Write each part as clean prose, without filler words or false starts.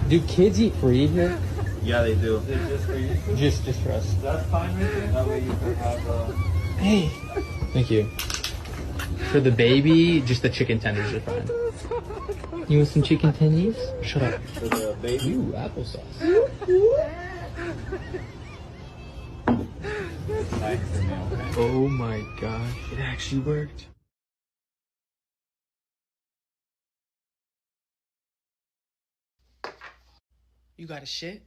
Do kids eat free here? Yeah, they do. Is it just for you? Just for us. That's fine right there. That way you can have Hey. Thank you. For the baby, just the chicken tenders are fine. You want some chicken tenders? Shut up. for the baby. Ooh, applesauce. Nice for me, okay? Oh my gosh, it actually worked. You got a shit?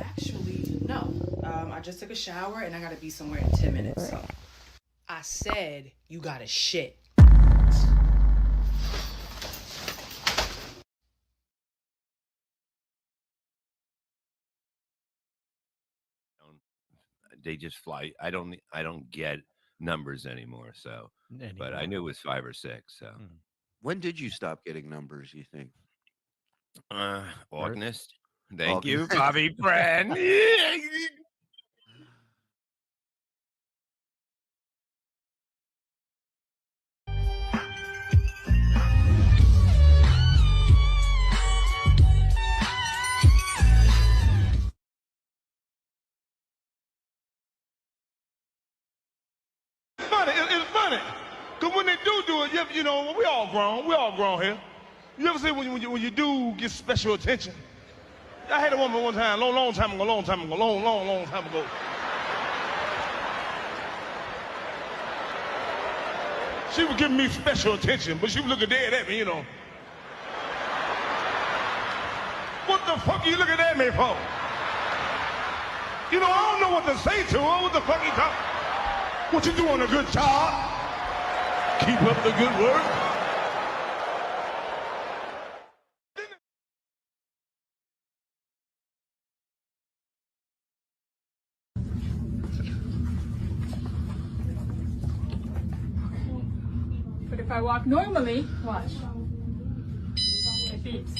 Actually, no. I just took a shower and I gotta be somewhere in 10 minutes, so. I said you got a shit. They just fly. I don't get numbers anymore. So, but I knew it was 5 or 6. So, When did you stop getting numbers, you think? August. Thank August. you, Bobby friend. It's funny. Because when they do it, you know, we all grown here. You ever see when you do get special attention? I had a woman one time, long time ago. She was giving me special attention, but she was looking dead at me, you know. What the fuck are you looking at me for? You know, I don't know what to say to her. What the fuck you talking? What you doing a good job? Keep up the good work. But if I walk normally, watch. It beeps.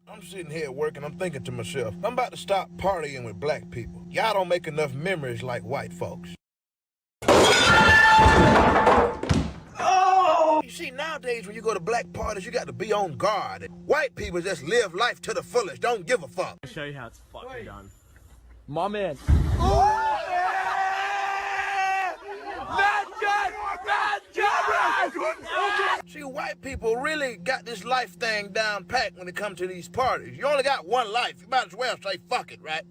I'm sitting here working, I'm thinking to myself, I'm about to stop partying with black people. Y'all don't make enough memories like white folks. Oh! You see, nowadays when you go to black parties, you got to be on guard. White people just live life to the fullest, don't give a fuck. I'll show you how it's fucking done. My man. See, white people really got this life thing down pat when it comes to these parties. You only got one life. You might as well say fuck it, right?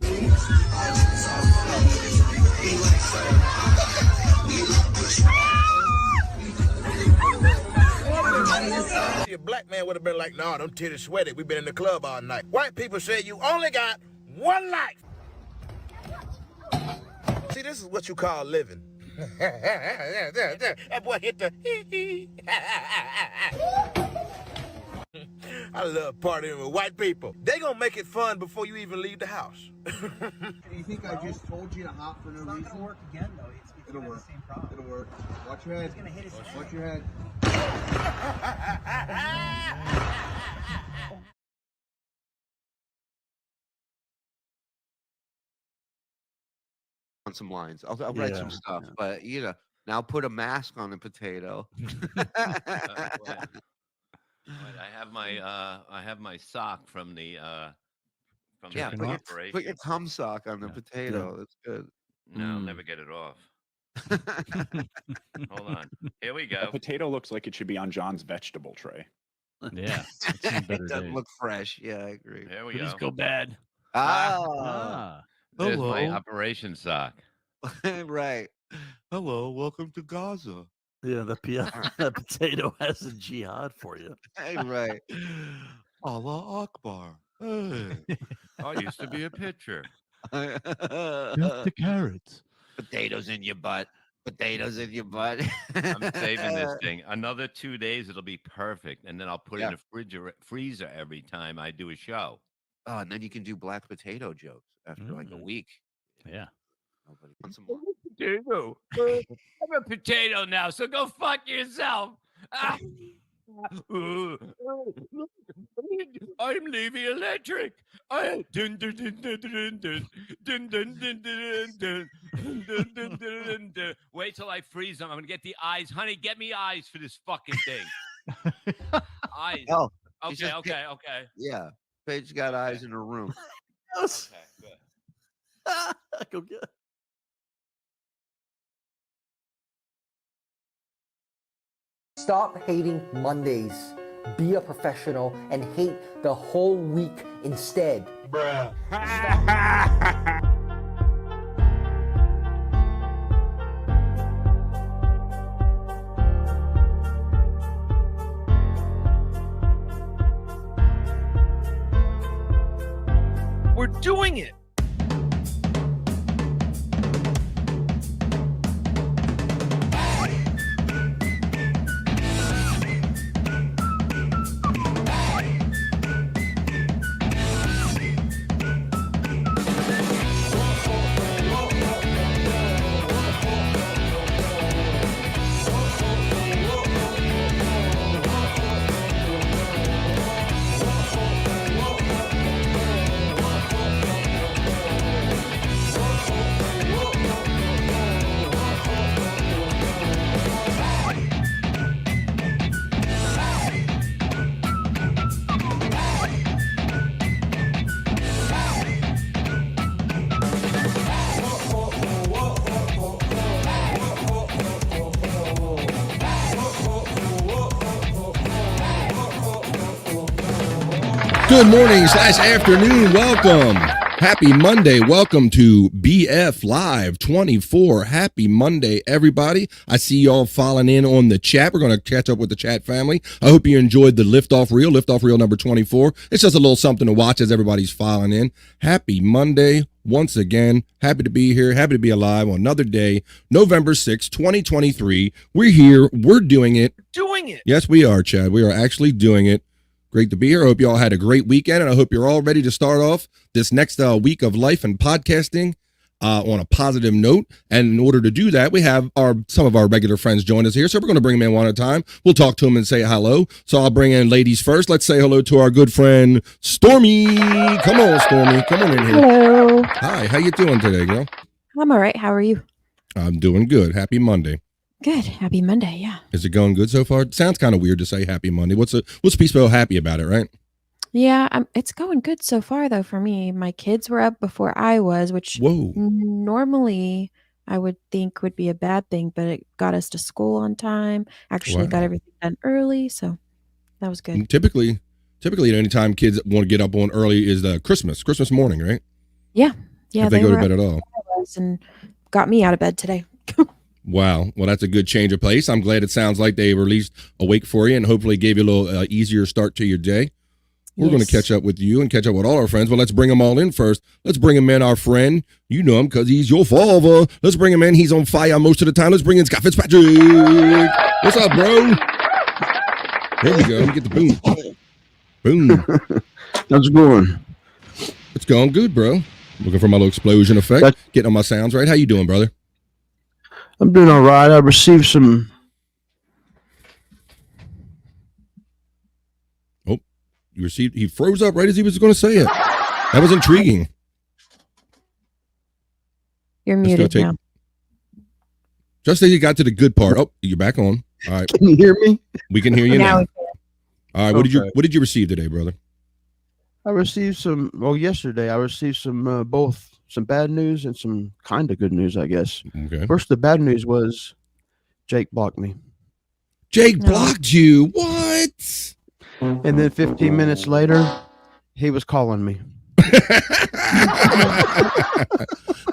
See, a black man would have been like, no, them titties sweaty. We've been in the club all night. White people say you only got one life. See, this is what you call living. That boy hit the I love partying with white people. They gonna make it fun before you even leave the house. You think I just told you to hop for no reason? It'll work again, though. It'll work. The same problem. It'll work. Watch your head. It's gonna hit his head. Watch your head. On some lines. I'll write some stuff, but you know, now put a mask on a potato. I have my sock from the operation. Put your cum sock on the potato. That's good. No, I'll never get it off. Hold on. Here we go. A potato looks like it should be on John's vegetable tray. Yeah, it doesn't look fresh. Yeah, I agree. Here we go. Just go bad. There's my operation sock. Right. Hello, welcome to Gaza. Yeah, the potato has a jihad for you. Hey, right. Allah Akbar. Hey. I used to be a pitcher. Just the carrots. Potatoes in your butt. Potatoes in your butt. I'm saving this thing. Another 2 days, it'll be perfect. And then I'll put it in a freezer every time I do a show. Oh, and then you can do black potato jokes after like a week. Yeah. Nobody wants some Potato. I'm a potato now, so go fuck yourself. I'm Levy Electric. Dun, dun, dun, dun, dun, dun, dun, dun, dun, dun, dun, Wait till I freeze them. I'm gonna get the eyes, honey. Get me eyes for this fucking thing. Eyes. Oh, Okay. Yeah, Paige got eyes in her room. Okay, good. Go get. Stop hating Mondays. Be a professional and hate the whole week instead. Bruh. We're doing it. Good morning / afternoon. Welcome. Happy Monday. Welcome to BF Live 24. Happy Monday, everybody. I see y'all filing in on the chat. We're going to catch up with the chat family. I hope you enjoyed the liftoff reel number 24. It's just a little something to watch as everybody's filing in. Happy Monday once again. Happy to be here. Happy to be alive on another day. November 6, 2023. We're here. We're doing it. Doing it. Yes, we are, Chad. We are actually doing it. Great to be here. I hope you all had a great weekend, and I hope you're all ready to start off this next week of life and podcasting on a positive note. And in order to do that, we have some of our regular friends join us here, so we're going to bring them in one at a time. We'll talk to them and say hello. So I'll bring in ladies first. Let's say hello to our good friend, Stormy. Come on, Stormy. Come on in here. Hello. Hi. How you doing today, girl? I'm all right. How are you? I'm doing good. Happy Monday. Good. Happy Monday. Yeah. Is it going good so far? It sounds kind of weird to say happy Monday. What's be so happy about it, right? Yeah. It's going good so far, though, for me. My kids were up before I was, which normally I would think would be a bad thing, but it got us to school on time. Actually got everything done early. So that was good. Typically, anytime kids want to get up on early is Christmas morning, right? Yeah. Yeah. If they go to bed at all. And got me out of bed today. Wow. Well, that's a good change of pace. I'm glad it sounds like they were at least awake for you and hopefully gave you a little easier start to your day. We're going to catch up with you and catch up with all our friends, but let's bring them all in first. Let's bring him in, our friend. You know him because he's your father. Let's bring him in. He's on fire most of the time. Let's bring in Scott Fitzpatrick. What's up, bro? There we go. Let me get the boom. Boom. How's it going? It's going good, bro. Looking for my little explosion effect. Getting on my sounds right. How you doing, brother? I'm doing all right. I received some. Oh, you received. He froze up right as he was going to say it. That was intriguing. You're muted now. Just as you got to the good part. Oh, you're back on. All right. Can you hear me? We can hear you now. All right. What did you receive today, brother? I received some. Well, yesterday I received some both. Some bad news and some kind of good news, I guess. Okay. First, the bad news was Jake blocked me. Jake blocked you? What? And then 15 minutes later, he was calling me.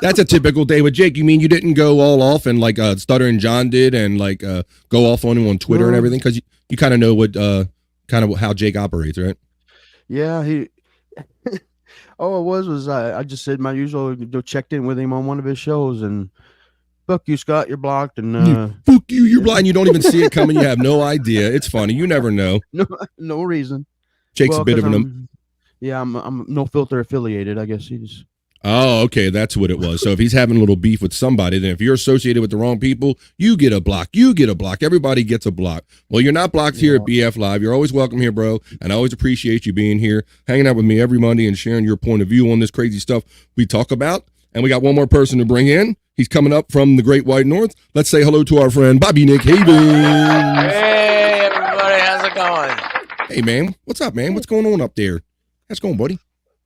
That's a typical day with Jake. You mean you didn't go all off and like Stuttering John did and like go off on him on Twitter and everything? Because you kind of know what kind of how Jake operates, right? Yeah, he... All it was I just said my usual, checked in with him on one of his shows, and fuck you, Scott, you're blocked, and fuck you, you're blind. You don't even see it coming. You have no idea. It's funny. You never know. No reason. Jake's a bit of an. I'm no filter affiliated. I guess he's. Oh, okay, that's what it was. So if he's having a little beef with somebody, then if you're associated with the wrong people, you get a block. You get a block. Everybody gets a block. Well, you're not blocked here at BF Live. You're always welcome here, bro. And I always appreciate you being here, hanging out with me every Monday and sharing your point of view on this crazy stuff we talk about. And we got one more person to bring in. He's coming up from the Great White North. Let's say hello to our friend Bobby Nick Havens. Hey, everybody. How's it going? Hey, man. What's up, man? What's going on up there? How's it going, buddy?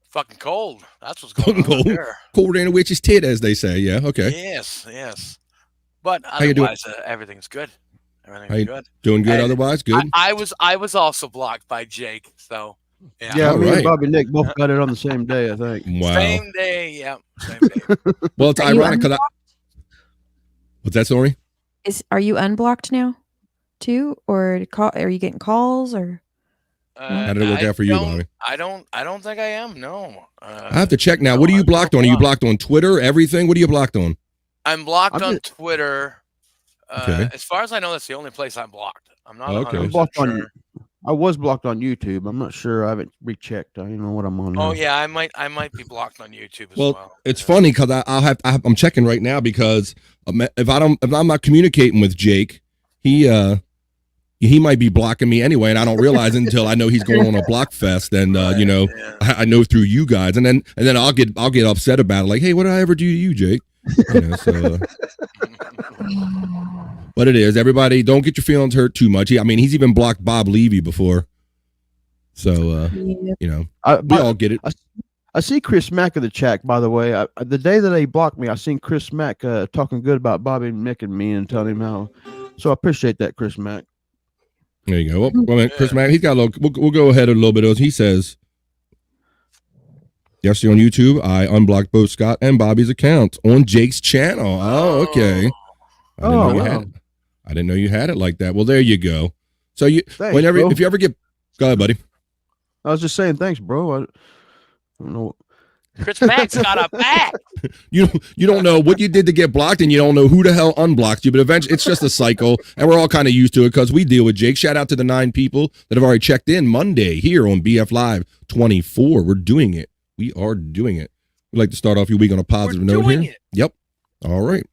Fucking cold. That's what's going on Cold. there. Colder than a witch's tit, as they say. Yeah, okay. Yes. But How you doing? otherwise, everything's good. How Everything's you good. doing good And otherwise? Good? I was also blocked by Jake, so Yeah, All me right. and Bobby Nick both got it on the same day, I think. Wow. Same day, yeah. Same day. Well, it's Are you ironic because what's that, sorry? Are you unblocked now, too, or are you getting calls or? How did it work out for you, Bobby? I don't think I am. No. I have to check now. What are you blocked on? Are you blocked on Twitter? Everything? What are you blocked on? I'm blocked on Twitter. Okay. As far as I know, that's the only place I'm blocked. I'm not Okay. 100% Blocked sure. on, I was blocked on YouTube. I'm not sure. I haven't rechecked. I don't know what I'm on. Oh now. yeah, I might be blocked on YouTube as Well, well. it's funny because I'm checking right now because if I'm not communicating with Jake, he might be blocking me anyway, and I don't realize it until I know he's going on a block fest, and I know through you guys, and then I'll get upset about it, like, hey, what did I ever do to you, Jake? But it is, everybody, don't get your feelings hurt too much. He's even blocked Bob Levy before, so we all get it. I see Chris Mack in the chat, by the way. The day that he blocked me, I seen Chris Mack talking good about Bobby, Nick, and me, and telling him how. So I appreciate that, Chris Mack. There you go. Well, wait a minute, Chris Mack, he's got a little. We'll go ahead a little bit. He says, yesterday on YouTube, I unblocked both Scott and Bobby's accounts on Jake's channel. Oh, okay. I didn't know you had it like that. Well, there you go. So Thanks, bro. if you ever get, go ahead, buddy. I was just saying thanks, bro. I don't know. Chris Mack's got a back. You don't know what you did to get blocked, and you don't know who the hell unblocked you. But eventually, it's just a cycle, and we're all kind of used to it because we deal with Jake. Shout out to the 9 people that have already checked in Monday here on BF Live 24. We're doing it. We are doing it. We'd like to start off your week on a positive note here. Yep. All right.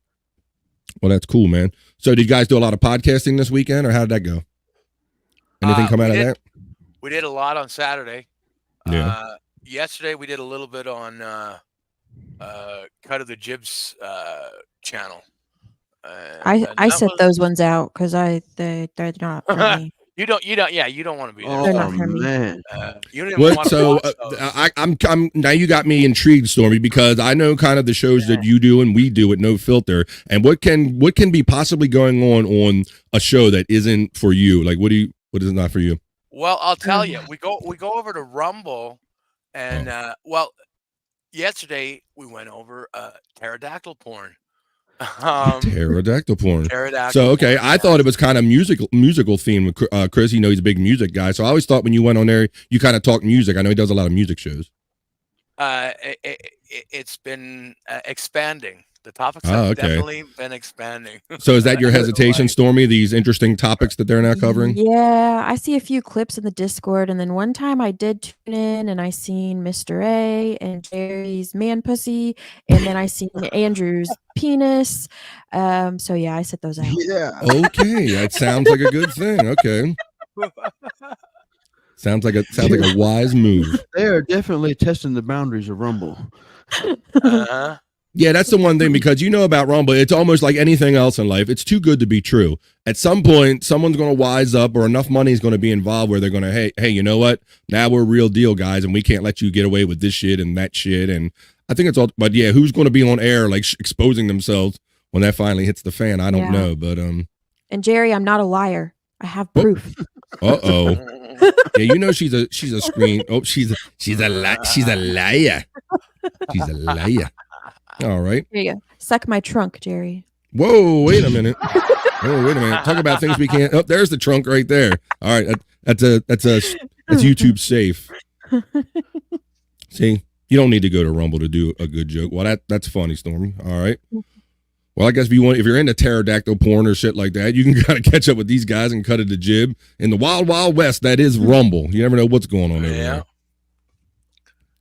Well, that's cool, man. So, did you guys do a lot of podcasting this weekend, or how did that go? Anything come out of that? We did a lot on Saturday. Yeah. Yesterday we did a little bit on Cut of the Jibs channel. I set those ones out because they're not for me. You don't want to be there. They're not for me. Man. You don't even want to watch those. I'm now you got me intrigued, Stormy, because I know kind of the shows that you do and we do with No Filter, and what can be possibly going on a show that isn't for you? Like what is not for you? Well, I'll tell you, we go over to Rumble, and yesterday we went over pterodactyl porn. Pterodactyl porn. Pterodactyl So okay, porn, I thought it was kind of musical theme with Chris. He's a big music guy, so I always thought when you went on there, you kind of talk music. I know he does a lot of music shows. It's been expanding. The topics have definitely been expanding. So is that your hesitation, Stormy? These interesting topics that they're now covering? Yeah, I see a few clips in the Discord, and then one time I did tune in and I seen Mr. A and Jerry's man pussy, and then I seen Andrew's penis. So yeah, I set those out. Yeah. Okay, that sounds like a good thing. Okay. Sounds like a wise move. They are definitely testing the boundaries of Rumble. Yeah, that's the one thing, because you know about Rumble, it's almost like anything else in life. It's too good to be true. At some point, someone's going to wise up, or enough money is going to be involved where they're going to, hey, you know what? Now we're real deal, guys, and we can't let you get away with this shit and that shit. And I think it's all, but yeah, who's going to be on air like exposing themselves when that finally hits the fan? I don't know, but And Jerry, I'm not a liar. I have proof. Uh-oh. Yeah, you know she's a screen. Oh, she's a liar. She's a liar. All right. Here you go. Suck my trunk, Jerry. Whoa, wait a minute. Talk about things we can't. Oh, there's the trunk right there. All right, that's YouTube safe. See, you don't need to go to Rumble to do a good joke. Well, that's funny, Stormy. All right. Well, I guess if you're into pterodactyl porn or shit like that, you can kind of catch up with these guys and cut it to jib in the wild, wild west. That is Rumble. You never know what's going on over there.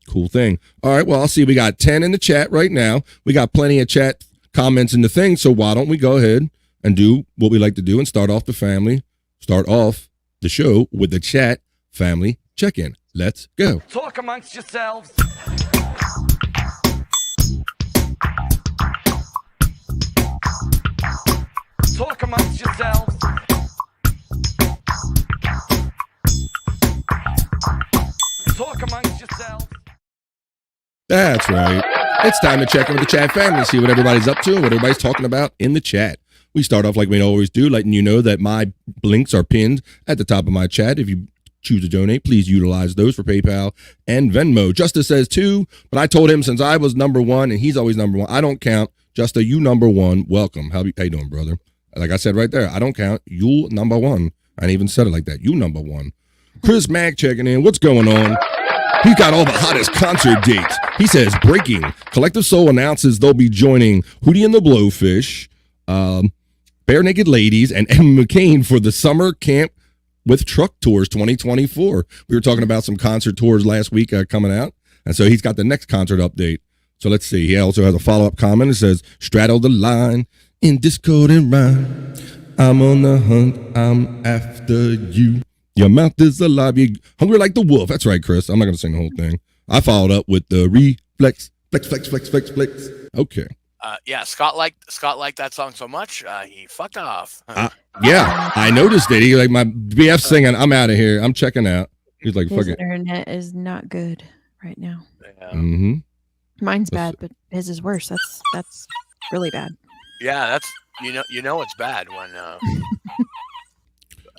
Cool thing. All right. Well, I'll see. We got 10 in the chat right now. We got plenty of chat comments in the thing. So why don't we go ahead and do what we like to do and start off the show with the chat family check-in. Let's go. Talk amongst yourselves. Talk amongst yourselves. Talk amongst yourselves. That's right. It's time to check in with the chat family, see what everybody's up to and what everybody's talking about in the chat. We start off like we always do, letting you know that my links are pinned at the top of my chat. If you choose to donate, please utilize those for PayPal and Venmo. Justice says 2, but I told him since I was number 1 and he's always number 1, I don't count. Justice, you number 1. Welcome. How you doing, brother? Like I said right there, I don't count. You number 1. I didn't even said it like that. You number 1. Chris Mack checking in. What's going on? He's got all the hottest concert dates. He says, breaking. Collective Soul announces they'll be joining Hootie and the Blowfish, Bare Naked Ladies, and Emma McCain for the Summer Camp with Truck Tours 2024. We were talking about some concert tours last week coming out, and so he's got the next concert update. So let's see. He also has a follow-up comment. It says, straddle the line in Discord and rhyme. I'm on the hunt. I'm after you. Your mouth is alive. You hungry like the wolf. That's right, Chris. I'm not going to sing the whole thing. I followed up with the reflex, flex, flex, flex, flex, flex. Okay. Yeah, Scott liked that song so much, he fucked off. Yeah, I noticed it. He like my BF singing, I'm out of here. I'm checking out. He's like, fuck His it. internet is not good right now. Yeah. Mm-hmm. Mine's bad, but his is worse. That's really bad. Yeah, that's you know it's bad when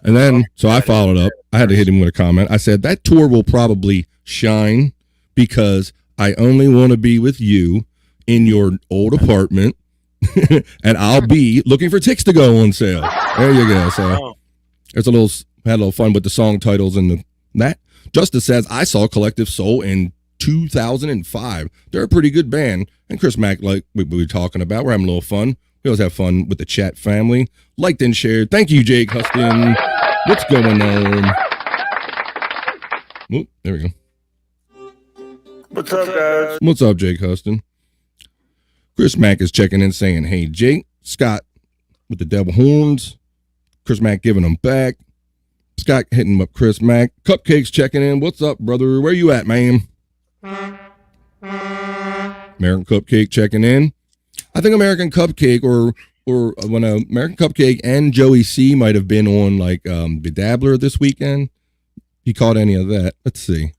And then, so I followed up. I had to hit him with a comment. I said, that tour will probably shine because I only want to be with you in your old apartment, and I'll be looking for tickets to go on sale. There you go. So there's had a little fun with the song titles and that. Justice says, I saw Collective Soul in 2005. They're a pretty good band. And Chris Mack, like we were talking about, we're having a little fun. We always have fun with the chat family. Liked and shared. Thank you, Jake Huston. What's going on? Oh, there we go. What's up, guys? What's up, Jake Huston? Chris Mack is checking in saying, hey, Jake. Scott with the devil horns. Chris Mack giving them back. Scott hitting him up, Chris Mack. Cupcakes checking in. What's up, brother? Where you at, man? American Cupcake checking in. I think American Cupcake or when American Cupcake and Joey C might have been on like the Dabbler this weekend. He caught any of that? Let's see.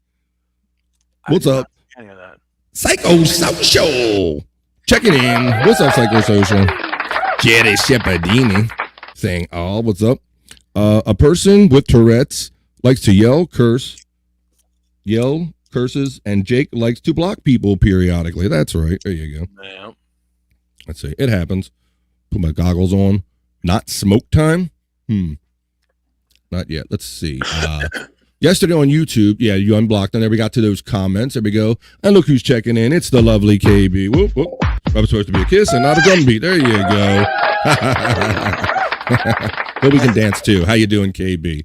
What's up? Any of that. Psychosocial checking in. What's up, Psychosocial? Jerry Shepardini saying, oh, what's up? A person with Tourette's likes to yell curses, and Jake likes to block people periodically. That's right. There you go. Yeah. Let's see. It happens. Put my goggles on. Not smoke time? Not yet. Let's see. Yesterday on YouTube, yeah, you unblocked, and there we got to those comments. There we go. And look who's checking in. It's the lovely KB. Whoop, whoop. That was supposed to be a kiss and not a drum beat. There you go. But we can dance too. How you doing, KB?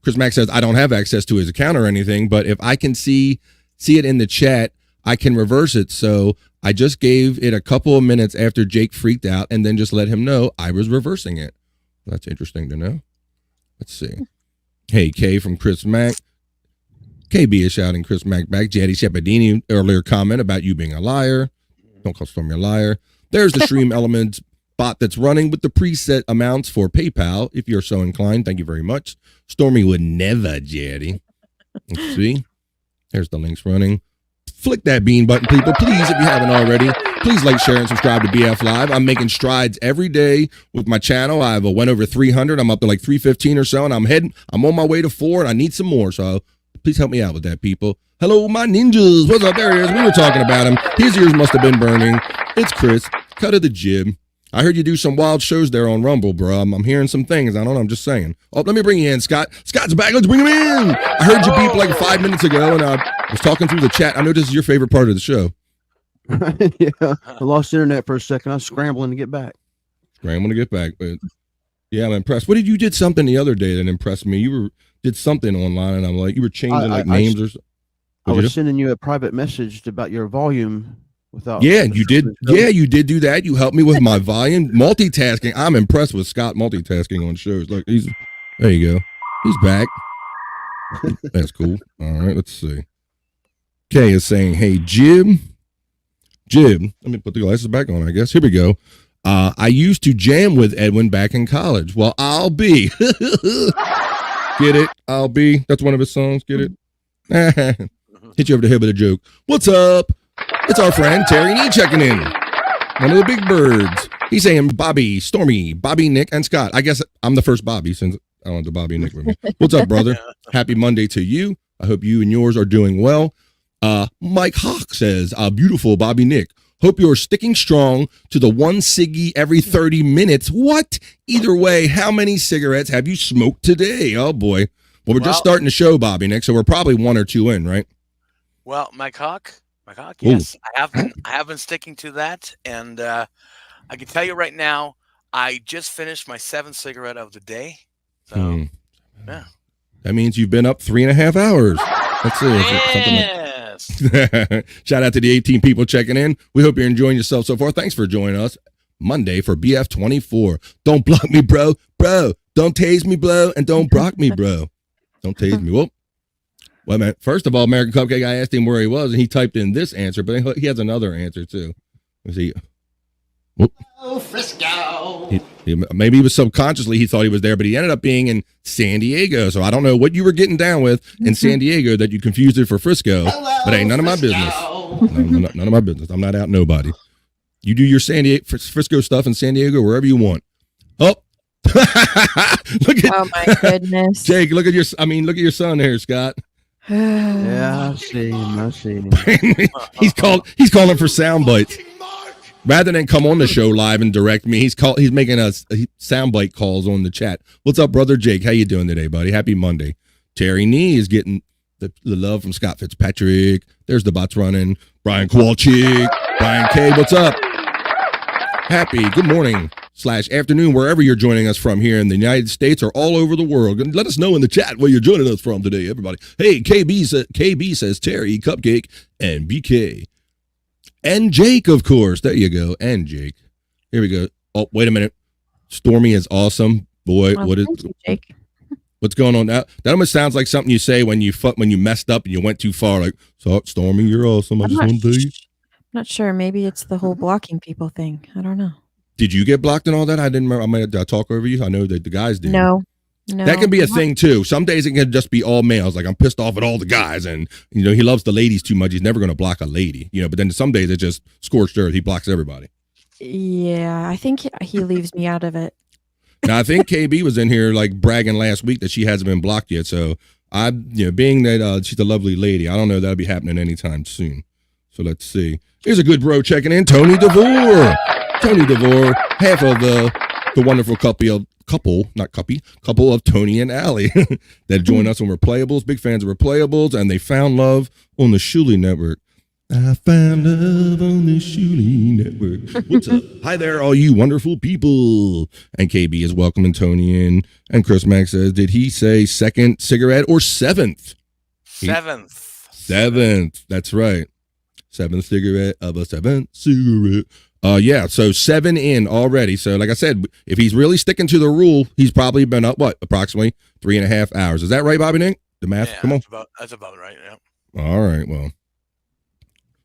Chris Mack says, I don't have access to his account or anything, but if I can see it in the chat, I can reverse it. So I just gave it a couple of minutes after Jake freaked out and then just let him know I was reversing it. That's interesting to know. Let's see. Hey, K from Chris Mack. KB is shouting Chris Mack back. Jaddy Shepardini earlier comment about you being a liar. Don't call Stormy a liar. There's the Stream Elements bot that's running with the preset amounts for PayPal. If you're so inclined, thank you very much. Stormy would never, Jaddy. Let's see. There's the links running. Flick that bean button, people. Please, if you haven't already, please like, share, and subscribe to BF Live. I'm making strides every day with my channel. I've went over 300. I'm up to like 315 or so, and I'm on my way to 4, and I need some more. So please help me out with that, people. Hello, my ninjas. What's up? There he is. We were talking about him. His ears must have been burning. It's Chris. Cut of the jib. I heard you do some wild shows there on Rumble, bro. I'm hearing some things. I don't know. I'm just saying. Oh, let me bring you in, Scott. Scott's back. Let's bring him in. I heard you beep like 5 minutes ago, and I was talking through the chat. I know this is your favorite part of the show. Yeah, I lost internet for a second. I was scrambling to get back. But yeah, I'm impressed. You did something the other day that impressed me. You did something online, and I'm like, you were changing names or something. I was sending you a private message about your volume. Yeah, you did. Yeah, you did do that. You helped me with my volume multitasking. I'm impressed with Scott multitasking on shows. Look, there you go. He's back. That's cool. All right, let's see. Kay is saying, "Hey, Jib. Let me put the glasses back on. I guess here we go. I used to jam with Edwin back in college. Well, I'll be. Get it? I'll be. That's one of his songs. Get it? Hit you over the head with a joke. What's up? It's our friend Terry Nee checking in. One of the big birds. He's saying Bobby, Stormy, Bobby, Nick, and Scott. I guess I'm the first Bobby since I don't have the Bobby and Nick with me. What's up, brother? Happy Monday to you. I hope you and yours are doing well. Mike Hawk says, beautiful Bobby Nick. Hope you're sticking strong to the one ciggy every 30 minutes. What? Either way, how many cigarettes have you smoked today? Oh, boy. Well, we're just starting the show, Bobby Nick, so we're probably 1 or 2 in, right? Well, Mike Hawk, yes. I have been sticking to that. And I can tell you right now, I just finished my 7th cigarette of the day. So, yeah. That means you've been up 3.5 hours. Let's see. Yes. Shout out to the 18 people checking in. We hope you're enjoying yourself so far. Thanks for joining us Monday for BF24. Don't block me, bro. Bro, don't tase me, bro. And don't block me, bro. Don't tase me. Well, man. First of all, American Cupcake, I asked him where he was, and he typed in this answer, but he has another answer, too. Let's see. Whoop. Oh, Frisco. Maybe he was subconsciously, he thought he was there, but he ended up being in San Diego. So I don't know what you were getting down with in San Diego that you confused it for Frisco. Hello, but ain't none of my business. None of my business. I'm not out nobody. You do your San Diego Frisco stuff in San Diego wherever you want. Oh, look at, oh my goodness, Jake. Look at your son there, Scott. Yeah, I see him. He's calling for sound bites. Rather than come on the show live and direct me, he's making us soundbite calls on the chat. What's up, brother Jake? How you doing today, buddy? Happy Monday. Terry Nee is getting the love from Scott Fitzpatrick. There's the bots running. Brian Kowalczyk. Brian K. What's up? Happy good morning / afternoon wherever you're joining us from here in the United States or all over the world. Let us know in the chat where you're joining us from today, everybody. Hey, KB says Terry, Cupcake, and BK. And Jake, of course. There you go. And Jake. Here we go. Oh, wait a minute. Stormy is awesome. Boy, Jake. What's going on now? That almost sounds like something you say when you messed up and you went too far. Like, so Stormy, you're awesome. I just want to tell you. Not sure. Maybe it's the whole blocking people thing. I don't know. Did you get blocked and all that? I didn't remember. Did I talk over you? I know that the guys did. No. That can be a thing too. Some days it can just be all males. Like I'm pissed off at all the guys, and he loves the ladies too much. He's never going to block a lady, But then some days it's just scorched earth. He blocks everybody. Yeah, I think he leaves me out of it. Now I think KB was in here like bragging last week that she hasn't been blocked yet. So being that she's a lovely lady, I don't know that'll be happening anytime soon. So let's see. Here's a good bro checking in, Tony DeVore. Tony DeVore, half of the wonderful couple of Tony and Allie that join us on Replayables. Big fans of Replayables, and they found love on the Shuli Network. I found love on the Shuli Network. What's up? Hi there, all you wonderful people. And KB is welcoming Tony in. And Chris Mack says, did he say 2nd cigarette or 7th? 7th. That's right. 7th cigarette of a 7th cigarette. Yeah, so 7 in already. So like I said, if he's really sticking to the rule, he's probably been up, approximately 3.5 hours. Is that right, Bobby Nick? The math? Yeah, Come on. That's about right, yeah. All right, well,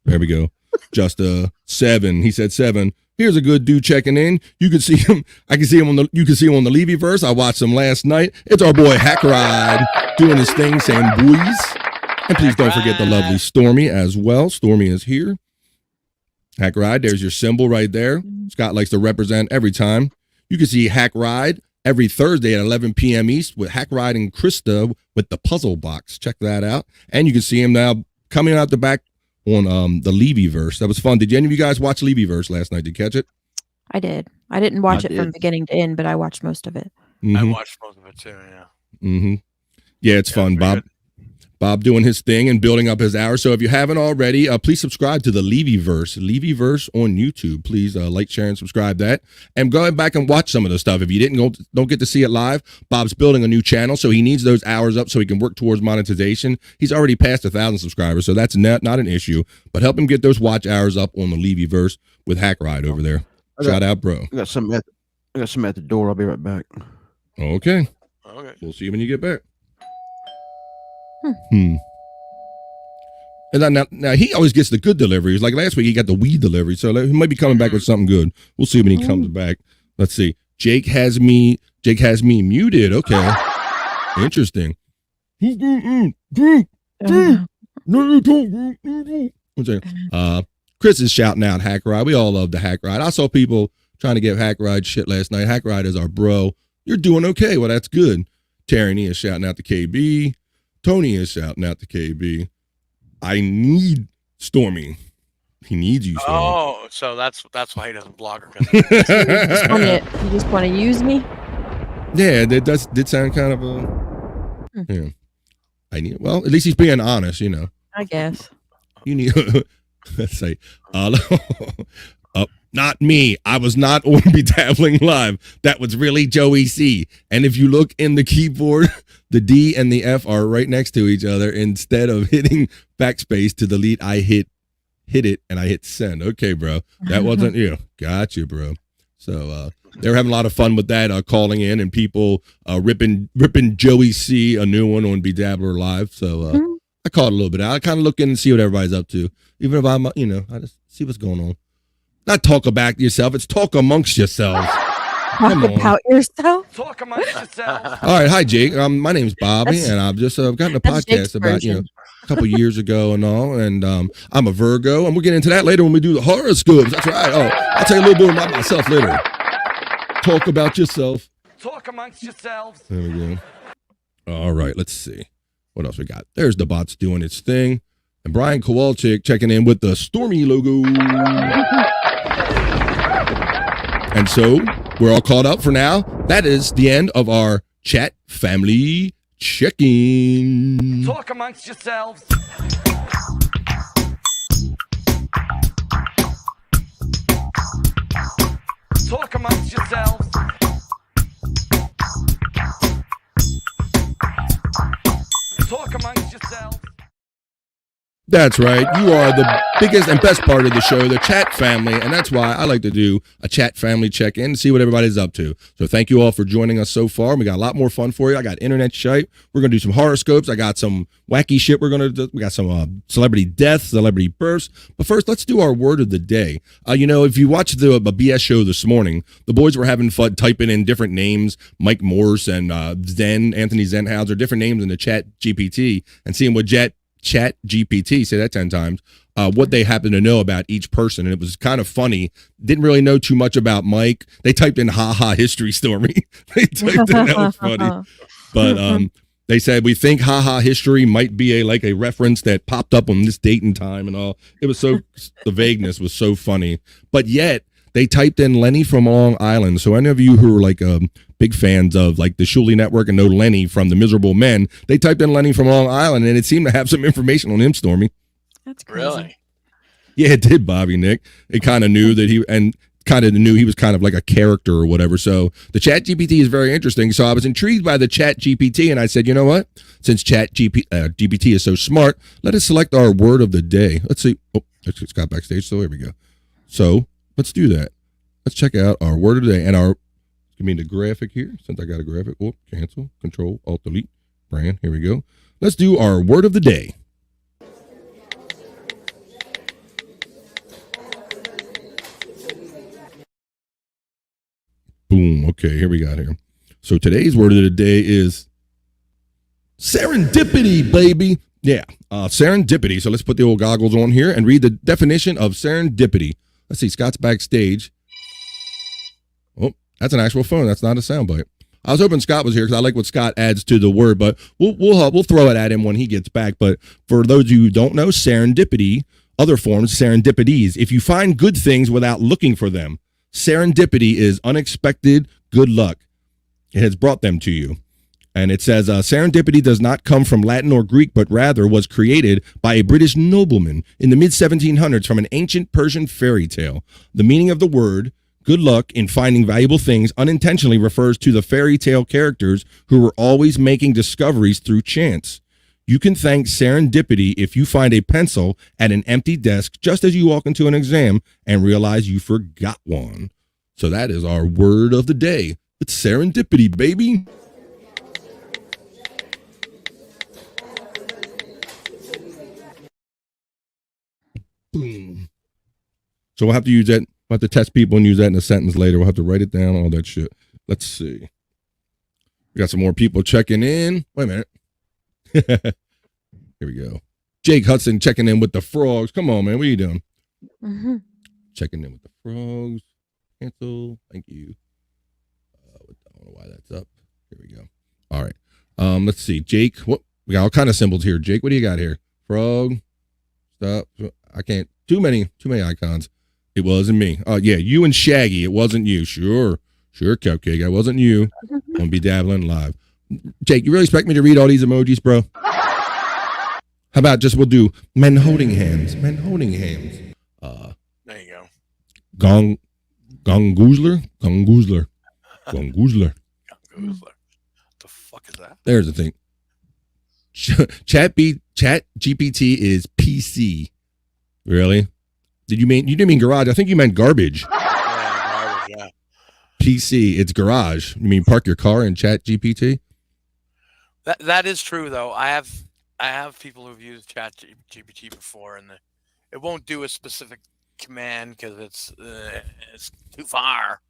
there we go. Just 7. He said 7. Here's a good dude checking in. You can see him. You can see him on the Levy verse. I watched him last night. It's our boy Hack Ride doing his thing, saying boys. And please don't forget the lovely Stormy as well. Stormy is here. Hack Ride, there's your symbol right there. Scott likes to represent every time. You can see Hack Ride every Thursday at 11 p.m. East with Hack Ride and Krista with the puzzle box. Check that out. And you can see him now coming out the back on the Levy-verse. That was fun. Did any of you guys watch Levy-verse last night? Did you catch it? I did. I didn't watch it from beginning to end, but I watched most of it. Mm-hmm. I watched most of it too, yeah. Mm-hmm. Yeah, it's fun, Bob. Good. Bob doing his thing and building up his hours. So if you haven't already, please subscribe to the Levy-verse on YouTube. Please like, share, and subscribe that. And go back and watch some of the stuff. If you don't get to see it live, Bob's building a new channel, so he needs those hours up so he can work towards monetization. He's already passed 1,000 subscribers, so that's not an issue. But help him get those watch hours up on the Levy-verse with Hack Ride over there. Shout out, bro. I got something at the door. I'll be right back. Okay. Okay. We'll see you when you get back. And now he always gets the good deliveries. Like last week, he got the weed delivery, so he might be coming back with something good. We'll see when he comes back. Let's see. Jake has me muted. Okay, interesting. Chris is shouting out Hack Ride. We all love the Hack Ride. I saw people trying to give Hack Ride shit last night. Hack Ride is our bro. You're doing okay. Well, that's good. Tyranny is shouting out to KB. Tony is shouting out to KB. I need Stormy. He needs you, Stormy. Oh, so that's why he doesn't block her. You just want to use me? Yeah, that did sound kind of a. Yeah, I need. Well, at least he's being honest, you know. I guess. You need. Let's say, not me. I was not on Bedabbling Live. That was really Joey C. And if you look in the keyboard, the D and the F are right next to each other. Instead of hitting backspace to delete, I hit it and I hit send. Okay, bro. That wasn't you. Gotcha, bro. So they were having a lot of fun with that, calling in and people ripping Joey C a new one on Bedabbler Live. So I caught a little bit out. I kind of look in and see what everybody's up to. Even if I'm, I just see what's going on. Not talk about yourself. It's talk amongst yourselves. Talk about yourself. Talk amongst yourselves. All right. Hi, Jake. My name's Bobby, and I've just gotten a podcast about, a couple years ago and all. And I'm a Virgo, and we'll get into that later when we do the horoscopes. That's right. Oh, I'll tell you a little bit about myself later. Talk about yourself. Talk amongst yourselves. There we go. All right. Let's see. What else we got? There's the bots doing its thing. And Brian Kowalczyk checking in with the Stormy logo. And so we're all caught up for now. That is the end of our chat family check-in. Talk amongst yourselves. Talk amongst yourselves. Talk amongst yourselves. That's right. You are the biggest and best part of the show, the chat family. And that's why I like to do a chat family check-in and see what everybody's up to. So thank you all for joining us so far. We got a lot more fun for you. I got Internet Shyt. We're going to do some horoscopes. I got some wacky shit we're going to do. We got some celebrity deaths, celebrity births. But first, let's do our word of the day. If you watched the BS show this morning, the boys were having fun typing in different names, Mike Morse and Anthony Zenhauser, different names in the chat GPT and seeing what Chat GPT, say that 10 times, what they happen to know about each person. And it was kind of funny. Didn't really know too much about Mike. They typed in haha history Stormy. They typed in, that was funny. But they said, we think haha history might be a reference that popped up on this date and time and all. It was the vagueness was so funny. But yet they typed in Lenny from Long Island. So any of you who are big fans of the Shuley Network and know Lenny from The Miserable Men, they typed in Lenny from Long Island and it seemed to have some information on him, Stormy. That's crazy. Really? Yeah, it did, Bobby, Nick. It kind of knew that he was kind of like a character or whatever. So the chat GPT is very interesting. So I was intrigued by the chat GPT and I said, you know what? Since chat GPT is so smart, let us select our word of the day. Let's see. Oh, it's got backstage. So here we go. So let's do that. Let's check out our word of the day and give me the graphic here. Since I got a graphic, cancel, Control, Alt, Delete, brand. Here we go. Let's do our word of the day. Boom. Okay, here we got here. So today's word of the day is serendipity, baby. Yeah, serendipity. So let's put the old goggles on here and read the definition of serendipity. Let's see, Scott's backstage. Oh, that's an actual phone. That's not a soundbite. I was hoping Scott was here because I like what Scott adds to the word, but we'll throw it at him when he gets back. But for those of you who don't know, serendipity, other forms, serendipities. If you find good things without looking for them, serendipity is unexpected good luck. It has brought them to you. And it says, serendipity does not come from Latin or Greek, but rather was created by a British nobleman in the mid-1700s from an ancient Persian fairy tale. The meaning of the word, good luck in finding valuable things, unintentionally refers to the fairy tale characters who were always making discoveries through chance. You can thank serendipity if you find a pencil at an empty desk just as you walk into an exam and realize you forgot one. So that is our word of the day. It's serendipity, baby. Boom. So we'll have to use that. We'll have to test people and use that in a sentence later. We'll have to write it down, all that shit. Let's see. We got some more people checking in. Wait a minute. Here we go. Jake Hudson checking in with the frogs. Come on, man. What are you doing? Mm-hmm. Checking in with the frogs. Cancel. Thank you. I don't know why that's up. Here we go. All right. Let's see. Jake. What? We got all kind of symbols here. Jake, what do you got here? Frog. Stop. I can't. Too many icons. It wasn't me. Yeah, you and Shaggy. It wasn't you. Sure, Cupcake. It wasn't you. I'm gonna be dabbling live. Jake, you really expect me to read all these emojis, bro? How about just we'll do men holding hands. Men holding hands. There you go. Gongoozler. Googler. The fuck is that? There's the thing. Chat GPT is PC. Really? You didn't mean garage? I think you meant garbage. Yeah, garbage. Yeah. PC. It's garage. You mean park your car in Chat GPT? That is true though. I have people who've used Chat GPT before, and it won't do a specific command because it's too far.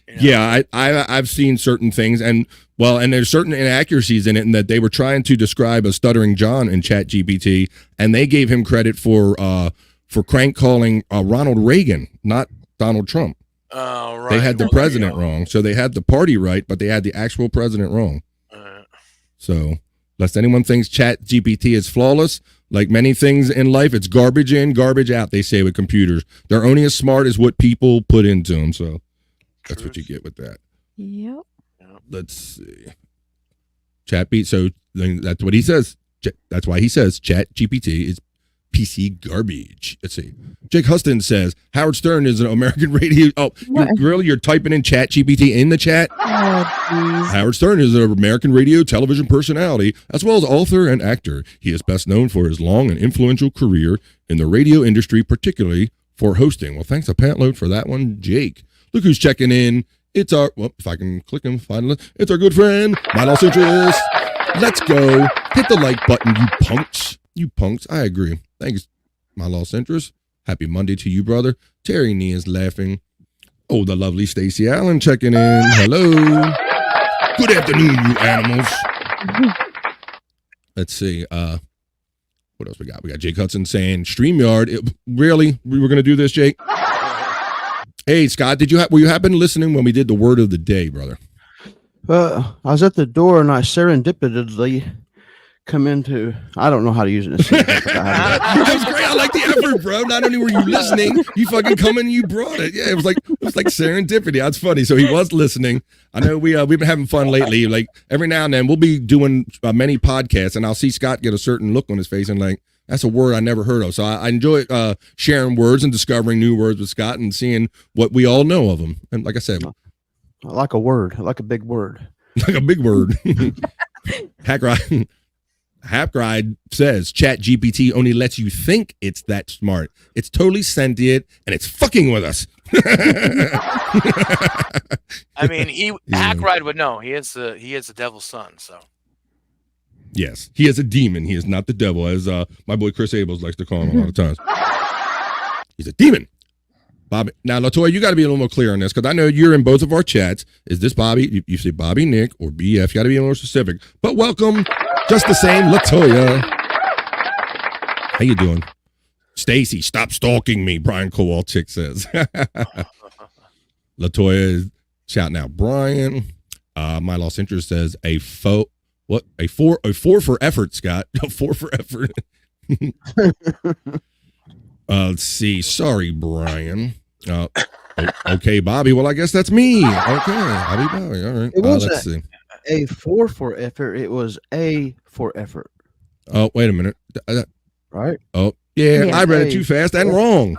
You know? Yeah, I've seen certain things, and there's certain inaccuracies in it, and that they were trying to describe a stuttering John in Chat GPT, and they gave him credit for crank calling Ronald Reagan, not Donald Trump. Oh, right. They had the president wrong, so they had the party right, but they had the actual president wrong. So, lest anyone thinks Chat GPT is flawless, like many things in life, it's garbage in, garbage out, they say with computers. They're only as smart as what people put into them, so that's what you get with that. Yep. Let's see. So that's what he says. That's why he says Chat GPT is PC garbage. Let's see. Jake Huston says Howard Stern is an American radio. Oh, you're typing in Chat GPT in the chat? Oh, Howard Stern is an American radio television personality, as well as author and actor. He is best known for his long and influential career in the radio industry, particularly for hosting. Well, thanks a pantload for that one, Jake. Look who's checking in. It's our, if I can click him finally, it's our good friend, My Lost Interest. Let's go. Hit the like button, you punks. You punks. I agree. Thanks, My Lost Interest. Happy Monday to you, brother. Terry Nee is laughing. Oh, the lovely Stacey Allen checking in. Hello. Good afternoon, you animals. Let's see. What else we got? We got Jake Hudson saying StreamYard. Really? We were going to do this, Jake? Hey, Scott, were you happen listening when we did the word of the day, brother? I was at the door and I serendipitously come into, I don't know how to use it. That was great. I like the effort, bro. Not only were you listening, you fucking come in and you brought it. Yeah, it was like serendipity. That's funny. So he was listening. I know we've been having fun lately. Like every now and then we'll be doing many podcasts and I'll see Scott get a certain look on his face and like, that's a word I never heard of. So I enjoy sharing words and discovering new words with Scott and seeing what we all know of him. And like I said, I like a word. I like a big word. Like a big word. Hapgride says Chat GPT only lets you think it's that smart. It's totally sentient and it's fucking with us. I mean, Hackride would know. He is the devil's son, so. Yes, he is a demon. He is not the devil, as my boy Chris Abels likes to call him a lot of times. He's a demon. Bobby. Now, LaToya, you got to be a little more clear on this because I know you're in both of our chats. Is this Bobby? You say Bobby Nick or BF. You got to be a little more specific. But welcome, just the same, LaToya. How you doing? Stacy, stop stalking me, Brian Kowalczyk says. LaToya is shouting out Brian. My Lost Interest says a four for effort, Scott. A 4 for effort. Let's see. Sorry, Brian. Okay, Bobby. Well, I guess that's me. Okay, Bobby. All right. It wasn't let's see. a 4 for effort. It was a for effort. Oh, wait a minute. Right? Oh, yeah. I read it too fast and wrong.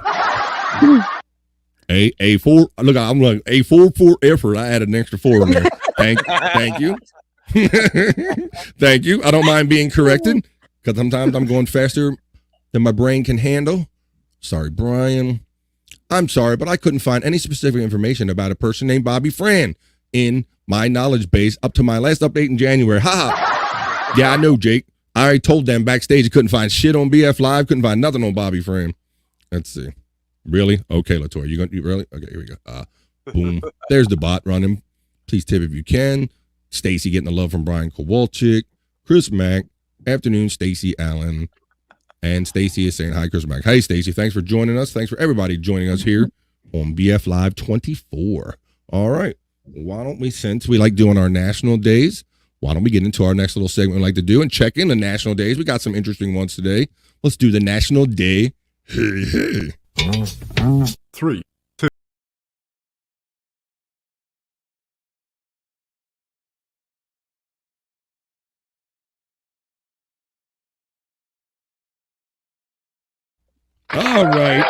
A 4. Look, I'm like a 4 for effort. I added an extra 4 in there. Thank you. Thank you. I don't mind being corrected because sometimes I'm going faster than my brain can handle. Sorry, Brian. I'm sorry, but I couldn't find any specific information about a person named Bobby Fran in my knowledge base up to my last update in January. Ha! Yeah, I know, Jake. I already told them backstage I couldn't find shit on BF Live, couldn't find nothing on Bobby Fran. Let's see. Really? Okay, Latoya. You really? Okay, here we go. Boom. There's the bot running. Please tip if you can. Stacy getting the love from Brian Kowalczyk. Chris Mack. Afternoon, Stacy Allen. And Stacy is saying hi, Chris Mack. Hey, Stacy. Thanks for joining us. Thanks for everybody joining us here on BF Live 24. All right. Why don't we, since we like doing our national days, why don't we get into our next little segment we like to do and check in the national days? We got some interesting ones today. Let's do the national day. Hey, hey. 3, 2. All right.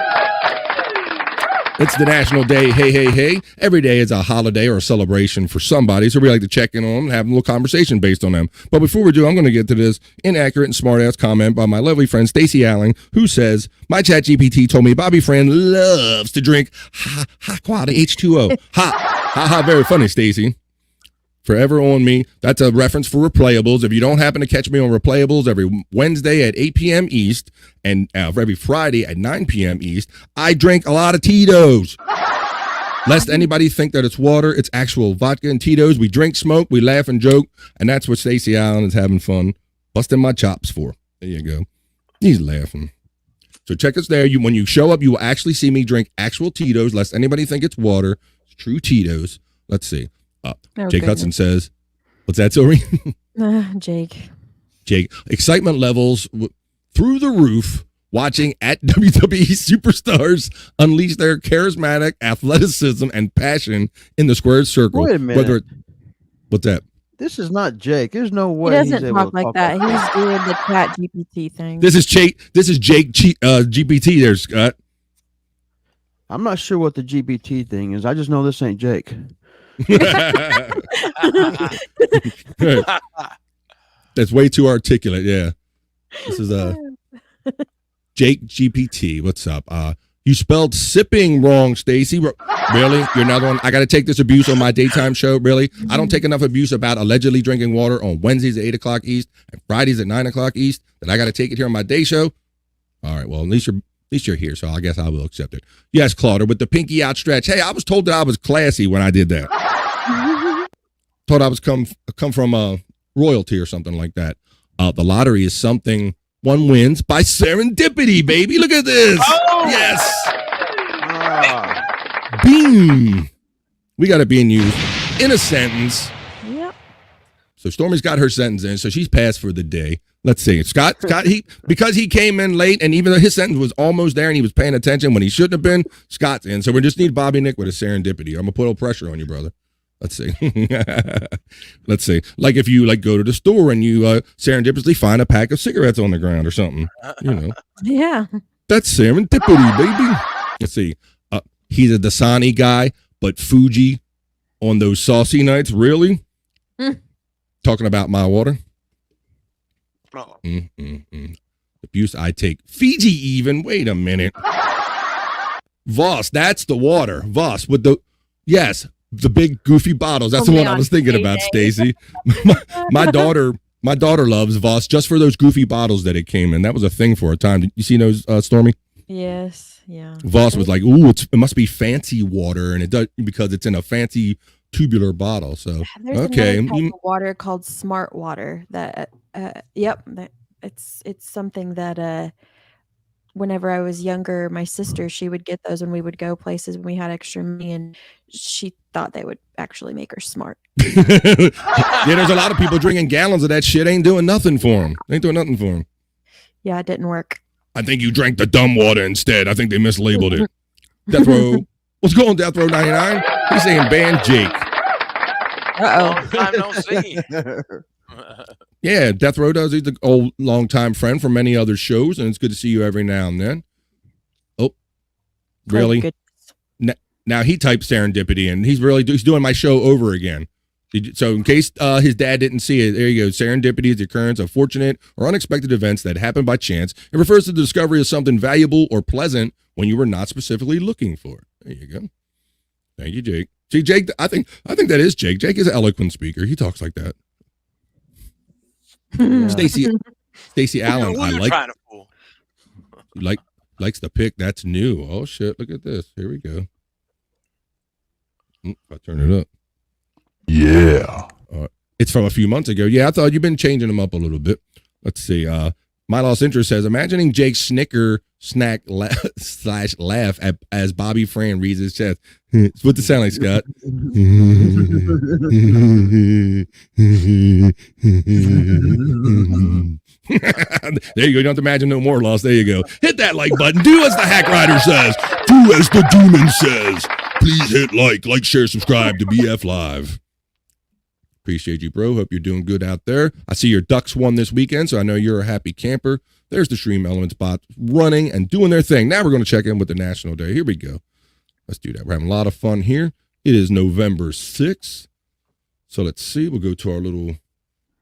It's the national day. Hey, hey, hey. Every day is a holiday or a celebration for somebody, so we like to check in on them and have a little conversation based on them. But before we do, I'm going to get to this inaccurate and smart-ass comment by my lovely friend Stacy Allen, who says, my chat GPT told me Bobby Friend loves to drink hot quality H2O. Ha, very funny, Stacy. Forever on me. That's a reference for Replayables. If you don't happen to catch me on Replayables every Wednesday at 8 p.m. East and every Friday at 9 p.m. East, I drink a lot of Tito's. Lest anybody think that it's water, it's actual vodka and Tito's. We drink, smoke, we laugh and joke, and that's what Stacy Allen is having fun busting my chops for. There you go. He's laughing. So check us there. When you show up, you will actually see me drink actual Tito's, lest anybody think it's water. It's true Tito's. Let's see. Jake Hudson says, what's that, Silry? Jake, excitement levels through the roof watching at WWE superstars unleash their charismatic athleticism and passion in the squared circle. Wait a minute. What's that? This is not Jake. There's no way He doesn't he's talk like that. He's doing the chat GPT thing. This is Jake GPT there, Scott. I'm not sure what the GPT thing is. I just know this ain't Jake. That's way too articulate. Yeah, this is Jake GPT. What's up? You spelled sipping wrong, Stacy. Really? You're another one? I got to take this abuse on my daytime show. Really? I don't take enough abuse about allegedly drinking water on Wednesdays at 8 o'clock East and Fridays at 9 o'clock East. That I got to take it here on my day show. All right. Well, at least you're here, so I guess I will accept it. Yes, Claudia, with the pinky outstretched. Hey, I was told that I was classy when I did that. Thought I was come from royalty or something like that. The lottery is something one wins by serendipity, baby. Look at this. Oh! Yes. Beam. We got it being used in a sentence. Yep. So Stormy's got her sentence in, so she's passed for the day. Let's see. Scott, because he came in late, and even though his sentence was almost there and he was paying attention when he shouldn't have been, Scott's in. So we just need Bobby Nick with a serendipity. I'm going to put a little pressure on you, brother. Let's see. Let's see. Like if you go to the store and you serendipitously find a pack of cigarettes on the ground or something. You know. Yeah. That's serendipity, baby. Let's see. He's a Dasani guy, but Fuji on those saucy nights, really? Talking about my water. Abuse I take. Fiji even. Wait a minute. Voss, that's the water. Voss with the big goofy bottles. That's the one I was thinking about, Stacy. my daughter loves Voss just for those goofy bottles that it came in. That was a thing for a time. Did you see those, Stormy? Yes. Yeah. Voss was like, "Ooh, it must be fancy water," and it does because it's in a fancy tubular bottle. So There's okay, another type of water called smart water. That it's something that whenever I was younger, my sister, she would get those when we would go places when we had extra money, and she thought they would actually make her smart. Yeah, there's a lot of people drinking gallons of that shit. Ain't doing nothing for them. Yeah, it didn't work. I think you drank the dumb water instead. I think they mislabeled it. Death Row. What's going on, Death Row 99? He's saying ban Jake. Long time no see. Yeah, Death Row does. He's an old, long-time friend from many other shows, and it's good to see you every now and then. Oh, really? Now he typed serendipity, and he's doing my show over again. So in case his dad didn't see it, there you go. Serendipity is the occurrence of fortunate or unexpected events that happen by chance. It refers to the discovery of something valuable or pleasant when you were not specifically looking for it. There you go. Thank you, Jake. See, Jake, I think that is Jake. Jake is an eloquent speaker. He talks like that. Stacy Allen, I like. likes the pick. That's new. Oh shit! Look at this. Here we go. If I turn it up. Yeah. It's from a few months ago. Yeah, I thought you've been changing them up a little bit. Let's see. My Lost Interest says, imagining Jake snicker snack / laugh as Bobby Fran reads his chest. What's it sound like, Scott? There you go. You don't have to imagine no more, Lost. There you go. Hit that like button. Do as the Hack Rider says. Do as the Demon says. Please hit like, share, subscribe to BF Live. Appreciate you, bro. Hope you're doing good out there. I see your Ducks won this weekend, so I know you're a happy camper. There's the Stream Elements bot running and doing their thing. Now we're going to check in with the National Day. Here we go. Let's do that. We're having a lot of fun here. It is November 6th. So let's see. We'll go to our little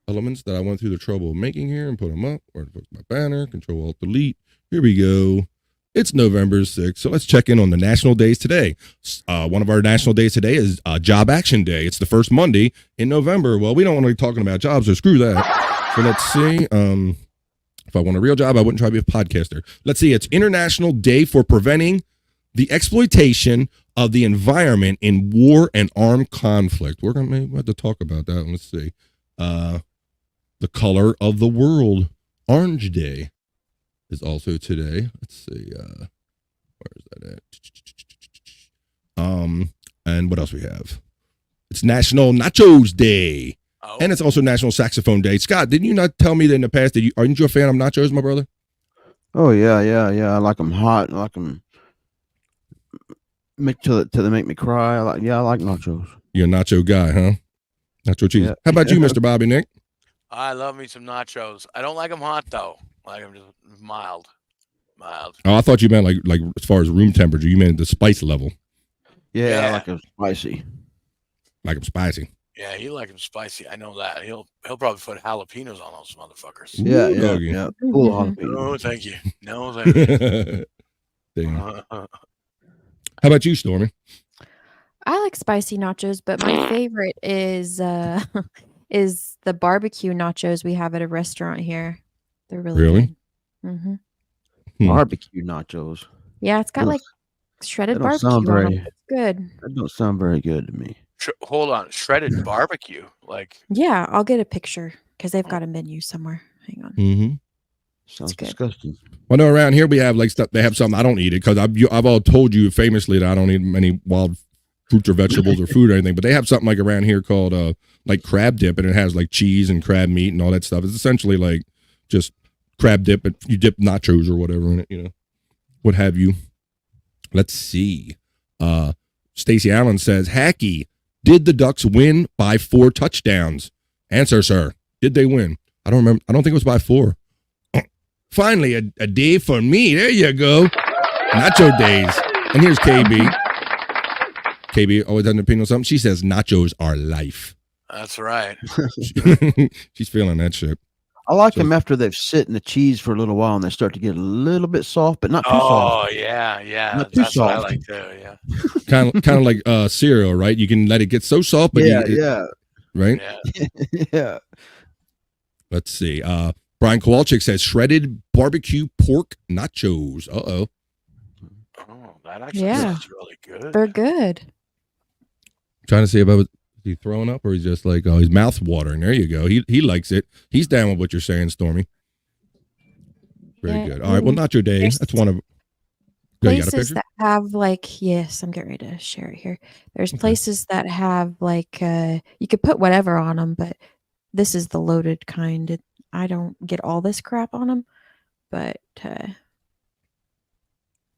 elements that I went through the trouble of making here and put them up. Where to put my banner? Control-Alt-Delete. Here we go. It's November 6th, so let's check in on the national days today. One of our national days today is Job Action Day. It's the first Monday in November. Well, we don't want to be talking about jobs, so screw that. So let's see. If I want a real job, I wouldn't try to be a podcaster. Let's see. It's International Day for Preventing the Exploitation of the Environment in War and Armed Conflict. We're going to have to talk about that. Let's see. The color of the world, Orange Day, is also today. Let's see. Where is that at? And what else we have? It's National Nachos Day. Oh. And it's also National Saxophone Day. Scott, didn't you not tell me that in the past that aren't you a fan of nachos, my brother? Oh yeah. I like them hot. I like them till they make me cry. I like nachos. You're a nacho guy, huh? Nacho cheese. Yeah. How about you, Mr. Bobby Nick? I love me some nachos. I don't like them hot though. I like them just mild. Oh, I thought you meant like as far as room temperature. You meant the spice level. Yeah. I like them spicy. Like them spicy. Yeah, he like them spicy. I know that. He'll probably put jalapenos on those motherfuckers. Yeah. Full jalapeno. No, thank you. No, thank you. How about you, Stormy? I like spicy nachos, but my favorite is is the barbecue nachos we have at a restaurant here. They're really good. Mm-hmm. Barbecue nachos. Yeah, it's got like shredded barbecue on them. It's good. That don't sound very good to me. Hold on, shredded barbecue, like yeah. I'll get a picture because they've got a menu somewhere. Hang on. Mm-hmm. Sounds disgusting. Well, no, around here we have like stuff. They have something I don't eat it because I've all told you famously that I don't eat any wild fruits or vegetables or food or anything. But they have something like around here called like crab dip, and it has like cheese and crab meat and all that stuff. It's essentially like just crab dip, but you dip nachos or whatever in it, you know, what have you. Let's see. Stacey Allen says, Hacky, did the Ducks win by 4 touchdowns? Answer, sir. Did they win? I don't remember. I don't think it was by 4. Finally, a day for me. There you go. Nacho days. And here's KB. KB always has an opinion on something. She says nachos are life. That's right. She's feeling that shit. I like them after they've sit in the cheese for a little while and they start to get a little bit soft, but not too soft. Oh yeah. Not too That's soft. what I like too. Yeah. kind of like cereal, right? You can let it get so soft, but right? Yeah. Let's see. Brian Kowalczyk says shredded barbecue pork nachos. Oh, that actually sounds really good. They're good. Trying to see if is he throwing up or he's just like, oh, his mouth's watering. There you go. He likes it. He's down with what you're saying, Stormy. Very good. All right. Well, Nacho Day. That's one of places that have like, yes, I'm getting ready to share it here. There's places that have like, you could put whatever on them, but this is the loaded kind. I don't get all this crap on them, but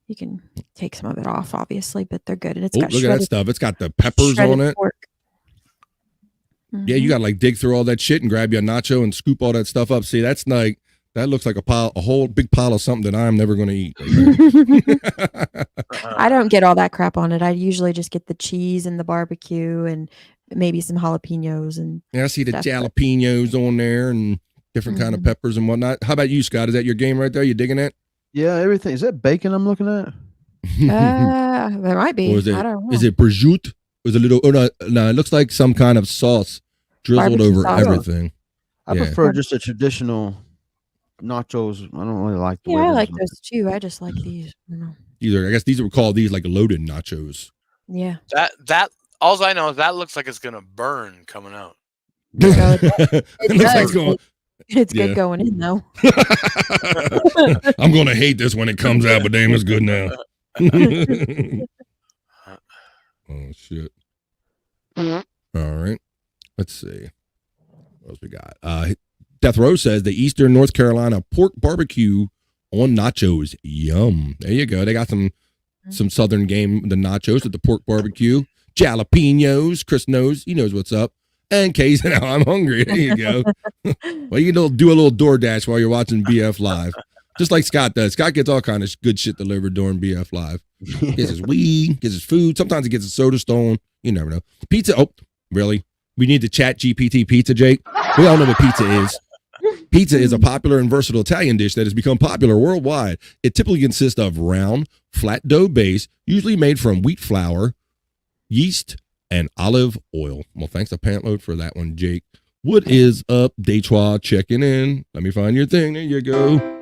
you can take some of it off, obviously, but they're good. And it's got look at that stuff. It's got the peppers on it. Pork. Yeah, you got to like dig through all that shit and grab your nacho and scoop all that stuff up. See, that's like, that looks like a whole big pile of something that I'm never going to eat. I don't get all that crap on it. I usually just get the cheese and the barbecue and maybe some jalapenos and I see the jalapenos on there and different kind of peppers and whatnot. How about you, Scott? Is that your game right there? You digging that? Yeah, everything. Is that bacon I'm looking at? There might be. Or I don't know. Is it prosciutto? Is a little? No, it looks like some kind of sauce drizzled Barbecue over sauce. everything. I prefer just a traditional nachos. I don't really like the Yeah, way I those like look. those too. I just like these. I don't know. I guess these were called like loaded nachos. Yeah. That all I know is that looks like it's gonna burn coming out. It looks like does. going- It's Yeah. good going in though. I'm gonna hate this when it comes out, but damn, it's good now. Oh shit! All right, let's see what else we got. Death Row says the Eastern North Carolina pork barbecue on nachos. Yum! There you go. They got some Southern game, the nachos with the pork barbecue, jalapenos. Chris knows, he knows what's up. And Case, now I'm hungry. There you go. Well, you can do a little DoorDash while you're watching BF Live, just like Scott does. Scott gets all kind of good shit delivered during BF Live. Gets his weed, gets his food. Sometimes he gets a soda stone. You never know. Pizza. Oh, really? We need the Chat GPT pizza, Jake. We all know what pizza is. Pizza is a popular and versatile Italian dish that has become popular worldwide. It typically consists of round, flat dough base, usually made from wheat flour, yeast, and olive oil. Well, thanks to Pantload for that one, Jake. What is up, Detroit? Checking in. Let me find your thing. There you go.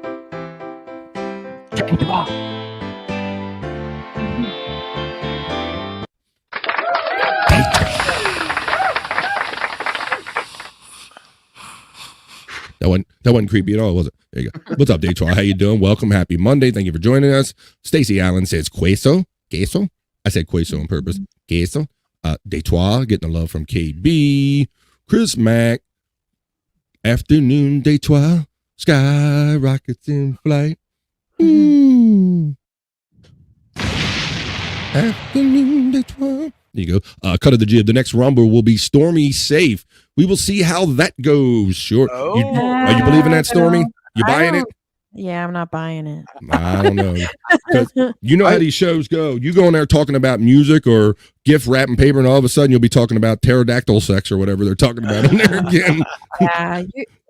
That wasn't creepy at all, was it? There you go. What's up, Detroit? How you doing? Welcome. Happy Monday. Thank you for joining us. Stacy Allen says queso. Queso? I said queso on purpose. Queso. Detroit, getting the love from KB. Chris Mack. Afternoon, Detroit. Sky rockets in flight. Afternoon, Detroit. There you go. Cut of the jib. The next Rumble will be Stormy Safe. We will see how that goes. Sure. Are you believing that, Stormy? You buying it? Yeah, I'm not buying it. I don't know. 'Cause you know how these shows go. You go in there talking about music or gift wrapping paper, and all of a sudden you'll be talking about pterodactyl sex or whatever they're talking about in there again. Yeah,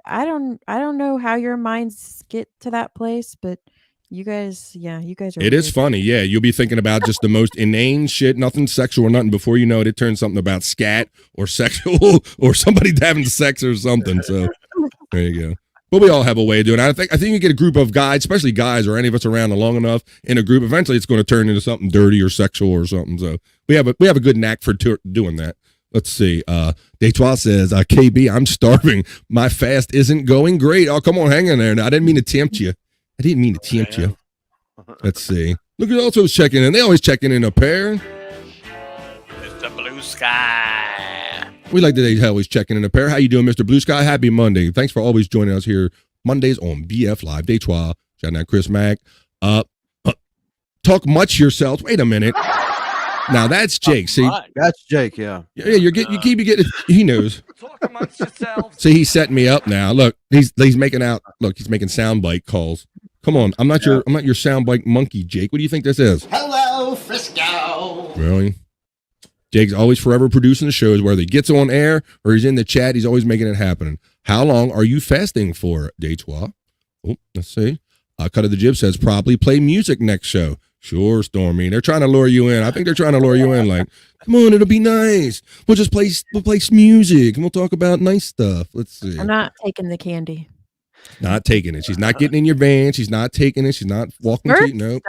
I don't know how your minds get to that place, but you guys are. It is funny. Yeah. You'll be thinking about just the most inane shit, nothing sexual or nothing. Before you know it, it turns something about scat or sexual or somebody having sex or something. So there you go. But we all have a way of doing it. I think you get a group of guys, especially guys or any of us around long enough in a group, eventually it's going to turn into something dirty or sexual or something. So we have a good knack for doing that. Let's see. Detroit says, KB, I'm starving. My fast isn't going great. Oh, come on, hang in there. Now, I didn't mean to tempt you. Let's see. Look at also checking in. They always checking in a pair. Mr. Blue Sky. We like that they always checking in a pair. How you doing, Mr. Blue Sky? Happy Monday. Thanks for always joining us here Mondays on BF Live. Detroit. Shout out Chris Mack. Talk much yourself. Wait a minute. Now that's Jake. See, that's Jake. Yeah. Yeah. You keep getting. He knows. See, he's setting me up now. Look, he's making out. Look, he's making soundbite calls. Come on, I'm not your soundbite monkey, Jake. What do you think this is? Hello, Frisco. Really? Jake's always forever producing the shows, whether he gets on air or he's in the chat. He's always making it happen. How long are you fasting for, Detroit? Oh, let's see. Cut of the Jib says probably play music next show. Sure, Stormy. They're trying to lure you in. I think they're trying to lure you in. Like, come on, it'll be nice. We'll play music and we'll talk about nice stuff. Let's see. I'm not taking the candy. Not taking it. She's not getting in your van. She's not taking it. She's not walking to you. No.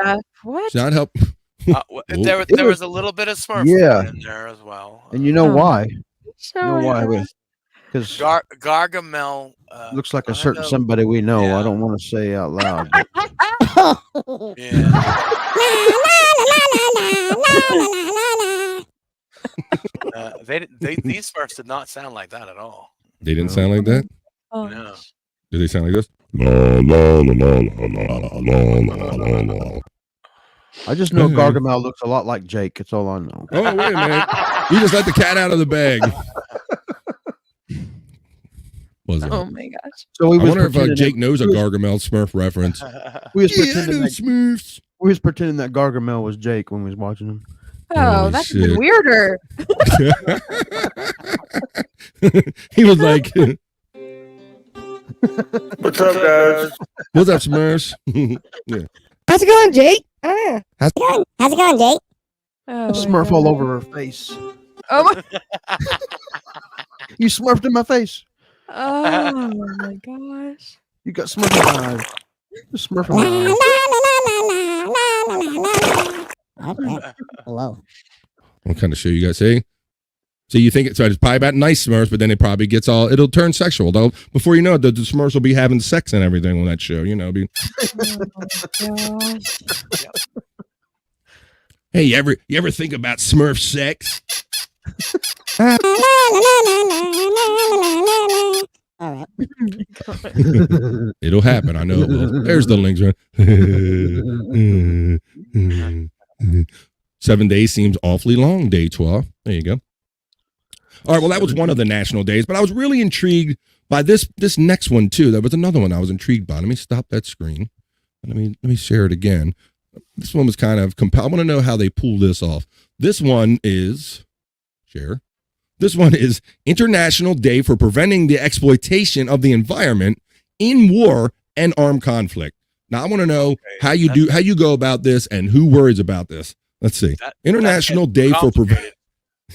What? She's not helping. There was a little bit of Smurf in there as well. And you know why? So You know why? Because Gargamel looks like a certain somebody we know. I don't want to say out loud. These Smurfs did not sound like that at all. They didn't sound like that? No. Did they sound like this? La, la, la, la, la, la, la, la, la. I just know Gargamel looks a lot like Jake. That's all I know. Oh, wait a minute. You just let the cat out of the bag. Oh my gosh. So I wonder if Jake knows a Gargamel Smurf reference. We was Yeah, pretending that Smurfs. We was pretending that Gargamel was Jake when we was watching him. Oh, that's even shit. weirder. He was like, What's up, guys? what's up, Smurfs? Yeah. How's it going, Jake? How's How's it going, Jake? Oh, Smurf all over her face. Oh my, You smurfed in my face. oh my gosh. You got Smurfing eyes. Smurfing eyes. Okay. Hello. What kind of show you guys see? So you think it's probably about nice Smurfs, but then it probably it'll turn sexual. Though before you know it, the Smurfs will be having sex and everything on that show. You know, Hey, you ever think about Smurf sex? All right. It'll happen. I know it will. There's the links. Right? 7 days seems awfully long, day 12. There you go. All right, well, that was one of the national days, but I was really intrigued by this next one, too. There was another one I was intrigued by. Let me stop that screen. Let me share it again. This one was kind of compelling. I want to know how they pull this off. This one is, share. This one is International Day for Preventing the Exploitation of the Environment in War and Armed Conflict. Now, I want to know how you go about this and who worries about this. Let's see. International Day for Preventing.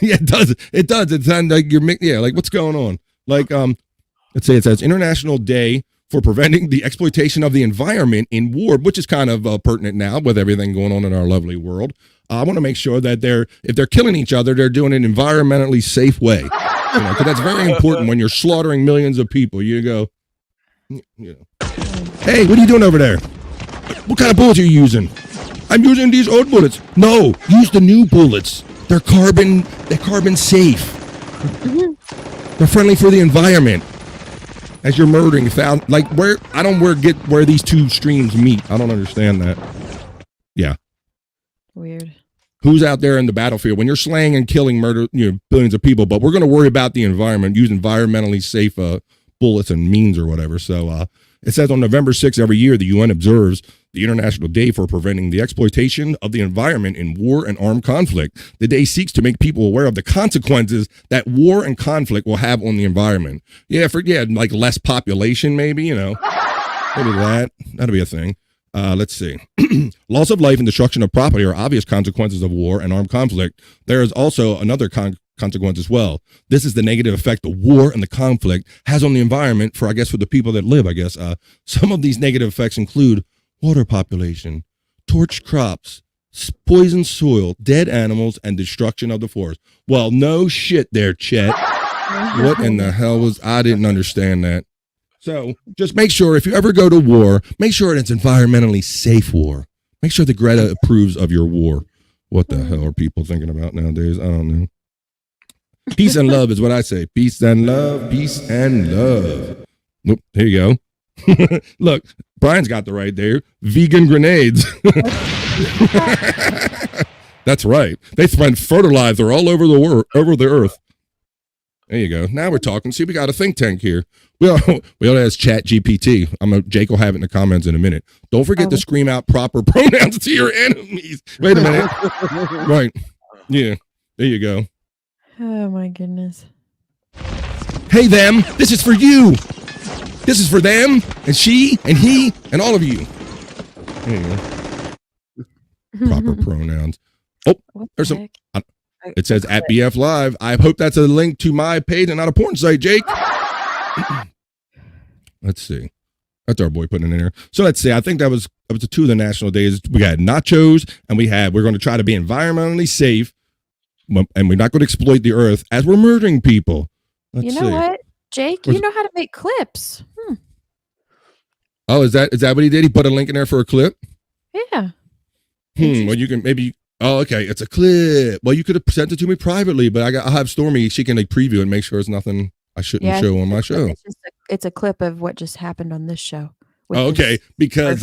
Yeah, it does. It does. It sounds like like what's going on? Like, let's say it says International Day for Preventing the Exploitation of the Environment in War, which is kind of pertinent now with everything going on in our lovely world. I want to make sure that if they're killing each other, they're doing it in an environmentally safe way. Because that's very important when you're slaughtering millions of people. You go, hey, what are you doing over there? What kind of bullets are you using? I'm using these old bullets. No, use the new bullets. They're carbon safe. They're friendly for the environment. As you're murdering, get where these two streams meet. I don't understand that. Yeah. Weird. Who's out there in the battlefield when you're slaying and killing billions of people? But we're going to worry about the environment, use environmentally safe bullets and means or whatever. So it says on November 6th every year, the UN observes the International Day for Preventing the Exploitation of the Environment in War and Armed Conflict. The day seeks to make people aware of the consequences that war and conflict will have on the environment. Like less population, maybe, maybe that'll be a thing. Let's see. Loss of life and destruction of property are obvious consequences of war and armed conflict. There is also another consequence as well. This is the negative effect the war and the conflict has on the environment for the people that live, Some of these negative effects include water population, torched crops, poisoned soil, dead animals, and destruction of the forest. Well, no shit there, Chet. What in the hell I didn't understand that. So just make sure if you ever go to war, make sure it's environmentally safe war. Make sure that Greta approves of your war. What the hell are people thinking about nowadays? I don't know. Peace and love is what I say. Peace and love. Peace and love. Nope, here you go. Look, Brian's got the right there. Vegan grenades. That's right. They spread fertilizer all over the earth. There you go. Now we're talking. See, we got a think tank here. We all has Chat GPT. Jake will have it in the comments in a minute. Don't forget to scream out proper pronouns to your enemies. Wait a minute. Right. Yeah. There you go. Oh my goodness. Hey them, this is for you. This is for them and she and he and all of you. There you go. Proper pronouns. Oh, there's some. It says at BF Live. I hope that's a link to my page and not a porn site, Jake. Let's see. That's our boy putting it in there. So let's see. I think that was the two of the national days. We had nachos and we're going to try to be environmentally safe and we're not going to exploit the earth as we're murdering people. Let's you know what, Jake? You know how to make clips. Oh, is that what he did? He put a link in there for a clip? Yeah. Well, you can maybe. Oh, okay. It's a clip. Well, you could have sent it to me privately, but I'll have Stormy. She can preview it and make sure it's nothing I shouldn't show on my show. It's a clip of what just happened on this show. Oh, okay. Because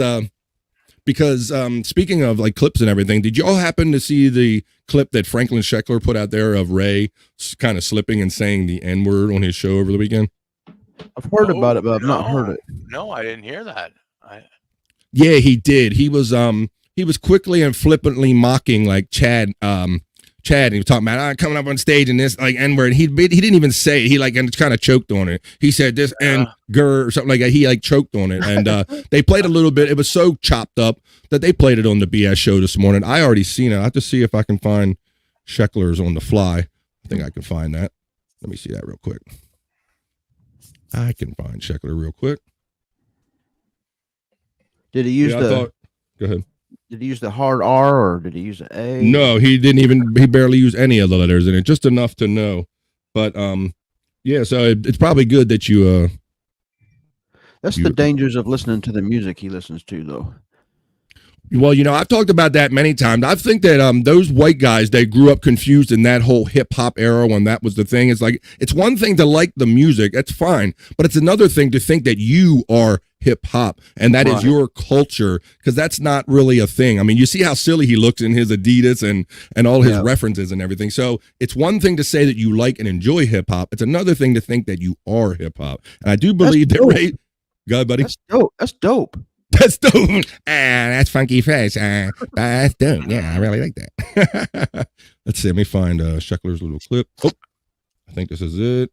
speaking of clips and everything, did you all happen to see the clip that Franklin Sheckler put out there of Ray kind of slipping and saying the N-word on his show over the weekend? I've heard about it, but I've not heard it. No, I didn't hear that. Yeah, he did. He was quickly and flippantly mocking Chad. Chad, and he was talking about coming up on stage and this N-word. He didn't even say it. He kind of choked on it. He said this N-gur or something like that. He choked on it, and they played a little bit. It was so chopped up that they played it on the BS show this morning. I already seen it. I have to see if I can find Sheckler's on the fly. I think I can find that. Let me see that real quick. I can find Sheckler real quick. Did he use Go ahead. Did he use the hard R or did he use an A? No, he barely used any of the letters in it, just enough to know. But yeah, so it's probably good that you That's the dangers of listening to the music he listens to, though. Well, I've talked about that many times. I think that those white guys, they grew up confused in that whole hip hop era when that was the thing. It's like, it's one thing to like the music, that's fine, but it's another thing to think that you are hip hop and that is your culture, because that's not really a thing. I mean, you see how silly he looks in his Adidas and all his references and everything. So it's one thing to say that you like and enjoy hip hop. It's another thing to think that you are hip hop. And I do believe that Ray, go ahead, buddy. That's dope. That's dope. That's dope. That's funky face. That's dope. Yeah, I really like that. Let's see. Let me find Sheckler's little clip. Oh, I think this is it.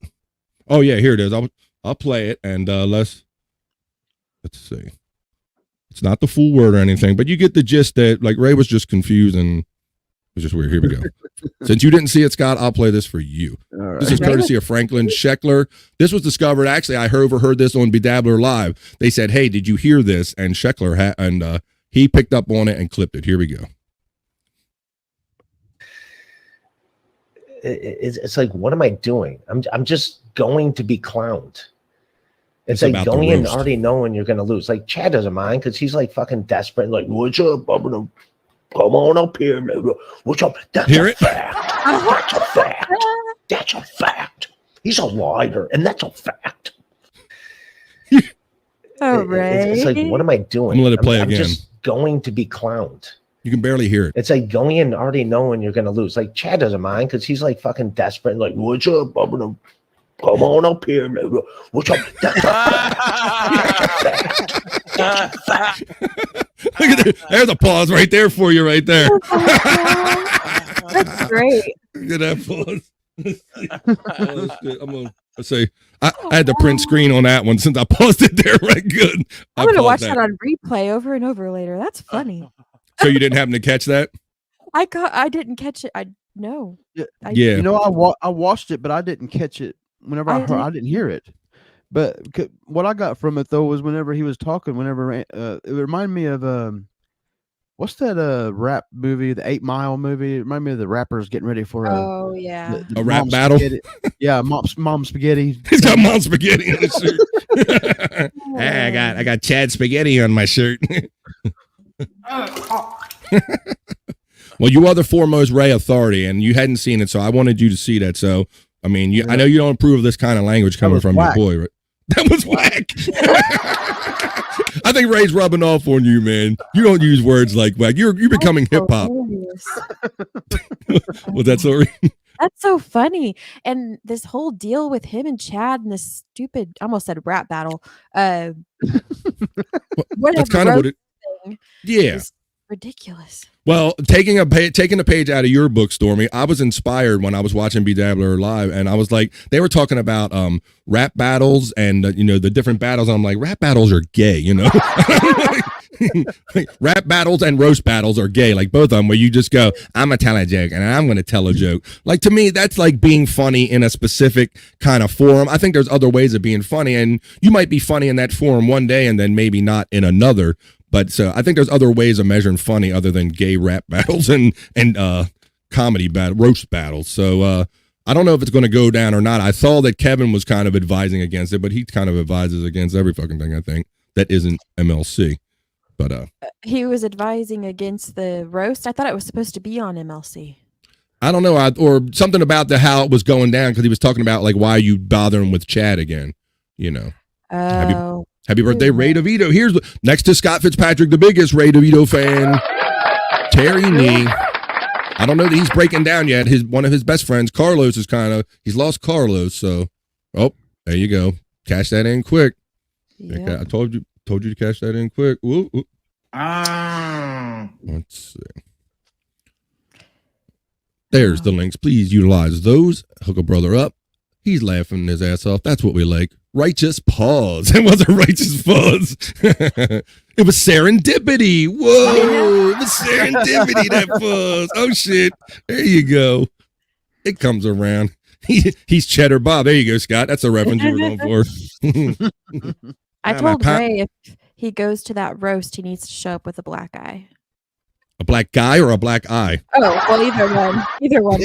Oh yeah, here it is. I'll play it and let's see. It's not the full word or anything, but you get the gist that like Ray was just confused and it was just weird. Here we go. Since you didn't see it, Scott, I'll play this for you. Right. This is courtesy of Franklin Sheckler. This was discovered, actually, I overheard this on Bedabbler Live. They said, hey, did you hear this? And Sheckler, he picked up on it and clipped it. Here we go. It's like, what am I doing? I'm just going to be clowned. It's like going in already knowing you're going to lose. Like, Chad doesn't mind because he's like fucking desperate. Like, what's up? I'm going to come on up here, man. What's up? That's a fact. That's a fact. That's a fact. He's a liar, and that's a fact. Oh, Ray. It's like, what am I doing? I'm going to let it play I'm again. just going to be clowned. You can barely hear it. It's like going in already knowing you're going to lose. Like, Chad doesn't mind because he's like fucking desperate. Like, what's up? I'm going to come on up here, man. What's up? That's a fact. That's a fact. Look at that. There's a pause right there for you right there. That's great. Look at that pause. I'm going to say, I had to print screen on that one since I paused it there right good. I'm going to watch that on replay over and over later. That's funny. So you didn't happen to catch that? I didn't catch it. No. Yeah. You know, I watched it, but I didn't catch it whenever I didn't hear it. But what I got from it though was whenever he was talking, it reminded me of what's that rap movie, the 8 Mile movie? It reminded me of the rappers getting ready for a rap battle. Yeah, mom spaghetti. He's got mom spaghetti on his shirt. I got Chad spaghetti on my shirt. Well, you are the foremost Ray authority, and you hadn't seen it, so I wanted you to see that. So, I mean, I know you don't approve of this kind of language coming from your boy, right? That was whack. I think Ray's rubbing off on you, man. You don't use words like whack. You're becoming hip hop. Was that sorry? That's so funny. And this whole deal with him and Chad and this stupid, I almost said rap battle. That's kind of what it. Yeah. Ridiculous. Well, taking a page out of your book, Stormy, I was inspired when I was watching Bedabbler Live, and I was like, they were talking about rap battles and the different battles. I'm like, rap battles are gay, Rap battles and roast battles are gay, like both of them, where you just go, I'm gonna tell a joke and I'm gonna tell a joke. Like, to me, that's like being funny in a specific kind of forum. I think there's other ways of being funny, and you might be funny in that forum one day and then maybe not in another. But so I think there's other ways of measuring funny other than gay rap battles and comedy roast battles. So I don't know if it's going to go down or not. I saw that Kevin was kind of advising against it, but he kind of advises against every fucking thing, I think, that isn't MLC. But he was advising against the roast. I thought it was supposed to be on MLC. I don't know, or something about how it was going down, because he was talking about like why you bothering with Chad again, Oh. Happy birthday, Ray DeVito. Here's next to Scott Fitzpatrick, the biggest Ray DeVito fan, Terry Nee. I don't know that he's breaking down yet. One of his best friends, Carlos, is he's lost Carlos. So, there you go. Cash that in quick. Yep. I told you to cash that in quick. Ooh. Let's see. There's the links. Please utilize those. Hook a brother up. He's laughing his ass off. That's what we like. Righteous pause. It wasn't righteous pause. It was serendipity. Whoa. It was serendipity, that pause. Oh, shit. There you go. It comes around. He's Cheddar Bob. There you go, Scott. That's a reference you were going for. I told Ray he goes to that roast, he needs to show up with a black eye. A black guy or a black eye? Oh, well, either one. Either one.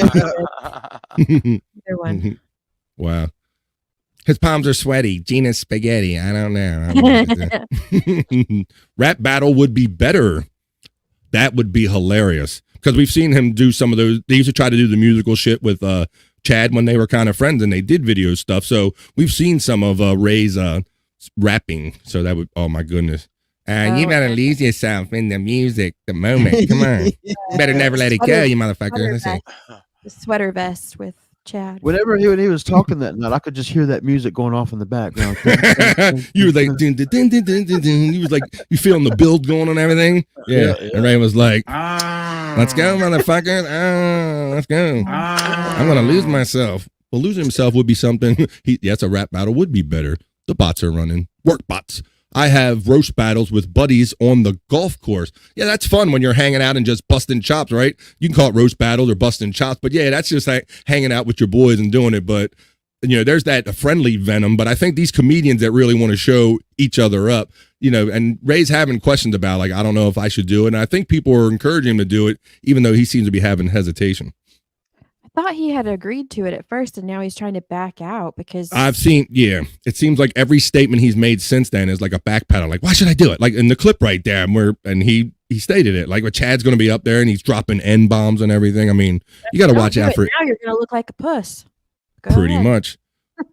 Either one. Wow. His palms are sweaty. Gina's spaghetti. I don't know. Rap battle would be better. That would be hilarious. Because we've seen him do some of those. They used to try to do the musical shit with Chad when they were kind of friends and they did video stuff. So we've seen some of Ray's rapping. So that would, oh my goodness. You better lose yourself in the music, the moment. Come on. You better never let it go, you motherfucker. The sweater vest with Chad. Whenever when he was talking that night, I could just hear that music going off in the background. You were like, dun, dun, dun, dun, dun, dun, dun. You was like, you feeling the build going on and everything? Yeah. And Ray was like, let's go, motherfucker. Let's go. I'm going to lose myself. Well, losing himself would be something. Yes, a rap battle would be better. The bots are running. Work bots. I have roast battles with buddies on the golf course. Yeah, that's fun when you're hanging out and just busting chops, right? You can call it roast battles or busting chops, but yeah, that's just like hanging out with your boys and doing it. But, you know, there's that friendly venom. But I think these comedians that really want to show each other up, you know, and Ray's having questions about, like, I don't know if I should do it. And I think people are encouraging him to do it, even though he seems to be having hesitation. I thought he had agreed to it at first, and now he's trying to back out because I've seen, it seems like every statement he's made since then is like a backpedal. Like, why should I do it? Like in the clip right there, and he stated it. Like, Chad's going to be up there and he's dropping N-bombs and everything. I mean, you got to watch out for it. Now you're going to look like a puss. Pretty much.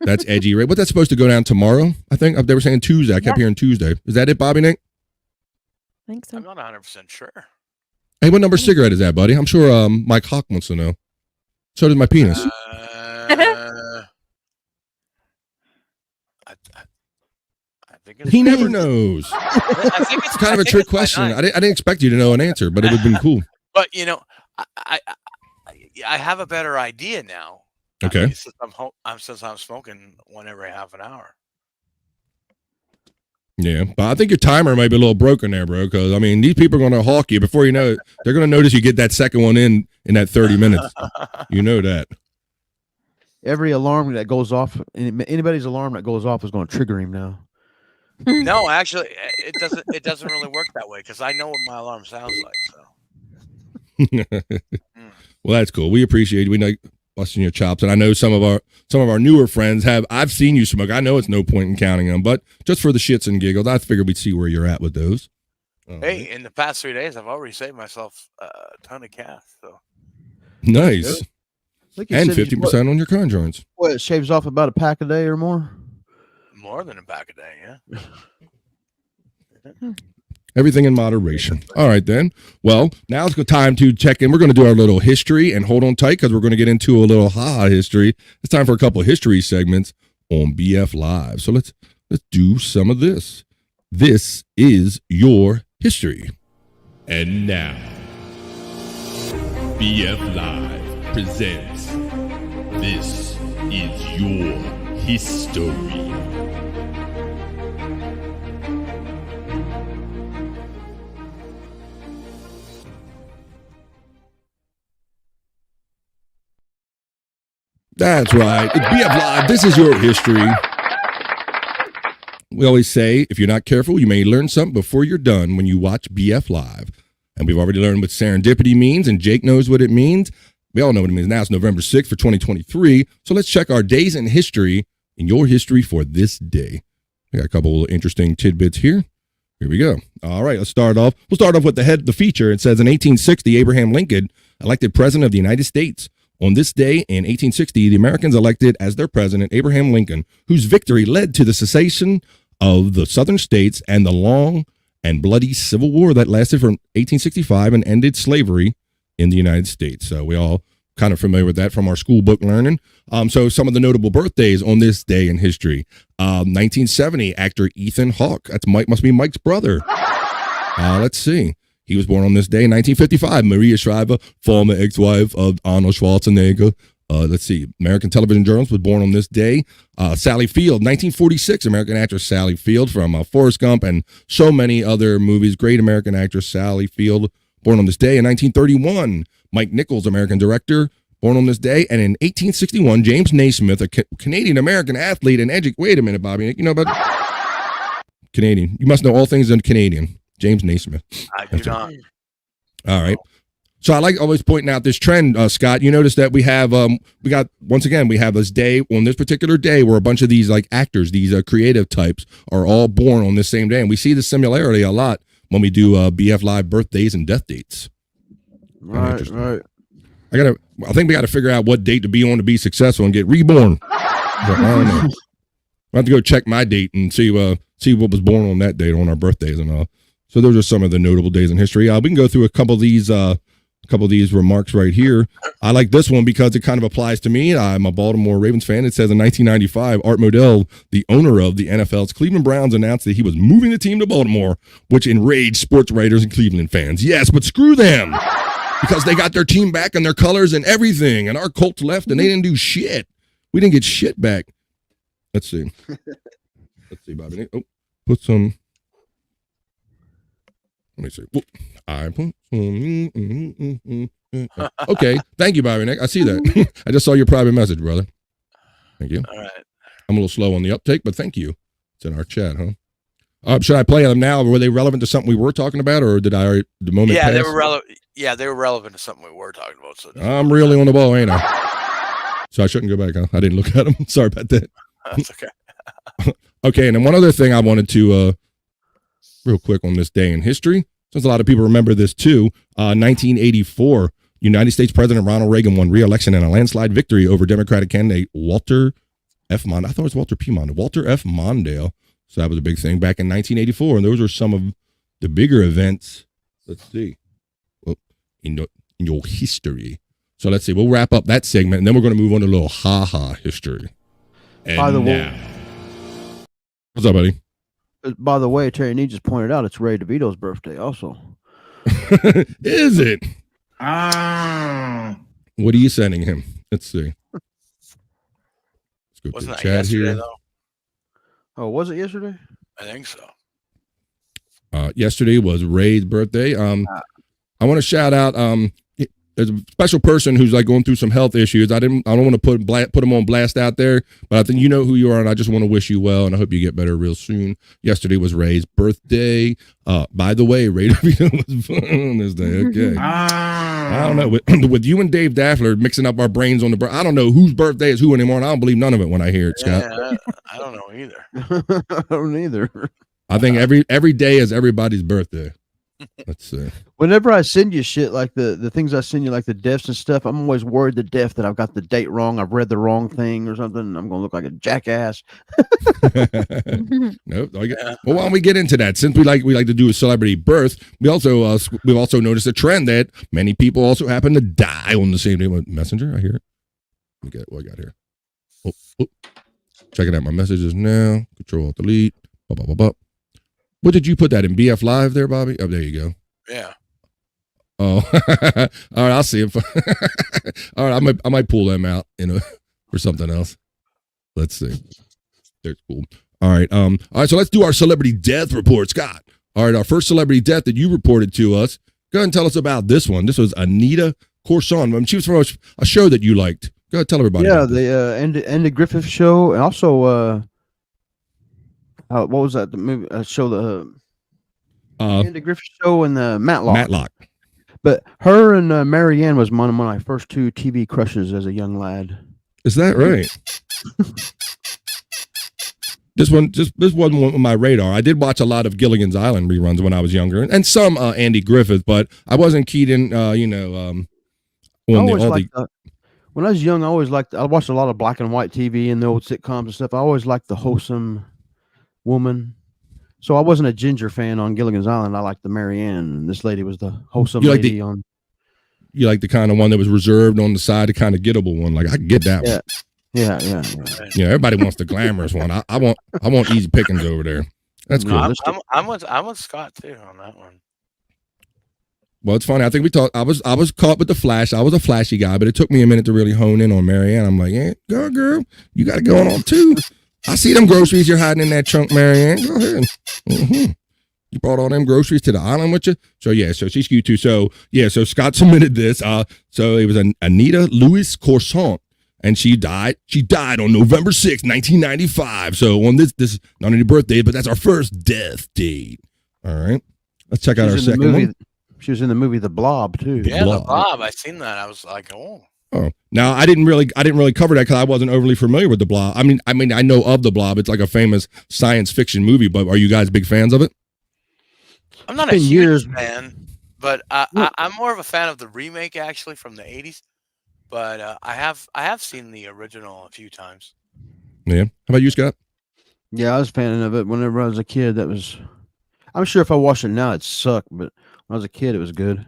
That's edgy, right? What's that supposed to go down tomorrow? I think they were saying Tuesday. I kept hearing Tuesday. Is that it, Bobby Nick? I think so. I'm not 100% sure. Hey, what number cigarette is that, buddy? I'm sure Mike Hawk wants to know. So does my penis. I think He never knows. I think It's kind of a trick question. I didn't expect you to know an answer, but it would have been cool. But, you know, I have a better idea now. Okay. I mean, since I'm smoking one every half an hour. Yeah, but I think your timer might be a little broken there, bro, because, I mean, these people are going to hawk you. Before you know it, they're going to notice you get that second one in that 30 minutes. You know that. Every alarm that goes off, anybody's alarm that goes off is going to trigger him now. No, actually, it doesn't really work that way because I know what my alarm sounds like. So. Well, that's cool. We appreciate it. We know busting your chops, and I know some of our newer friends have. I've seen you smoke. I know it's no point in counting them, but just for the shits and giggles, I figured we'd see where you're at with those. Hey, in the past 3 days, I've already saved myself a ton of cash. So nice, and 50% on your car insurance. Well, it shaves off about a pack a day or more. More than a pack a day, yeah. Everything in moderation. All right, then. Well, now it's time to check in. We're going to do our little history, and hold on tight because we're going to get into a little history. It's time for a couple of history segments on BF Live. So let's do some of this. This is your history. And now, BF Live presents This is Your History. That's right. It's BF Live. This is your history. We always say, if you're not careful, you may learn something before you're done when you watch BF Live. And we've already learned what serendipity means, and Jake knows what it means. We all know what it means now. It's November 6th for 2023. So let's check our days in history in your history for this day. We got a couple of interesting tidbits here. Here we go. All right, let's start off. We'll start off with the feature. It says in 1860, Abraham Lincoln elected president of the United States. On this day in 1860, the Americans elected as their president Abraham Lincoln, whose victory led to the cessation of the southern states and the long and bloody Civil War that lasted from 1865 and ended slavery in the United States. So we all kind of familiar with that from our school book learning. So some of the notable birthdays on this day in history. 1970, actor Ethan Hawke. That's must be Mike's brother. Let's see. He was born on this day in 1955. Maria Shriver, former ex-wife of Arnold Schwarzenegger. Let's see. American television journalist was born on this day. Sally Field, 1946. American actress Sally Field from Forrest Gump and so many other movies. Great American actress Sally Field, born on this day. In 1931, Mike Nichols, American director, born on this day. And in 1861, James Naismith, a Canadian-American athlete and wait a minute, Bobby, you know about Canadian. You must know all things in Canadian. James Naismith. I do not. All right. So I like always pointing out this trend, Scott. You notice that we have we have this day on this particular day where a bunch of these like actors, these creative types, are all born on this same day, and we see the similarity a lot when we do BF Live birthdays and death dates. Right. I think we got to figure out what date to be on to be successful and get reborn. I don't know. I have to go check my date and see what was born on that date on our birthdays and all. So those are some of the notable days in history. We can go through a couple of these remarks right here. I like this one because it kind of applies to me. I'm a Baltimore Ravens fan. It says in 1995, Art Modell, the owner of the NFL's Cleveland Browns, announced that he was moving the team to Baltimore, which enraged sports writers and Cleveland fans. Yes, but screw them. Because they got their team back and their colors and everything, and our Colts left and they didn't do shit. We didn't get shit back. Let's see. Let's see, Bobby. Oh, put some. Let me see. I put some. Okay, thank you, Bobby Nick. I see that. I just saw your private message, brother. Thank you. All right. I'm a little slow on the uptake, but thank you. It's in our chat, huh? Should I play them now? Were they relevant to something we were talking about, or did I the moment? Yeah, pass? they were relevant. Yeah, they were relevant to something we were talking about. So I'm really on the ball, ain't I? So I shouldn't go back, huh? I didn't look at them. Sorry about that. That's okay. Okay, and then one other thing I wanted to, real quick on this day in history, since a lot of people remember this too, 1984, United States President Ronald Reagan won re-election in a landslide victory over Democratic candidate Walter F. Mondale. I thought it was Walter P. Mondale. Walter F. Mondale. So that was a big thing back in 1984, and those are some of the bigger events. Let's see. Well, in your history. So let's see. We'll wrap up that segment, and then we're going to move on to a little ha-ha history. And by the way, what's up, buddy? By the way, Terry Nee just pointed out it's Ray DeVito's birthday also. Is it? What are you sending him? Let's see. Let's go Wasn't to that the chat yesterday, here. though? Oh, was it yesterday? I think so. Yesterday was Ray's birthday. I want to shout out. There's a special person who's like going through some health issues. I don't want to put him on blast out there, but I think you know who you are, and I just want to wish you well, and I hope you get better real soon. Yesterday was Ray's birthday. By the way, Ray DeVito was born on this day. Okay. I don't know. With you and Dave Daffler mixing up our brains on I don't know whose birthday is who anymore, and I don't believe none of it when I hear it, Scott. Yeah, I don't know either. I don't either. I think every day is everybody's birthday. Let's see. Whenever I send you shit like the things I send you, like the deaths and stuff, I'm always worried to death that I've got the date wrong. I've read the wrong thing or something. I'm going to look like a jackass. Nope. Well, why don't we get into that? Since we like to do a celebrity birth, we've also noticed a trend that many people also happen to die on the same day. Messenger, I hear it. Let me get what I got here. Oh. Checking out my messages now. Control delete. What did you put that in BF Live there, Bobby? Oh, there you go. Yeah. Oh, all right. I'll see if. All right, I might pull them out, for something else. Let's see. There's cool. All right. All right. So let's do our celebrity death report, Scott. All right, our first celebrity death that you reported to us. Go ahead and tell us about this one. This was Anita Corson. She was from a show that you liked. Go ahead, tell everybody. Yeah, the Andy Griffith show, and also what was that? The movie show, the Andy Griffith show, and the Matlock. Matlock. But her and Marianne was one of my first two TV crushes as a young lad. Is that right? This wasn't on my radar. I did watch a lot of Gilligan's Island reruns when I was younger, and some Andy Griffith, but I wasn't keyed in. When I was young, I watched a lot of black and white TV and the old sitcoms and stuff. I always liked the wholesome woman. So I wasn't a Ginger fan on Gilligan's Island. I liked the Marianne, and this lady was the wholesome lady on. You like the kind of one that was reserved on the side, the kind of gettable one. Like I can get that one. Yeah. Everybody wants the glamorous one. I want easy pickings over there. That's cool. I'm with Scott too on that one. Well, it's funny. I think we talked. I was caught with the flash. I was a flashy guy, but it took me a minute to really hone in on Marianne. I'm like, yeah, girl, you got it going on too. I see them groceries you're hiding in that trunk, Marianne. Go ahead. Mm-hmm. You brought all them groceries to the island with you? So, yeah, so she's cute too. So, yeah, so Scott submitted this. So it was Anita Louis Corson. and she died. She died on November 6th, 1995. So on this not only birthday, but that's our first death date. All right, let's check out our second one. She was in the movie The Blob too. The Blob. I seen that. I was like, oh. Oh, now I didn't really cover that because I wasn't overly familiar with The Blob. I mean, I know of The Blob. It's like a famous science fiction movie. But are you guys big fans of it? I'm not a huge fan, but I'm more of a fan of the remake actually from the '80s. But I have seen the original a few times. Yeah. How about you, Scott? Yeah, I was a fan of it whenever I was a kid. I'm sure if I watched it now, it'd suck. But when I was a kid, it was good.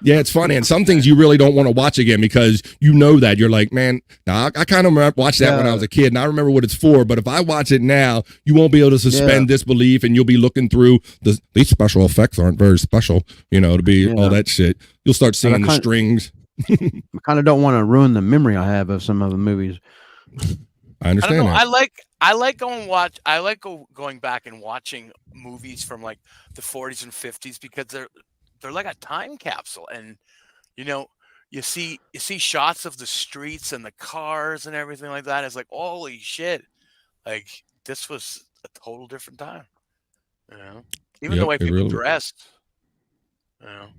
Yeah, it's funny. And some things you really don't want to watch again because you know that. You're like, man, now I kind of watched that when I was a kid and I remember what it's for. But if I watch it now, you won't be able to suspend disbelief and you'll be looking through these special effects aren't very special, to be all that shit. You'll start seeing the strings. I kind of don't want to ruin the memory I have of some of the movies. I understand. I like going back and watching movies from like the 40s and 50s because they're like a time capsule, and you see shots of the streets and the cars and everything like that. It's like, holy shit, like this was a total different time. Even the way people dressed.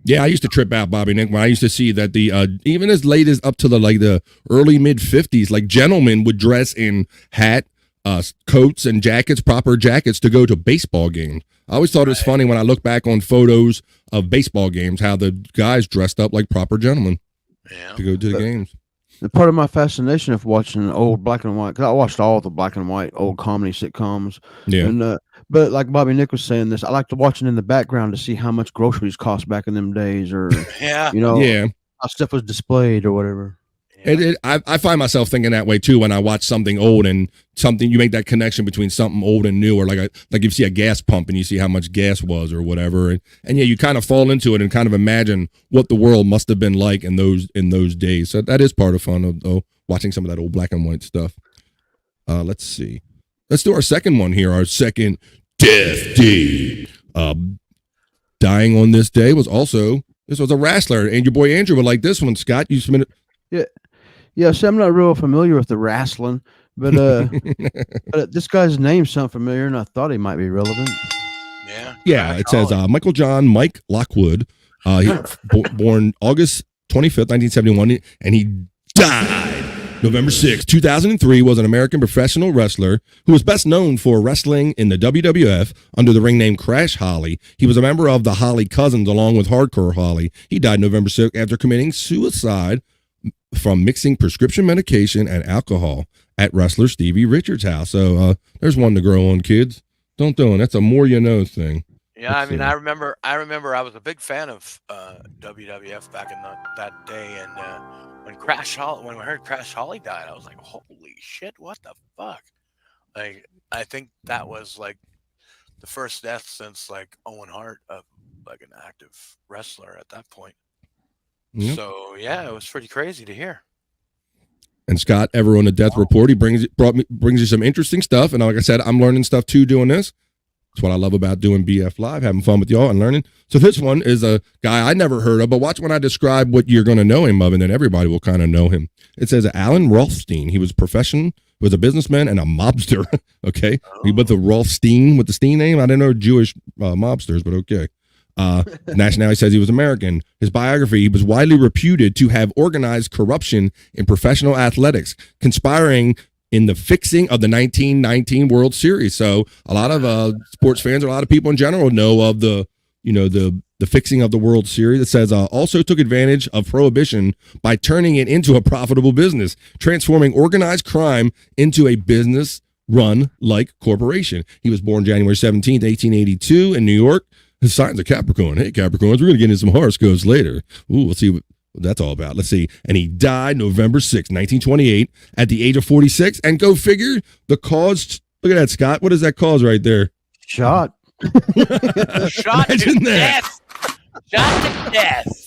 Yeah, I used to trip out, Bobby Nick, when I used to see that the even as late as up to the early mid 50s, like gentlemen would dress in hat, coats and jackets, proper jackets to go to baseball games. I always thought it was funny when I look back on photos of baseball games, how the guys dressed up like proper gentlemen to go to the games. The part of my fascination of watching old black and white, because I watched all the black and white old comedy sitcoms. Yeah. And, but like Bobby Nick was saying this, I like to watch it in the background to see how much groceries cost back in them days, or how stuff was displayed or whatever. I find myself thinking that way too when I watch something old and something you make that connection between something old and new, or like you see a gas pump and you see how much gas was or whatever, and yeah, you kind of fall into it and kind of imagine what the world must have been like in those days. So that is part of fun though, watching some of that old black and white stuff. Let's see, let's do our second one here. Our second death date. Dying on this day was a wrestler, and your boy Andrew would like this one. Scott, you submitted. Yeah, so I'm not real familiar with the wrestling, but but this guy's name sounds familiar, and I thought he might be relevant. Yeah, it says Michael John Mike Lockwood, born August 25th, 1971, and he died November 6th, 2003, was an American professional wrestler who was best known for wrestling in the WWF under the ring name Crash Holly. He was a member of the Holly Cousins along with Hardcore Holly. He died November 6th after committing suicide from mixing prescription medication and alcohol at wrestler Stevie Richards' house. So there's one to grow on, kids. Don't do it. That's a more you know thing. Yeah, I mean, I remember I was a big fan of WWF back in that day, and when we heard Crash Holly died, I was like, holy shit, what the fuck? Like, I think that was like the first death since like Owen Hart, of like an active wrestler at that point. Yep. So yeah, it was pretty crazy to hear. And Scott, ever on the death report, he brings you some interesting stuff. And like I said, I'm learning stuff too doing this. That's what I love about doing BF Live, having fun with y'all and learning. So this one is a guy I never heard of, but watch when I describe what you're going to know him of, and then everybody will kind of know him. It says Alan Rothstein. He was was a businessman and a mobster. Okay. He with the Rothstein, with the Steen name. I didn't know Jewish mobsters, but okay. Nationality says he was American. His biography, he was widely reputed to have organized corruption in professional athletics, conspiring in the fixing of the 1919 World Series. So a lot of sports fans, or a lot of people in general, know of the fixing of the World Series. It says also took advantage of prohibition by turning it into a profitable business, transforming organized crime into a business run like corporation. He was born January 17th, 1882 in New York. His signs are Capricorn. Hey, Capricorns, we're going to get into some horoscopes later. Ooh, let's see what that's all about. Let's see. And he died November 6th, 1928 at the age of 46. And go figure, the cause, look at that, Scott. What is that cause right there? Shot. Shot to death. Shot to death.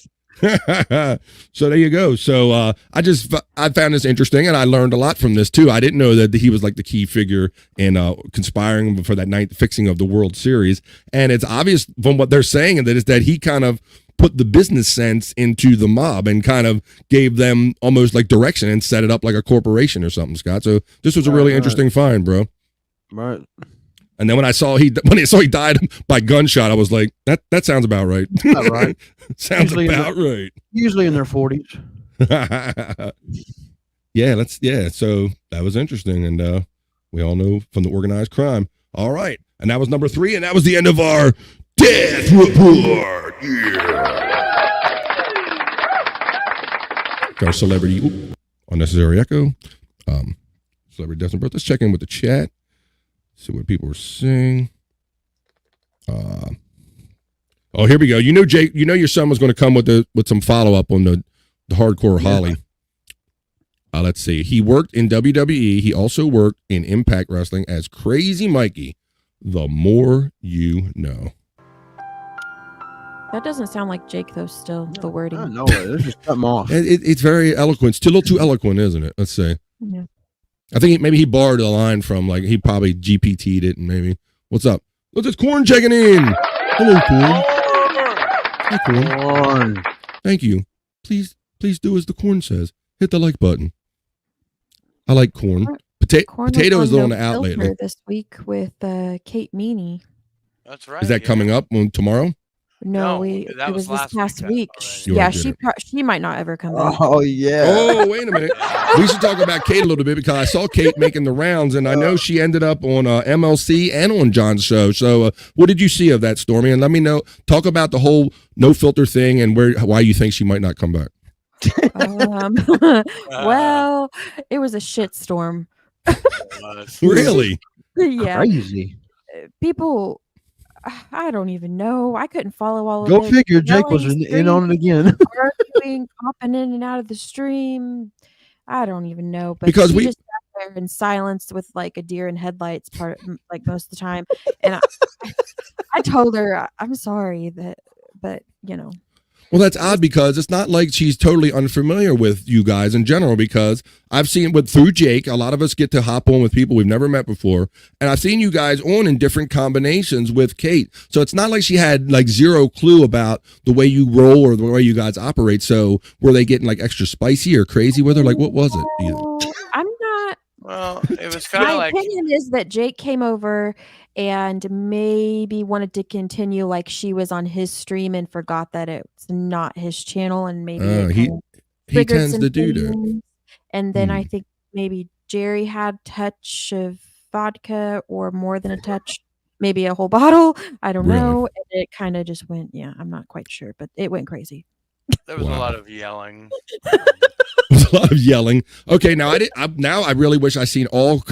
So there you go. So I found this interesting, and I learned a lot from this too. I didn't know that he was like the key figure in conspiring for that night fixing of the World Series. And it's obvious from what they're saying that is that he kind of put the business sense into the mob and kind of gave them almost like direction and set it up like a corporation or something, Scott. So this was a really interesting find, bro. Right. And then when I saw he died by gunshot, I was like, that sounds about right. Right. Sounds about right. Usually in their 40s. Yeah, so that was interesting, and we all know from the organized crime. All right, and that was number 3, and that was the end of our death report. Yeah. Our celebrity unnecessary echo. Celebrity death and birth. Let's check in with the chat. See what people were saying. Oh, here we go. You know, Jake. You know your son was going to come with some follow up on the hardcore Holly. Let's see. He worked in WWE. He also worked in Impact Wrestling as Crazy Mikey. The more you know. That doesn't sound like Jake, though, still, the wording. I know it. Let's just cut him off. It's very eloquent. Still a little too eloquent, isn't it? Let's see. Yeah. I think maybe he borrowed a line from, like, he probably GPT'd it and maybe. What's up? What's this? Corn checking in. Hello, Corn. Hi, Corn. Thank you. Please do as the Corn says. Hit the like button. I like corn. Potato is on the out lately. This week with Kate Meany. That's right. Is that coming up on tomorrow? No, it was this past week. Yeah, she might not ever come back. Oh yeah. Oh, wait a minute. We should talk about Kate a little bit because I saw Kate making the rounds, and I know she ended up on MLC and on John's show. So, what did you see of that, Stormy? And let me know. Talk about the whole no filter thing and why you think she might not come back. Well, it was a shitstorm. Really? Yeah. Crazy. People, I don't even know. I couldn't follow all of it. Go figure. Jake was in on it again. Arguing, popping in and out of the stream. I don't even know. But because we just sat there in silence with like a deer in headlights like most of the time. And I told her, I'm sorry but you know. Well, that's odd because it's not like she's totally unfamiliar with you guys in general, because I've seen through Jake, a lot of us get to hop on with people we've never met before. And I've seen you guys on in different combinations with Kate. So it's not like she had like zero clue about the way you roll or the way you guys operate. So were they getting like extra spicy or crazy with her? Like, what was it? I'm not. Well, it was kind of like. My opinion is that Jake came over and maybe wanted to continue like she was on his stream and forgot that it's not his channel, and maybe he tends to do that. And then I think maybe Jerry had a touch of vodka, or more than a touch, maybe a whole bottle. I don't know. And it kind of just went, I'm not quite sure, but it went crazy. There was a lot of yelling. A lot of yelling. Okay, now I really wish I seen all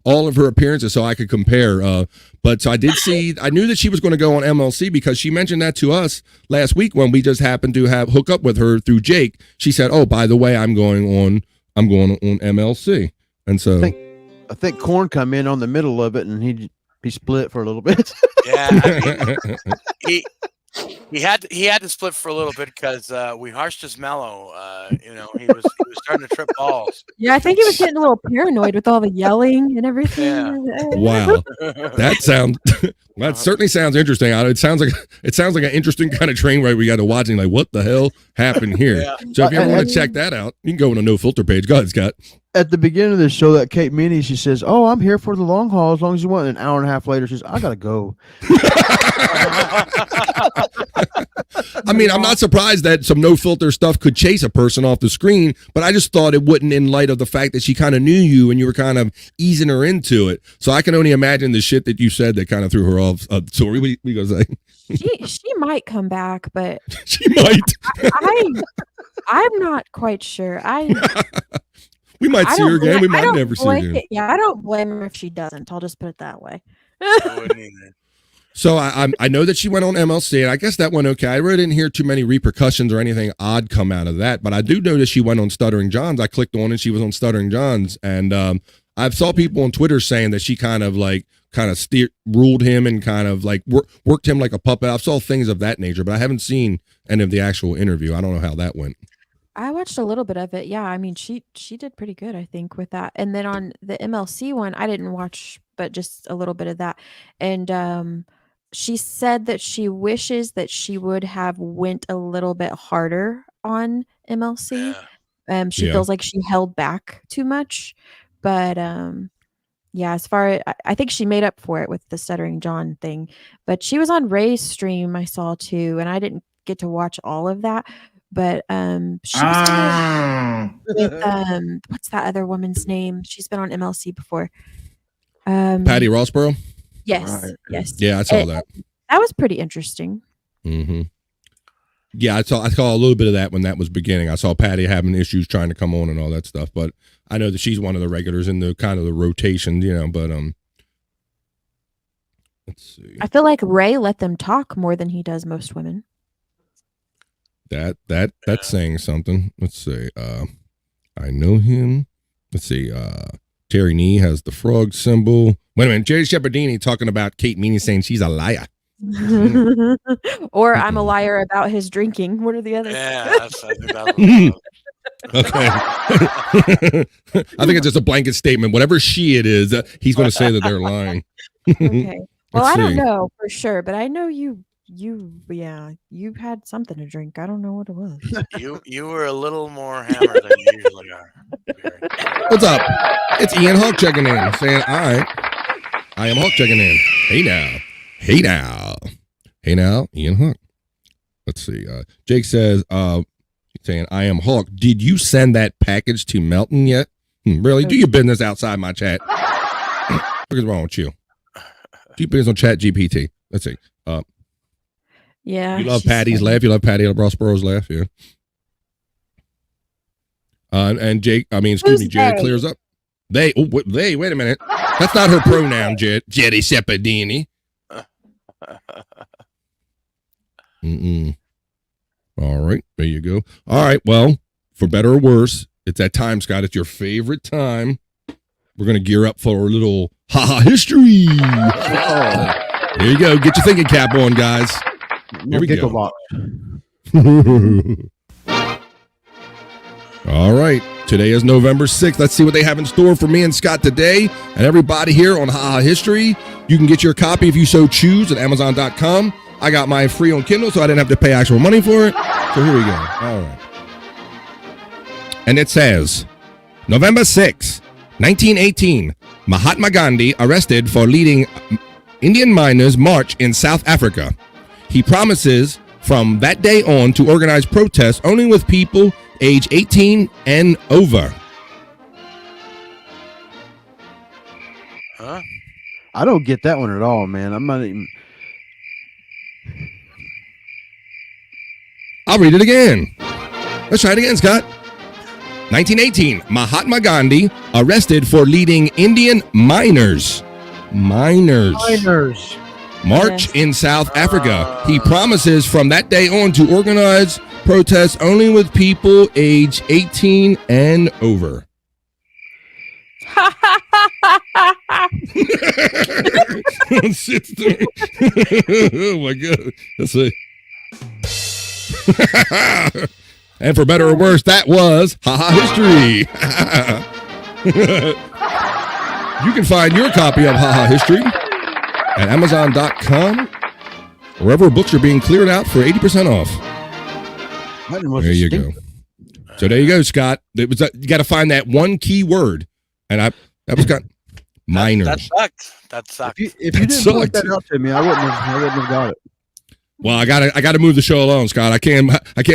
of her appearances so I could compare. But so I did see. I knew that she was going to go on MLC because she mentioned that to us last week when we just happened to hook up with her through Jake. She said, "Oh, by the way, I'm going on MLC." And so I think Korn come in on the middle of it, and he split for a little bit. Yeah, I mean, he had to split for a little bit because we harshed his mellow. He was starting to trip balls. Yeah, I think he was getting a little paranoid with all the yelling and everything. Yeah. Wow, that certainly sounds interesting. It sounds like an interesting kind of train ride we got to watch. And like, what the hell happened here? Yeah. So if you ever want to check that out, you can go on a no filter page. Go ahead, Scott. At the beginning of the show, that Kate Meany, she says, "Oh, I'm here for the long haul as long as you want." An hour and a half later, she says, "I gotta go." I mean, I'm not surprised that some no filter stuff could chase a person off the screen, but I just thought it wouldn't, in light of the fact that she kind of knew you and you were kind of easing her into it. So I can only imagine the shit that you said that kind of threw her off. Sorry, we gonna say she might come back, but she might. I'm not quite sure. We might see her again. We might never see her again. Yeah, I don't blame her if she doesn't. I'll just put it that way. So I know that she went on MLC, and I guess that went okay. I really didn't hear too many repercussions or anything odd come out of that, but I do know that she went on Stuttering John's. I clicked on and she was on Stuttering John's, and I saw people on Twitter saying that she kind of ruled him and kind of like worked him like a puppet. I saw things of that nature, but I haven't seen any of the actual interview. I don't know how that went. I watched a little bit of it. Yeah, I mean, she did pretty good, I think, with that. And then on the MLC one, I didn't watch, but just a little bit of that. And she said that she wishes that she would have went a little bit harder on MLC. She feels like she held back too much, but yeah, as far as I think she made up for it with the Stuttering John thing. But she was on Ray's stream, I saw too, and I didn't get to watch all of that. But she was on with what's that other woman's name? She's been on MLC before. Patty Rossborough. Yes, yes. Yeah, I saw that. That was pretty interesting. Mm-hmm. Yeah, I saw a little bit of that when that was beginning. I saw Patty having issues trying to come on and all that stuff, but I know that she's one of the regulars in the kind of the rotation, but let's see. I feel like Ray let them talk more than he does most women. That's saying something. Let's see. I know him. Let's see. Terry Nee has the frog symbol. Wait a minute. Jerry Shepherdini talking about Kate Meany saying she's a liar. Or I'm a liar about his drinking. What are the others? Yeah, I think that okay. I think it's just a blanket statement. Whatever it is, he's going to say that they're lying. Okay. Well, I don't know for sure, but I know you had something to drink. I don't know what it was. You were a little more hammered than you usually are. What's up? It's Ian Hawk checking in, saying, all right. I am Hawk checking in. Hey now, Ian Hawk. Let's see. Jake says, saying, I am Hawk. Did you send that package to Melton yet? Really? Do your business outside my chat. What is wrong with you? Do your business on Chat GPT. Let's see. Yeah. You love Patty's laugh. You love Patty Rossborough's laugh. Yeah. And Jake, Jerry clears up. Wait a minute. That's not her pronoun, Jerry Shepherdini. All right, there you go. All right, well, for better or worse, it's that time, Scott. It's your favorite time. We're gonna gear up for a little history. There you go. Get your thinking cap on, guys. Here we go. All right. Today is November 6th. Let's see what they have in store for me and Scott today. And everybody here on Ha History, you can get your copy if you so choose at Amazon.com. I got mine free on Kindle, so I didn't have to pay actual money for it. So here we go. All right. And it says, November 6th, 1918, Mahatma Gandhi arrested for leading Indian miners' march in South Africa. He promises from that day on to organize protests only with people age 18 and over. Huh? I don't get that one at all, man. I'm not even. I'll read it again. Let's try it again, Scott. 1918, Mahatma Gandhi arrested for leading Indian miners. March in South Africa. He promises from that day on to organize protests only with people age 18 and over. Oh my God. Let's see. And for better or worse, that was History. You can find your copy of History at Amazon.com, wherever books are being cleared out for 80% off. There you go. So there you go, Scott. It was you got to find that one key word, and that was got minors. That sucked. If you didn't point that out to me, I wouldn't have got it. Well, I gotta move the show along, Scott. I can't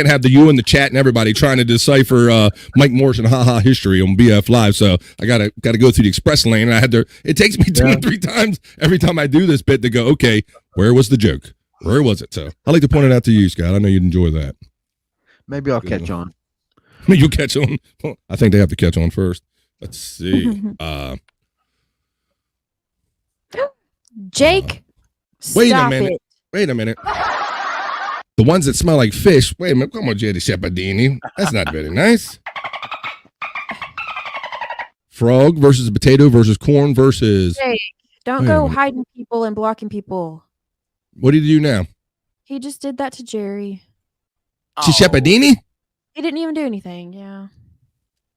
have you in the chat and everybody trying to decipher Mike Morris and History on BF Live. So I gotta go through the express lane. And I had to. It takes me 2 or 3 times every time I do this bit to go. Okay, where was the joke? Where was it? So I like to point it out to you, Scott. I know you'd enjoy that. Maybe I'll catch on. You'll catch on. Well, I think they have to catch on first. Let's see. Jake, wait a minute. The ones that smell like fish. Wait a minute. Come on, Jerry Shepherdini. That's not very nice. Frog versus potato versus corn versus. Jake, don't go hiding people and blocking people. What did he do now? He just did that to Jerry. To Shepherdini? He didn't even do anything. Yeah.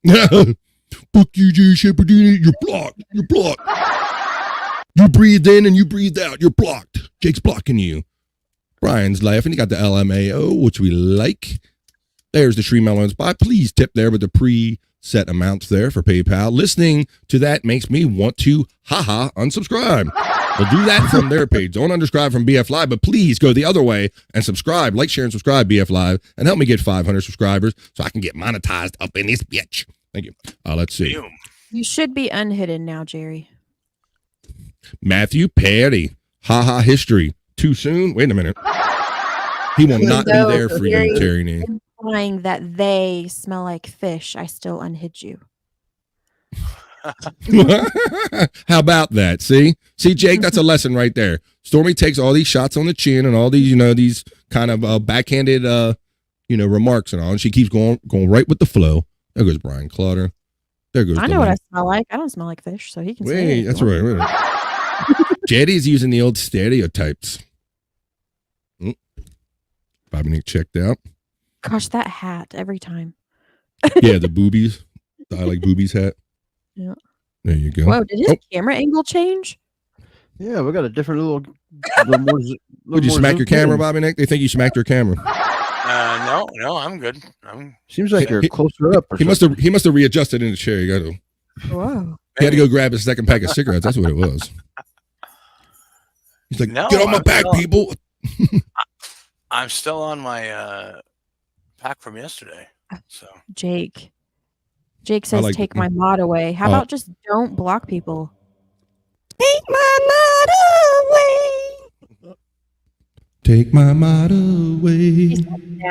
Fuck you, Jerry Shepherdini. You're blocked. You breathed in and you breathed out. You're blocked. Jake's blocking you. Brian's laughing. He got the LMAO, which we like. There's the Tree Melon Spot. Please tip there with the preset amounts there for PayPal. Listening to that makes me want to unsubscribe. We'll do that from their page. Don't unsubscribe from BF Live, but please go the other way and subscribe. Like, share, and subscribe BF Live and help me get 500 subscribers so I can get monetized up in this bitch. Thank you. Let's see. You should be unhidden now, Jerry. Matthew Perry. History. Too soon? Wait a minute. He will not be there for you, Terry. Implying that they smell like fish, I still unhid you. How about that? See, Jake, that's a lesson right there. Stormy takes all these shots on the chin and all these, these kind of backhanded, remarks and all, and she keeps going right with the flow. There goes Brian Clutter. There goes. I know what I smell like. I don't smell like fish, so he can say Wait, that's right. Wait. Jetty's using the old stereotypes. Bobby Nick checked out. Gosh, that hat every time. Yeah, the boobies. The I like boobies hat. Yeah. There you go. Whoa, did his camera angle change? Yeah, we got a different little more. Would you smack your camera, Bobby Nick? They think you smacked your camera. No, I'm good. Seems like you're closer up. He must have readjusted in the chair. You got to. Whoa. He had to go grab his second pack of cigarettes. That's what it was. He's like, get on my back, people. I'm still on my pack from yesterday. So Jake says, take my mod away. How about just don't block people? Take my mod away. Take my mod away.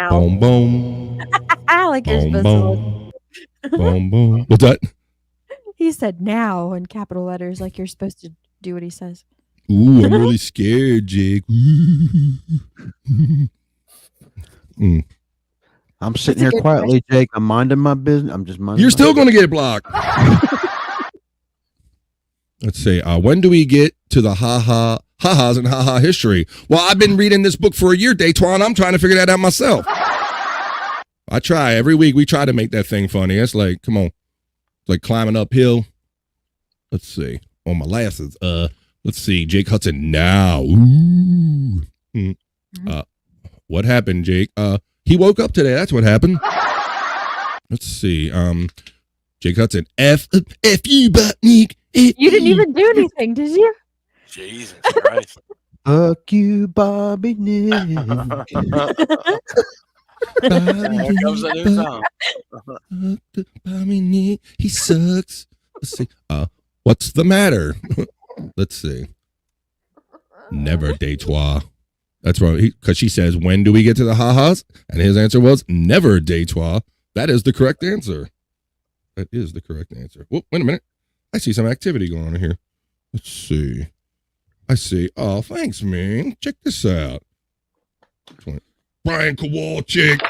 Boom, boom. Like you're supposed to. Boom, boom. What's that? He said now in capital letters, like you're supposed to do what he says. Ooh, I'm really scared, Jake. I'm sitting here quietly, Jake. I'm minding my business. I'm just minding. You're still going to get blocked. Let's see. When do we get to the ha-has and ha-ha history? Well, I've been reading this book for a year, Daytwan. I'm trying to figure that out myself. I try. Every week we try to make that thing funny. It's like, come on. It's like climbing uphill. Let's see. On my glasses. Let's see. Jake Hudson now. Ooh. What happened, Jake? He woke up today. That's what happened. Let's see. Jake Hudson. F you, but Nick. You didn't even do anything, did you? Jesus Christ. Fuck you, Bobby Nick. Here comes a new song. Bobby Nick. He sucks. Let's see. What's the matter? Let's see. Never Detroit. That's right. Because she says, when do we get to the ha-has? And his answer was, never Detroit. That is the correct answer. That is the correct answer. Whoop, wait a minute. I see some activity going on here. Let's see. I see. Oh, thanks, man. Check this out. Brian Kowalczyk.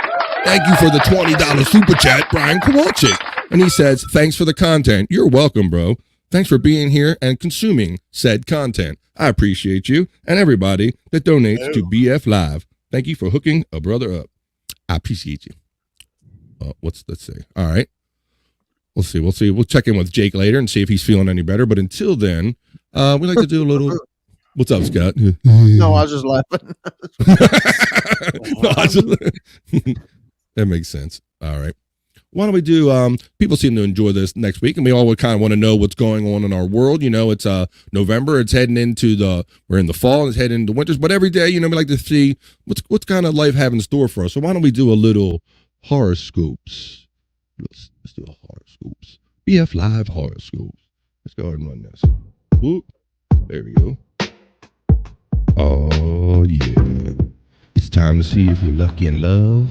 Thank you for the $20 super chat, Brian Kowalczyk. And he says, thanks for the content. You're welcome, bro. Thanks for being here and consuming said content. I appreciate you and everybody that donates to BF Live. Thank you for hooking a brother up. I appreciate you. Let's see. All right. We'll see. We'll check in with Jake later and see if he's feeling any better. But until then, we like to do a little. What's up, Scott? No, I was just laughing. That makes sense. All right. Why don't we do, people seem to enjoy this next week, and we all would kind of want to know what's going on in our world. You know, it's November, it's heading into we're in the fall, it's heading into winters, but every day, we like to see what's kind of life have in store for us. So why don't we do a little horoscopes? Let's do a horoscopes. BF Live horoscopes. Let's go ahead and run this. Whoop. There we go. Oh, yeah. It's time to see if you're lucky in love,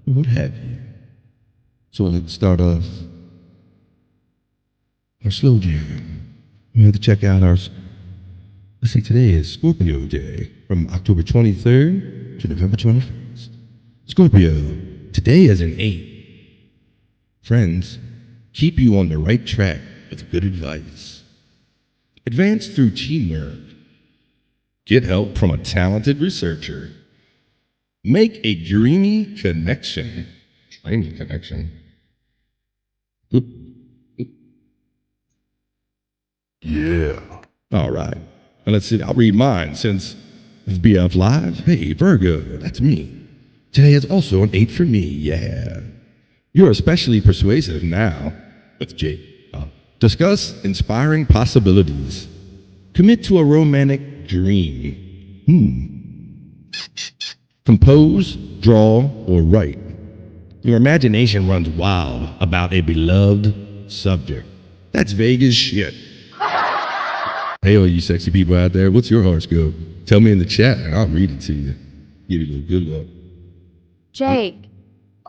what have you. So let's start off our slow jam. We have to check out let's see, today is Scorpio Day from October 23rd to November 21st. Scorpio, today is an 8. Friends, keep you on the right track with good advice. Advance through teamwork. Get help from a talented researcher. Make a dreamy connection. Dreamy connection. Yeah. All right. Now let's see. I'll read mine since it's BF Live. Hey, Virgo, that's me. Today is also an 8 for me. Yeah. You're especially persuasive now. That's Jake. Discuss inspiring possibilities. Commit to a romantic dream. Compose, draw, or write. Your imagination runs wild about a beloved subject. That's Vegas shit. Hey, all you sexy people out there, what's your horoscope? Tell me in the chat and I'll read it to you. Give you a good look. Jake,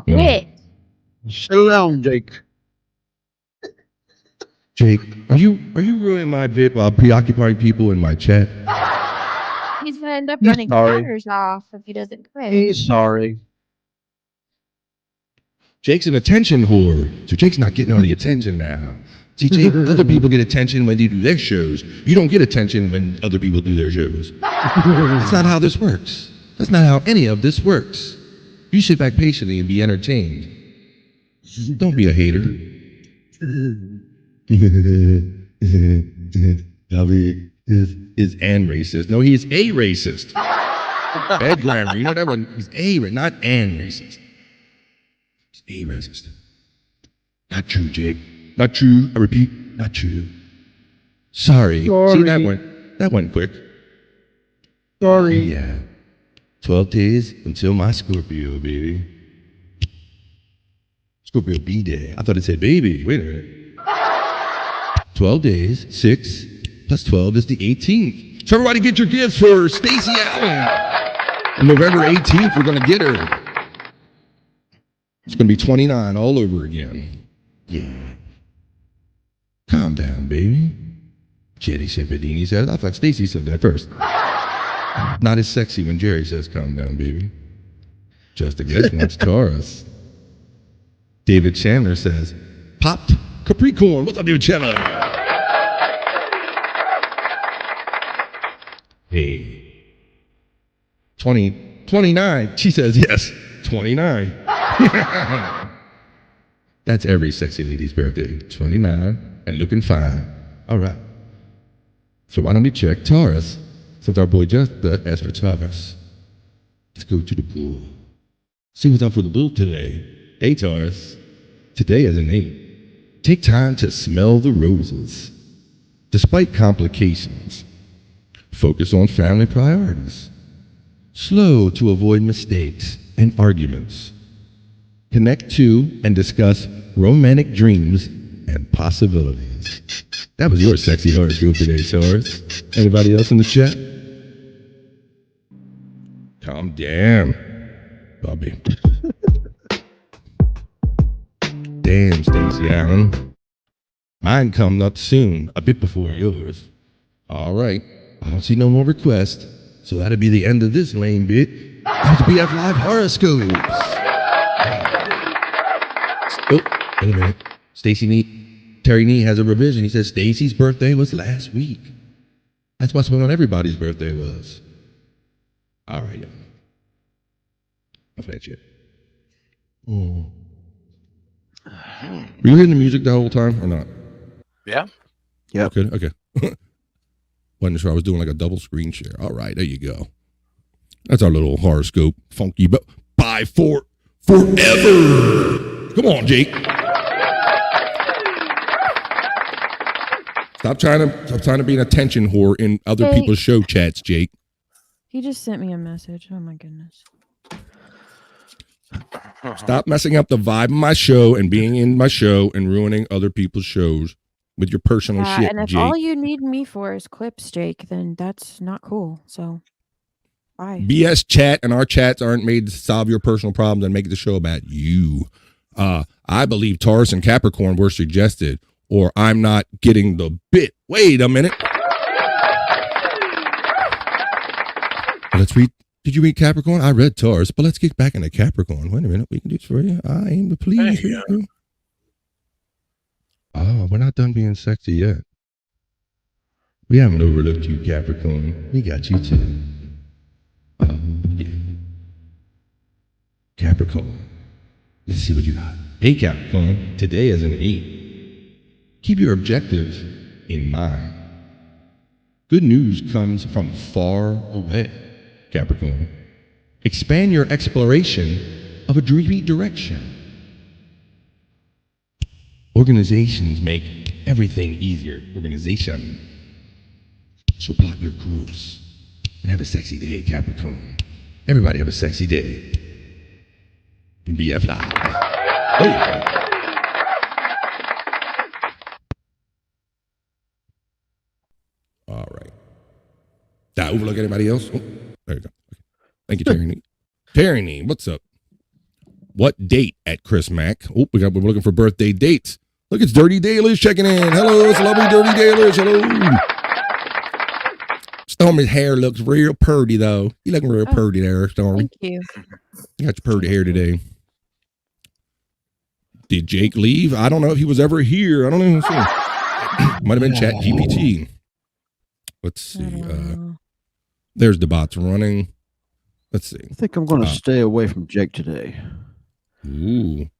Yeah. quit. Settle down, Jake. Jake, are you ruining my bit while preoccupying people in my chat? He's gonna end up He's running sorry. counters off if he doesn't quit. He's sorry. Jake's an attention whore, so Jake's not getting all the attention now. See, Jake, other people get attention when they do their shows. You don't get attention when other people do their shows. That's not how this works. That's not how any of this works. You sit back patiently and be entertained. Don't be a hater. Bobby is an racist. No, he is a racist. Bad grammar. You know that one? He's a, not an racist. He's a racist. Not true, Jake. Not true. I repeat, not true. Sorry. See, that went quick. Sorry. Yeah. 12 days until my Scorpio, baby. Scorpio B-Day. I thought it said baby. Wait a minute. 12 days, 6 plus 12 is the 18th. So everybody get your gifts for Stacey Allen. On November 18th, we're going to get her. It's going to be 29 all over again. Yeah. Calm down, baby. Jerry Shepardini said, I thought Stacey said that first. Not as sexy when Jerry says, calm down, baby. Just a guess wants Taurus. David Chandler says, popped Capricorn. What's up, David Chandler? Hey. 29. She says, yes, 29. That's every sexy lady's birthday. 29 and looking fine. All right. So why don't we check Taurus? Since our boy just asked for Taurus. Let's go to the pool. See what's up for the pool today. Hey, Taurus. Today is an 8. Take time to smell the roses. Despite complications, focus on family priorities. Slow to avoid mistakes and arguments. Connect to and discuss romantic dreams and possibilities. That was your sexy horoscope today, Taurus. Anybody else in the chat? Calm down, Bobby. Damn, Stacey Allen. Mine coming up soon, a bit before yours. All right, I don't see no more requests, so that'll be the end of this lame bit. That's BF Live Horoscopes. Oh, wait a minute. Terry Nee has a revision. He says Stacey's birthday was last week. That's what's when everybody's birthday was. All right, y'all. Enough of that shit. Oh. Were you hearing the music the whole time or not? Yeah. Yeah. Okay. Wasn't sure I was doing like a double screen share. All right, there you go. That's our little horoscope, funky, but bye for forever. Come on, Jake. Stop trying to be an attention whore in other Jake. people's show chats, Jake. He just sent me a message. Oh my goodness. Stop messing up the vibe of my show and being in my show and ruining other people's shows with your personal shit, And if Jake. all you need me for is clips, Jake, then that's not cool. So, bye. BS chat and our chats aren't made to solve your personal problems and make the show about you. I believe Taurus and Capricorn were suggested, or I'm not getting the bit. Wait a minute. Let's read. Did you read Capricorn? I read Taurus, but let's get back into Capricorn. Wait a minute. We can do this for you. I aim to please you. Oh, we're not done being sexy yet. We haven't overlooked you, Capricorn. We got you too. Yeah. Capricorn. Let's see what you got. Hey, Capricorn. Today is an 8. Keep your objectives in mind. Good news comes from far away, Capricorn. Expand your exploration of a dreamy direction. Organizations make everything easier. Organization. So plot your course and have a sexy day, Capricorn. Everybody have a sexy day. BF Live. Hey. All right. Did I overlook anybody else? Oh, there you go. Okay. Thank you, Terry. Terry, what's up? What date at Chris Mack? Oh, we're looking for birthday dates. Look, it's Dirty Dailers checking in. Hello, it's lovely Dirty Dailers. Hello. Stormy's hair looks real purty, though. You looking real purty there, Stormy. Thank you. You got your purty hair today. Did Jake leave? I don't know if he was ever here. I don't know. Might have been Chat GPT. Let's see. There's the bots running. Let's see. I think I'm going to stay away from Jake today. Ooh.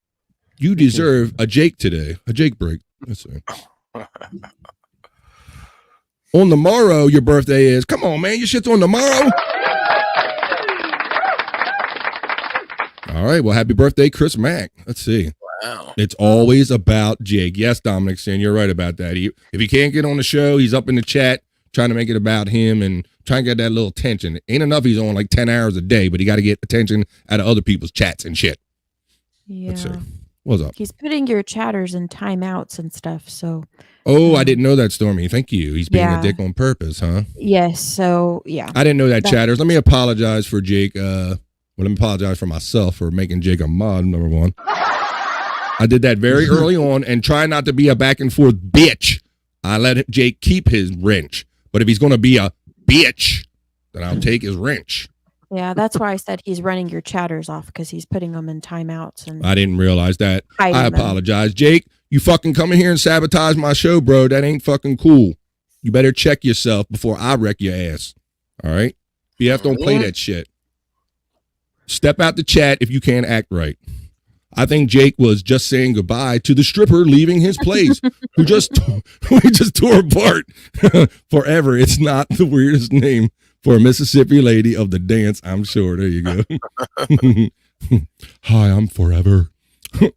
You deserve a Jake today. A Jake break. Let's see. On the morrow, your birthday is. Come on, man. Your shit's on the morrow. All right. Well, happy birthday, Chris Mack. Let's see. Wow. It's always about Jake. Yes, Dominic Sin, you're right about that. If he can't get on the show, he's up in the chat trying to make it about him and trying to get that little attention. Ain't enough he's on like 10 hours a day, but he got to get attention out of other people's chats and shit. Yeah. Let's see. What's up? He's putting your chatters in timeouts and stuff, so. Oh, I didn't know that, Stormy. Thank you. He's being a dick on purpose, huh? Yes, so, yeah. I didn't know that, chatters. Let me apologize for Jake. Let me apologize for myself for making Jake a mod, number one. I did that very early on and try not to be a back and forth bitch. I let Jake keep his wrench. But if he's going to be a bitch, then I'll take his wrench. Yeah, that's why I said he's running your chatters off because he's putting them in timeouts. And I didn't realize that. I apologize. Jake, you fucking come in here and sabotage my show, bro. That ain't fucking cool. You better check yourself before I wreck your ass. All right? BF, don't play that shit. Step out the chat if you can't act right. I think Jake was just saying goodbye to the stripper leaving his place, who just tore apart forever. It's not the weirdest name for a Mississippi lady of the dance, I'm sure. There you go. Hi, I'm Forever.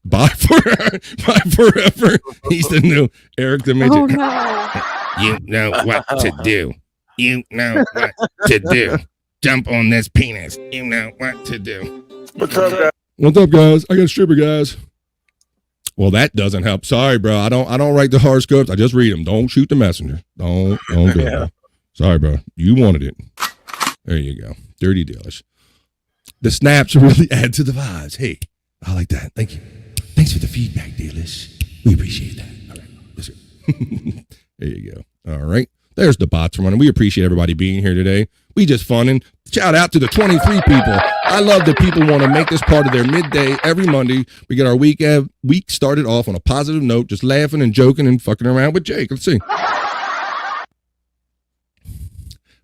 Bye forever. Bye forever. He's the new Eric the Midget. Oh, no. You know what to do. You know what to do. Jump on this penis. You know what to do. What's up, guys? What's up, guys? I got a stripper, guys. Well, that doesn't help. Sorry, bro. I don't write the horoscopes. I just read them. Don't shoot the messenger. Don't do it. Bro. Sorry, bro. You wanted it. There you go. Dirty Dealish. The snaps really add to the vibes. Hey, I like that. Thank you. Thanks for the feedback, Dealish. We appreciate that. All right. Listen. There you go. All right. There's the bots running. We appreciate everybody being here today. We just funning. Shout out to the 23 people. I love that people want to make this part of their midday every Monday. We get our week started off on a positive note, just laughing and joking and fucking around with Jake. Let's see.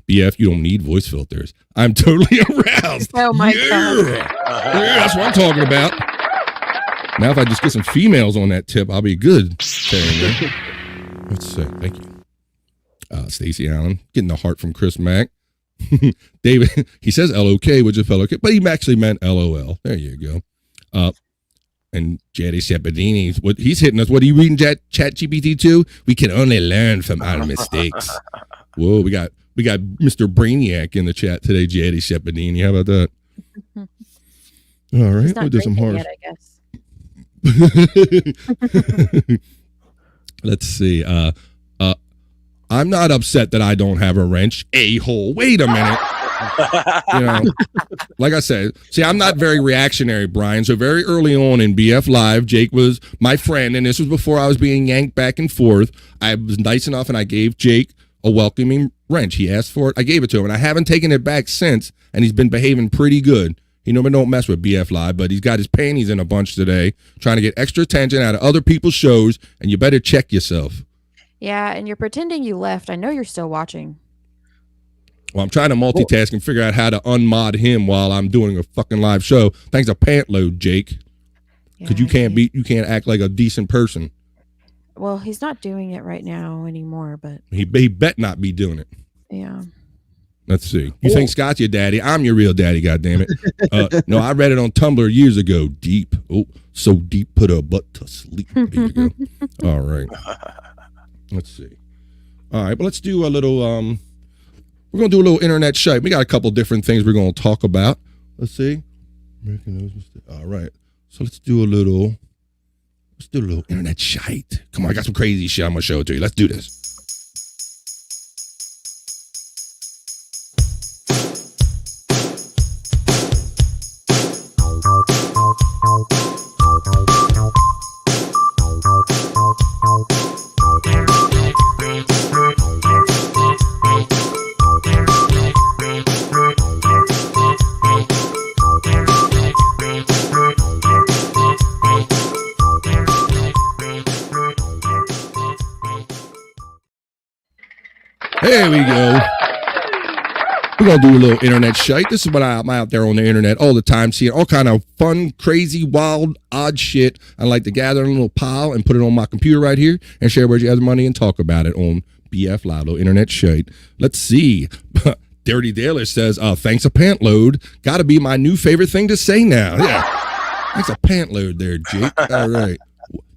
BF, you don't need voice filters. I'm totally aroused. Oh my God. Yeah, that's what I'm talking about. Now, if I just get some females on that tip, I'll be good. Let's see. Thank you. Stacey Allen, getting the heart from Chris Mack. David, he says LOK, which is okay, but he actually meant LOL. There you go. And Jerry Shepardini, what he's hitting us. What are you reading, Chat GPT 2? We can only learn from our mistakes. Whoa, we got Mr. Brainiac in the chat today, Jerry Shepardini. How about that? All right, we'll do some horror. Let's see. I'm not upset that I don't have a wrench. A-hole. Wait a minute. You know, like I said, see, I'm not very reactionary, Brian. So very early on in BF Live, Jake was my friend, and this was before I was being yanked back and forth. I was nice enough, and I gave Jake a welcoming wrench. He asked for it. I gave it to him, and I haven't taken it back since, and he's been behaving pretty good. He normally don't mess with BF Live, but he's got his panties in a bunch today, trying to get extra attention out of other people's shows, and you better check yourself. Yeah, and you're pretending you left. I know you're still watching. Well, I'm trying to multitask and figure out how to unmod him while I'm doing a fucking live show. Thanks a pant load, Jake. Because you can't act like a decent person. Well, he's not doing it right now anymore, but he bet not be doing it. Yeah. Let's see. You think Scott's your daddy? I'm your real daddy, goddammit. No, I read it on Tumblr years ago. Deep. Oh, so deep, put her butt to sleep. There you go. All right. Let's see. All right, but let's do a little, we're going to do a little internet Shyt. We got a couple different things we're going to talk about. Let's see. All right. So let's do a little internet Shyt. Come on, I got some crazy shit. I'm going to show it to you. Let's do this. There we go. We're going to do a little internet Shyt. This is what I'm out there on the internet all the time, seeing all kind of fun, crazy, wild, odd shit. I like to gather in a little pile and put it on my computer right here and share with you other money and talk about it on BF Live, little internet Shyt. Let's see. Dirty Daler says, thanks a pant load. Got to be my new favorite thing to say now. Yeah. Thanks a pant load there, Jake. All right.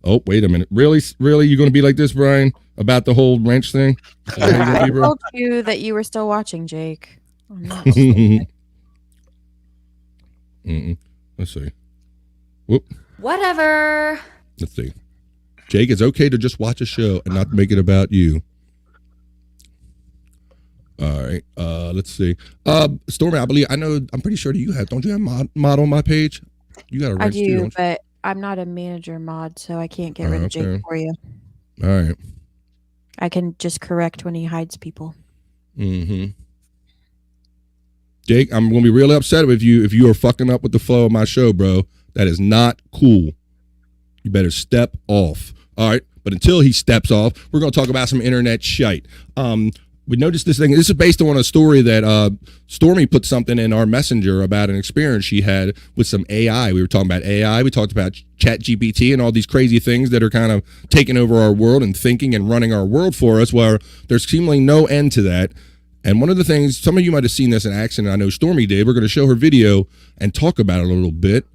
Oh, wait a minute. Really? You going to be like this, Brian, about the whole wrench thing? I told you that you were still watching, Jake. Let's see. Whoop. Whatever. Let's see. Jake, it's okay to just watch a show and not make it about you. All right. Let's see. Stormy, I'm pretty sure that you have. Don't you have mod on my page? You got a wrench I do, too, but I'm not a manager mod, so I can't get rid of Jake for you. All right. I can just correct when he hides people. Mm-hmm. Jake, I'm going to be really upset with you if you are fucking up with the flow of my show, bro. That is not cool. You better step off. All right. But until he steps off, we're going to talk about some internet Shyt. We noticed this thing. This is based on a story that Stormy put something in our messenger about an experience she had with some AI. We were talking about AI. We talked about ChatGPT and all these crazy things that are kind of taking over our world and thinking and running our world for us, where there's seemingly no end to that. And one of the things, some of you might have seen this in action. I know Stormy did. We're going to show her video and talk about it a little bit.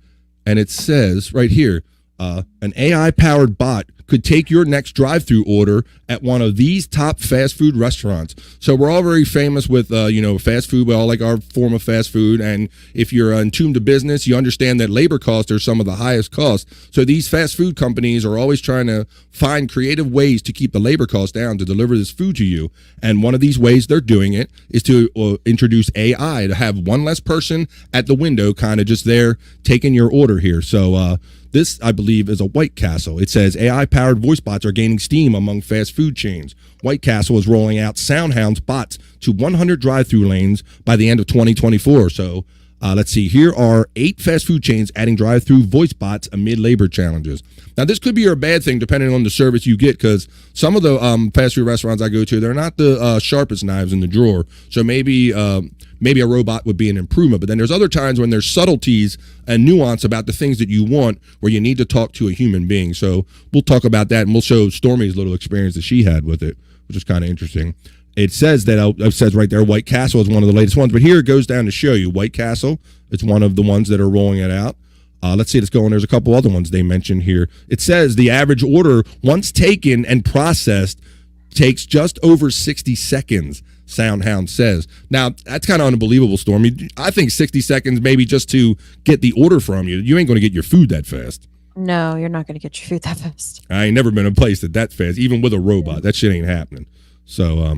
And it says right here, an AI-powered bot could take your next drive-through order at one of these top fast food restaurants. So we're all very famous with, fast food. We all like our form of fast food. And if you're in tune to business, you understand that labor costs are some of the highest costs. So these fast food companies are always trying to find creative ways to keep the labor costs down to deliver this food to you. And one of these ways they're doing it is to introduce AI, to have one less person at the window kind of just there taking your order here. So this, I believe, is a White Castle. It says AI-powered voice bots are gaining steam among fast food chains. White Castle is rolling out SoundHound's bots to 100 drive-through lanes by the end of 2024. So let's see. Here are 8 fast food chains adding drive-through voice bots amid labor challenges. Now, this could be a bad thing depending on the service you get, because some of the fast food restaurants I go to, they're not the sharpest knives in the drawer. So maybe a robot would be an improvement. But then there's other times when there's subtleties and nuance about the things that you want where you need to talk to a human being. So we'll talk about that, and we'll show Stormy's little experience that she had with it, which is kind of interesting. It says that, it says right there, White Castle is one of the latest ones. But here it goes down to show you. White Castle, it's one of the ones that are rolling it out. Let's see, let's go on. There's a couple other ones they mentioned here. It says the average order, once taken and processed, takes just over 60 seconds, SoundHound says. Now, that's kind of unbelievable, Stormy. I think 60 seconds maybe just to get the order from you. You ain't going to get your food that fast. No, you're not going to get your food that fast. I ain't never been in a place that fast, even with a robot. That shit ain't happening. So,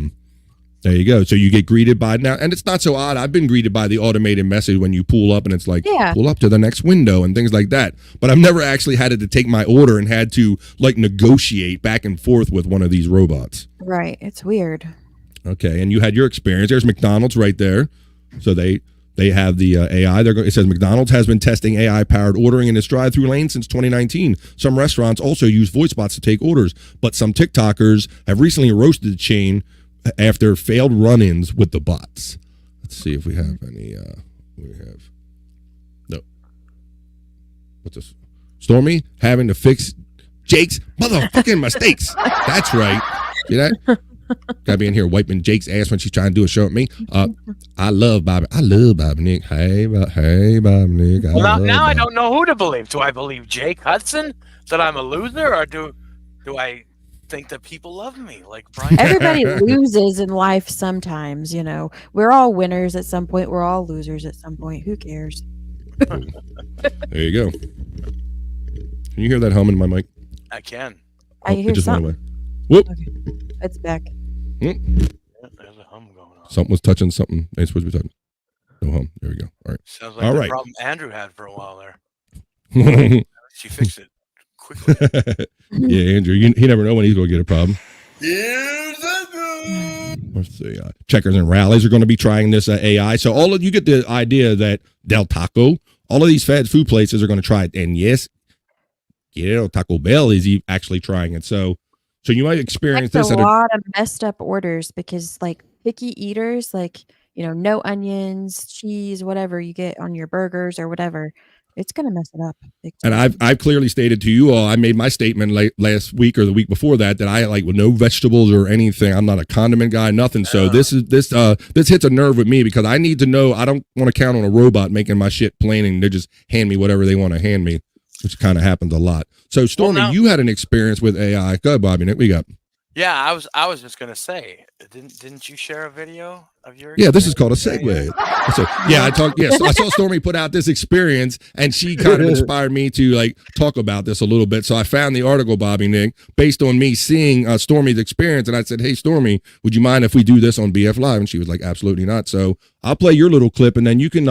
there you go. So you get greeted by now, and it's not so odd. I've been greeted by the automated message when you pull up and it's like, pull up to the next window and things like that. But I've never actually had to take my order and had to like negotiate back and forth with one of these robots. Right. It's weird. Okay. And you had your experience. There's McDonald's right there. So they have the AI. It says McDonald's has been testing AI-powered ordering in its drive-through lane since 2019. Some restaurants also use voice bots to take orders, but some TikTokers have recently roasted the chain after failed run-ins with the bots. Let's see if we have any. No. What's this? Stormy having to fix Jake's motherfucking mistakes. That's right. See that? Gotta be in here wiping Jake's ass when she's trying to do a show at me. I love Bobby. I love Bobby Nick. Hey, Bobby Nick. Well, now I don't know who to believe. Do I believe Jake Hudson that I'm a loser, or do I think that people love me like Brian? Everybody loses in life sometimes, you know. We're all winners at some point. We're all losers at some point. Who cares? There you go. Can you hear that humming in my mic? I can. I hear it just went something. away. Whoop. Okay. It's back. Whoop. There's a hum going on. Something was touching something. Ain't supposed to be touching. No hum. There we go. All right. Sounds like All the right. problem Andrew had for a while there. She fixed it quickly. Yeah, Andrew. He never know when he's going to get a problem. Let's see. Checkers and rallies are going to be trying this AI. So all of you get the idea that Del Taco, all of these fast food places are going to try it. And yes, Taco Bell is actually trying it. So you might experience That's this. a lot of messed up orders because, like, picky eaters, like, you know, no onions, cheese, whatever you get on your burgers or whatever, it's gonna mess it up. And I've clearly stated to you all, I made my statement last week or the week before that I like with no vegetables or anything. I'm not a condiment guy, nothing. So this hits a nerve with me because I need to know. I don't want to count on a robot making my shit plain and they just hand me whatever they want to hand me, which kind of happens a lot. So Stormy, you had an experience with AI. Go ahead, Bobby. Nick, we got. Yeah, I was just gonna say, didn't you share a video of your? Yeah, this is called a segue. I saw Stormy put out this experience, and she kind of inspired me to like talk about this a little bit. So I found the article, Bobby Nick, based on me seeing Stormy's experience, and I said, "Hey, Stormy, would you mind if we do this on BF Live?" And she was like, "Absolutely not." So I'll play your little clip, and then you can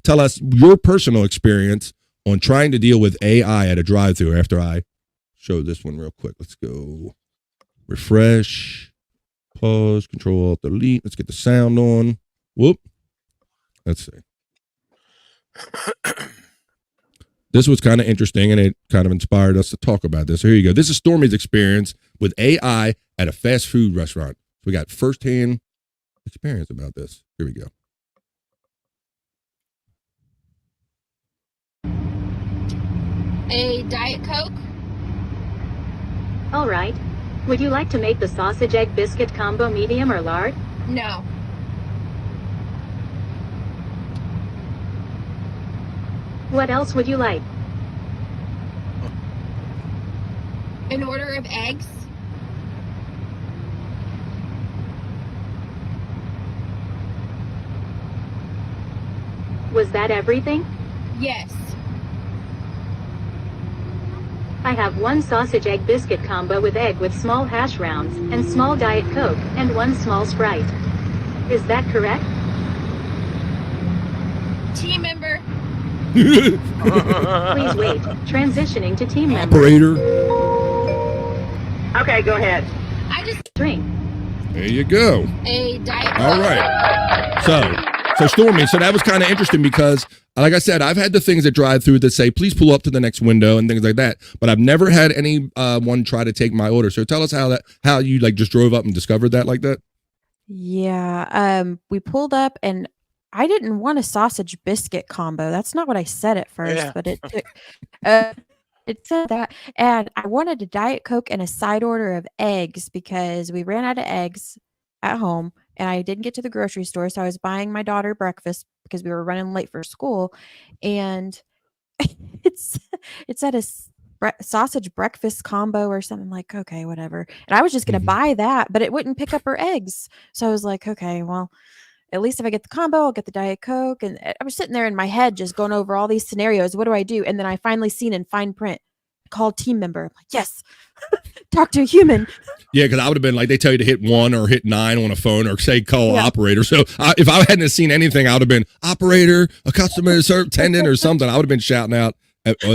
tell us your personal experience on trying to deal with AI at a drive-thru. After I show this one real quick, let's go. Refresh, pause, Control Alt Delete. Let's get the sound on. Whoop. Let's see. This was kind of interesting and it kind of inspired us to talk about this. So here you go. This is Stormy's experience with AI at a fast food restaurant. So we got firsthand experience about this. Here we go. A Diet Coke? All right. Would you like to make the sausage egg biscuit combo medium or large? No. What else would you like? An order of eggs? Was that everything? Yes. I have one sausage egg biscuit combo with egg with small hash browns and small Diet Coke and one small Sprite. Is that correct? Team member. Please wait. Transitioning to team member. Operator. Okay, go ahead. I just drink. There you go. A Diet Coke. All right. So Stormy, so that was kind of interesting because, like I said, I've had the things that drive through that say, please pull up to the next window and things like that. But I've never had any one try to take my order. So tell us how you like just drove up and discovered that like that. Yeah. We pulled up and I didn't want a sausage biscuit combo. That's not what I said at first, but it took, it said that. And I wanted a Diet Coke and a side order of eggs because we ran out of eggs at home and I didn't get to the grocery store. So I was buying my daughter breakfast because we were running late for school. And it said a sausage breakfast combo or something. Like, okay, whatever. And I was just going to buy that, but it wouldn't pick up her eggs. So I was like, okay, well, at least if I get the combo, I'll get the Diet Coke. And I was sitting there in my head just going over all these scenarios. What do I do? And then I finally seen in fine print, call team member. I'm like, yes, talk to a human. Yeah, because I would have been like, they tell you to hit 1 or hit 9 on a phone or say call operator. So if I hadn't seen anything, I would have been operator, a customer service attendant or something. I would have been shouting out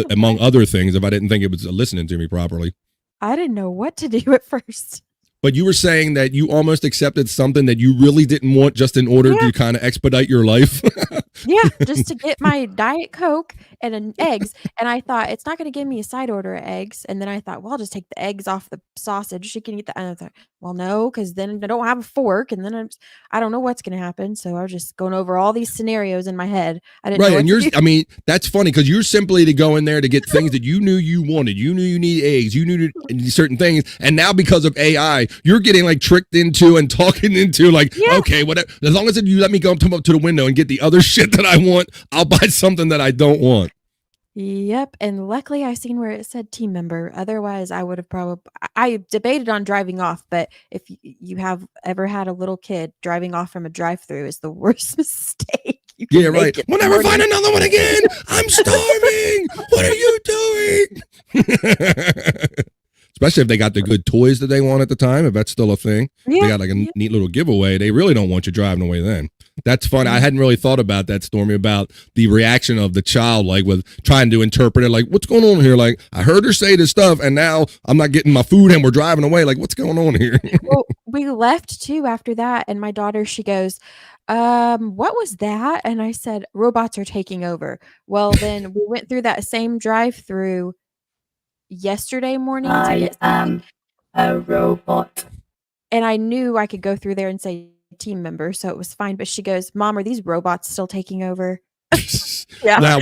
among other things if I didn't think it was listening to me properly. I didn't know what to do at first. But you were saying that you almost accepted something that you really didn't want just in order to kind of expedite your life. Yeah, just to get my Diet Coke and eggs. And I thought, it's not going to give me a side order of eggs. And then I thought, well, I'll just take the eggs off the sausage. She can eat the. And I thought, well, no, because then I don't have a fork. And then I don't know what's going to happen. So I was just going over all these scenarios in my head. I didn't know what and to do. I mean, that's funny because you're simply to go in there to get things that you knew you wanted. You knew you need eggs. You knew certain things. And now because of AI, you're getting like tricked into and talking into like, okay, whatever. As long as you let me go up to the window and get the other shit that I want, I'll buy something that I don't want. Yep. And luckily I seen where it said team member. Otherwise I would have I debated on driving off, but if you have ever had a little kid, driving off from a drive-through is the worst mistake. Yeah, right. We'll never find another one again. I'm starving. What are you doing? Especially if they got the good toys that they want at the time, if that's still a thing. They got like a neat little giveaway. They really don't want you driving away then. That's fun. I hadn't really thought about that, Stormy, about the reaction of the child, like with trying to interpret it, like, what's going on here? Like, I heard her say this stuff, and now I'm not getting my food, and we're driving away. Like, what's going on here? Well, we left too after that, and my daughter, she goes, what was that? And I said, robots are taking over. Well, then we went through that same drive-through yesterday morning. I am a robot. And I knew I could go through there and say team member, so it was fine. But she goes, Mom, are these robots still taking over? Now,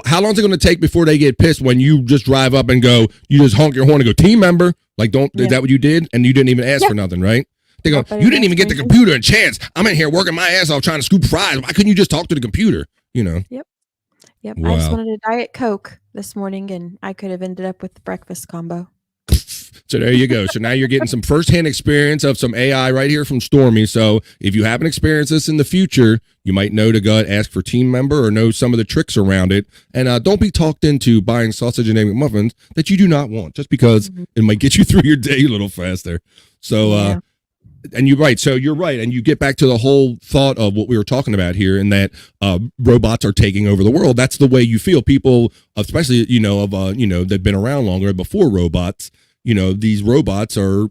how long is it going to take before they get pissed when you just drive up and go, you just honk your horn and go, team member? Like, is that what you did? And you didn't even ask for nothing, right? They go, you didn't even get the computer a chance. I'm in here working my ass off trying to scoop fries. Why couldn't you just talk to the computer? You know? Yep. Wow. I just wanted a Diet Coke this morning, and I could have ended up with the breakfast combo. So there you go. So now you're getting some firsthand experience of some AI right here from Stormy. So if you haven't experienced this in the future, you might know to go ask for team member or know some of the tricks around it. And don't be talked into buying sausage and egg McMuffins that you do not want just because it might get you through your day a little faster. So, and you're right. So you're right. And you get back to the whole thought of what we were talking about here and that robots are taking over the world. That's the way you feel. People, especially, that've been around longer before robots, these robots are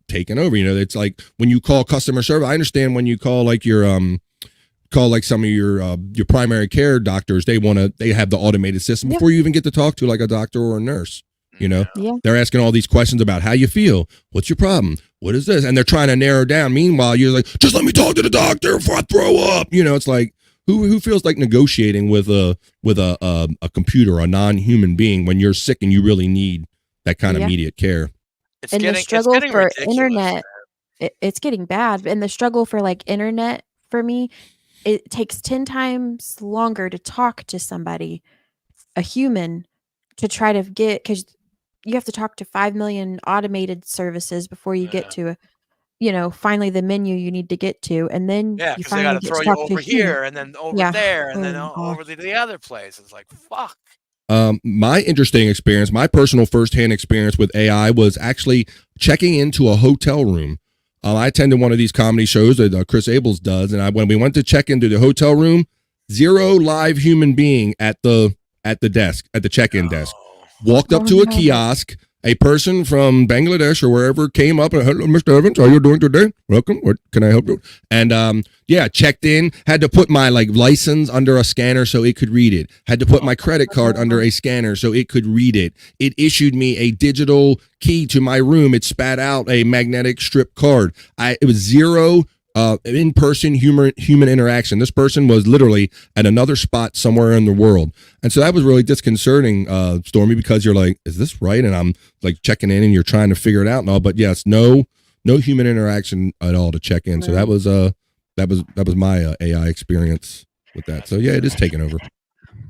taking over. It's like when you call customer service, I understand when you call like your, some of your primary care doctors, they have the automated system before you even get to talk to like a doctor or a nurse. They're asking all these questions about how you feel. What's your problem? What is this? And they're trying to narrow down. Meanwhile, you're like, just let me talk to the doctor before I throw up. It's like, who feels like negotiating with a computer, a non-human being when you're sick and you really need that kind of immediate care? The struggle for internet, it's getting bad. And the struggle for like internet for me, it takes 10 times longer to talk to somebody, a human, to try to get, because you have to talk to 5 million automated services before you get to finally the menu you need to get to, and then you finally got to throw you over here and then over there and then over to the other place. It's like, fuck. My interesting experience, my personal firsthand experience with AI was actually checking into a hotel room. I attended one of these comedy shows that Chris Abels does, and when we went to check into the hotel room, 0 live human being at the desk, at the check-in desk. Walked up to a kiosk. A person from Bangladesh or wherever came up and, hello, Mr. Evans, how are you doing today? Welcome. What can I help you? And checked in. Had to put my license under a scanner so it could read it. Had to put my credit card under a scanner so it could read it. It issued me a digital key to my room. It spat out a magnetic strip card. It was 0 in-person human interaction. This person was literally at another spot somewhere in the world. And so that was really disconcerting, Stormy, because you're like, is this right? And I'm like checking in and you're trying to figure it out and all, but yes, no human interaction at all to check in. So that was my AI experience with that. So yeah, it is taking over.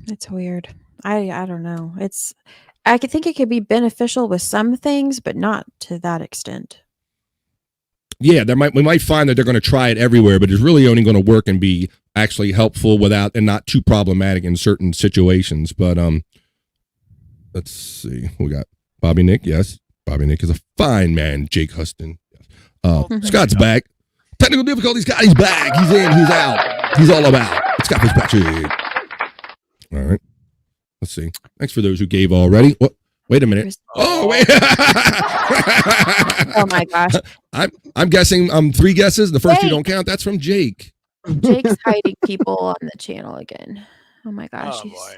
It's weird. I don't know. I could think it could be beneficial with some things, but not to that extent. Yeah, we might find that they're going to try it everywhere, but it's really only going to work and be actually helpful and not too problematic in certain situations. But let's see, we got Bobby Nick. Yes, Bobby Nick is a fine man. Jake Huston. Scott's back. Technical difficulties. Scott, he's back. He's in. He's out. He's all about. It's Scott Fitzpatrick. All right. Let's see. Thanks for those who gave already. What? Wait a minute. Oh, wait. Oh my gosh. I'm guessing 3 guesses. The first 2 don't count. That's from Jake. Jake's hiding people on the channel again. Oh my gosh. Oh boy.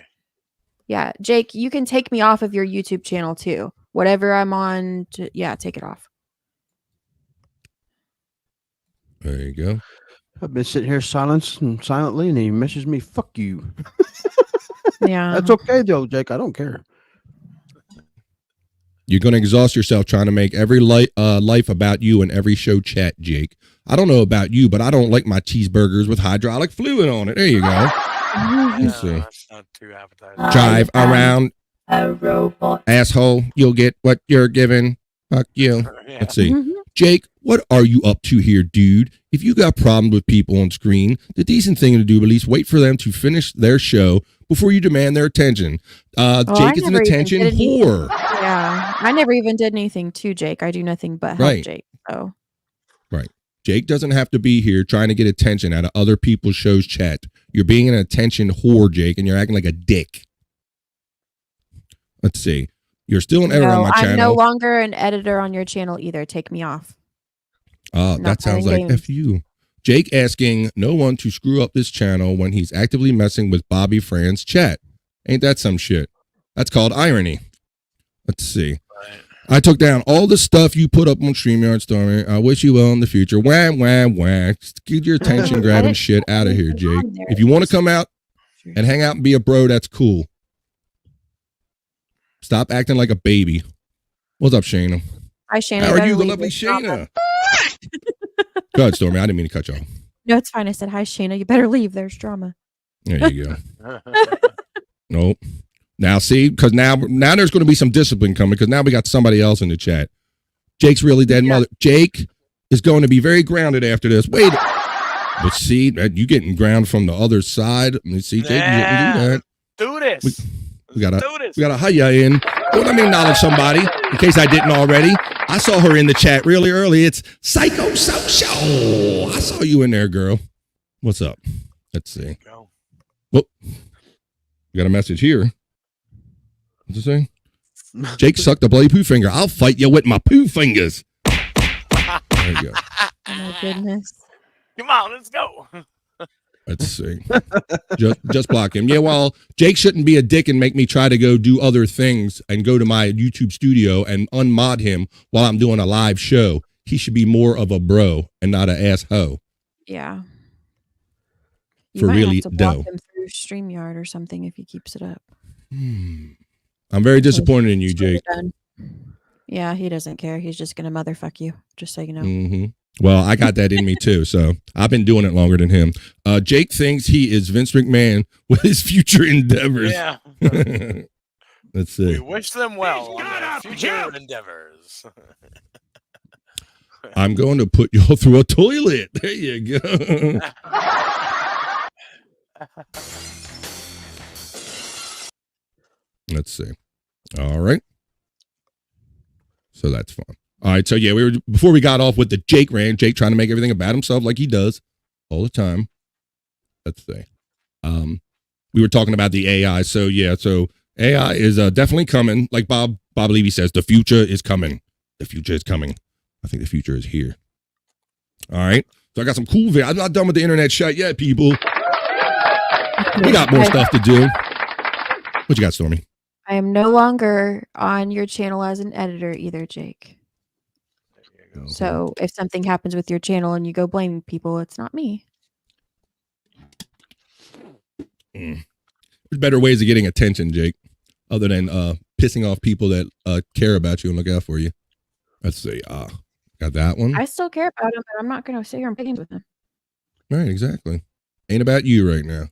Yeah, Jake, you can take me off of your YouTube channel too. Whatever I'm on, yeah, take it off. There you go. I've been sitting here silently, and he messages me, "Fuck you." Yeah, that's okay though, Jake. I don't care. You're going to exhaust yourself trying to make every life about you and every show chat, Jake. I don't know about you, but I don't like my cheeseburgers with hydraulic fluid on it. There you go. Let's see. That's not too appetizing. Drive around, a robot. asshole. You'll get what you're given. Fuck you. Yeah. Let's see. Jake, what are you up to here, dude? If you got problems with people on screen, the decent thing to do, at least wait for them to finish their show before you demand their attention. Jake is an attention whore. Yeah, I never even did anything to Jake. I do nothing but help Right. Jake. So Right. Jake doesn't have to be here trying to get attention out of other people's shows chat. You're being an attention whore, Jake, and you're acting like a dick. Let's see. You're still an editor on my I'm channel. no longer an editor on your channel either. Take me off. That sounds like games. F you. Jake asking no one to screw up this channel when he's actively messing with Bobby Fran's chat. Ain't that some shit? That's called irony. Let's see. I took down all the stuff you put up on StreamYard, Stormy. I wish you well in the future. Wham, wham, wham. Get your attention grabbing shit out of here, Jake. If you want to come out and hang out and be a bro, that's cool. Stop acting like a baby. What's up, Shayna? Hi, Shayna. How are Better you, the leave. lovely There's drama. Shayna? Go ahead, Stormy. I didn't mean to cut you off. No, it's fine. I said, hi, Shayna. You better leave. There's drama. There you go. Nope. Now see, because now there's going to be some discipline coming because now we got somebody else in the chat. Jake's really dead mother. Jake is going to be very grounded after this. Wait, but see, you getting ground from the other side. Let me see, Jake, you didn't do that. Do this. We gotta hire in. Well, let me acknowledge somebody in case I didn't already. I saw her in the chat really early. It's Psycho Social. I saw you in there, girl. What's up? Let's see. Well, we got a message here. What's it say? Jake sucked the bloody poo finger. I'll fight you with my poo fingers. There you go. Oh, my goodness. Come on, let's go. Let's see. just block him. Yeah, well, Jake shouldn't be a dick and make me try to go do other things and go to my YouTube studio and unmod him while I'm doing a live show. He should be more of a bro and not an asshole. Yeah. For might really have to block dough. him through StreamYard or something if he keeps it up. I'm very disappointed in you, Jake. Yeah, he doesn't care. He's just gonna motherfuck you. Just so you know. Mm-hmm. Well, I got that in me too, so I've been doing it longer than him. Jake thinks he is Vince McMahon with his future endeavors. Yeah. Let's see. We wish them well on their future endeavors. I'm going to put you all through a toilet. There you go. Let's see. All right. So that's fun. All right. So yeah, before we got off with the Jake rant, Jake trying to make everything about himself like he does all the time. Let's see. We were talking about the AI. So yeah, so AI is definitely coming. Like Bob Levy says, the future is coming. The future is coming. I think the future is here. All right. So I got some cool videos. I'm not done with the internet Shyt yet, people. We got more stuff to do. What you got, Stormy? I am no longer on your channel as an editor either, Jake. So if something happens with your channel and you go blame people, it's not me. There's better ways of getting attention, Jake, other than pissing off people that care about you and look out for you. Let's see. Got that one. I still care about him, but I'm not going to sit here and play games with him. Right, exactly. Ain't about you right now.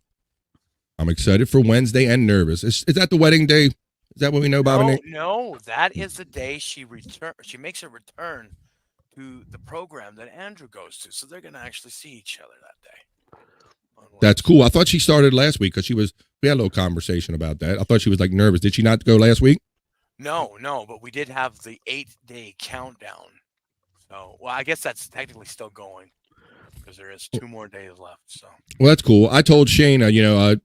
I'm excited for Wednesday and nervous. Is that the wedding day? Is that what we know, Bob? No, that is the day she makes a return to the program that Andrew goes to. So they're going to actually see each other that day. That's cool. I thought she started last week because we had a little conversation about that. I thought she was like nervous. Did she not go last week? No, but we did have the 8-day countdown. So, well, I guess that's technically still going because there is 2 more days left. So, well, that's cool. I told Shayna,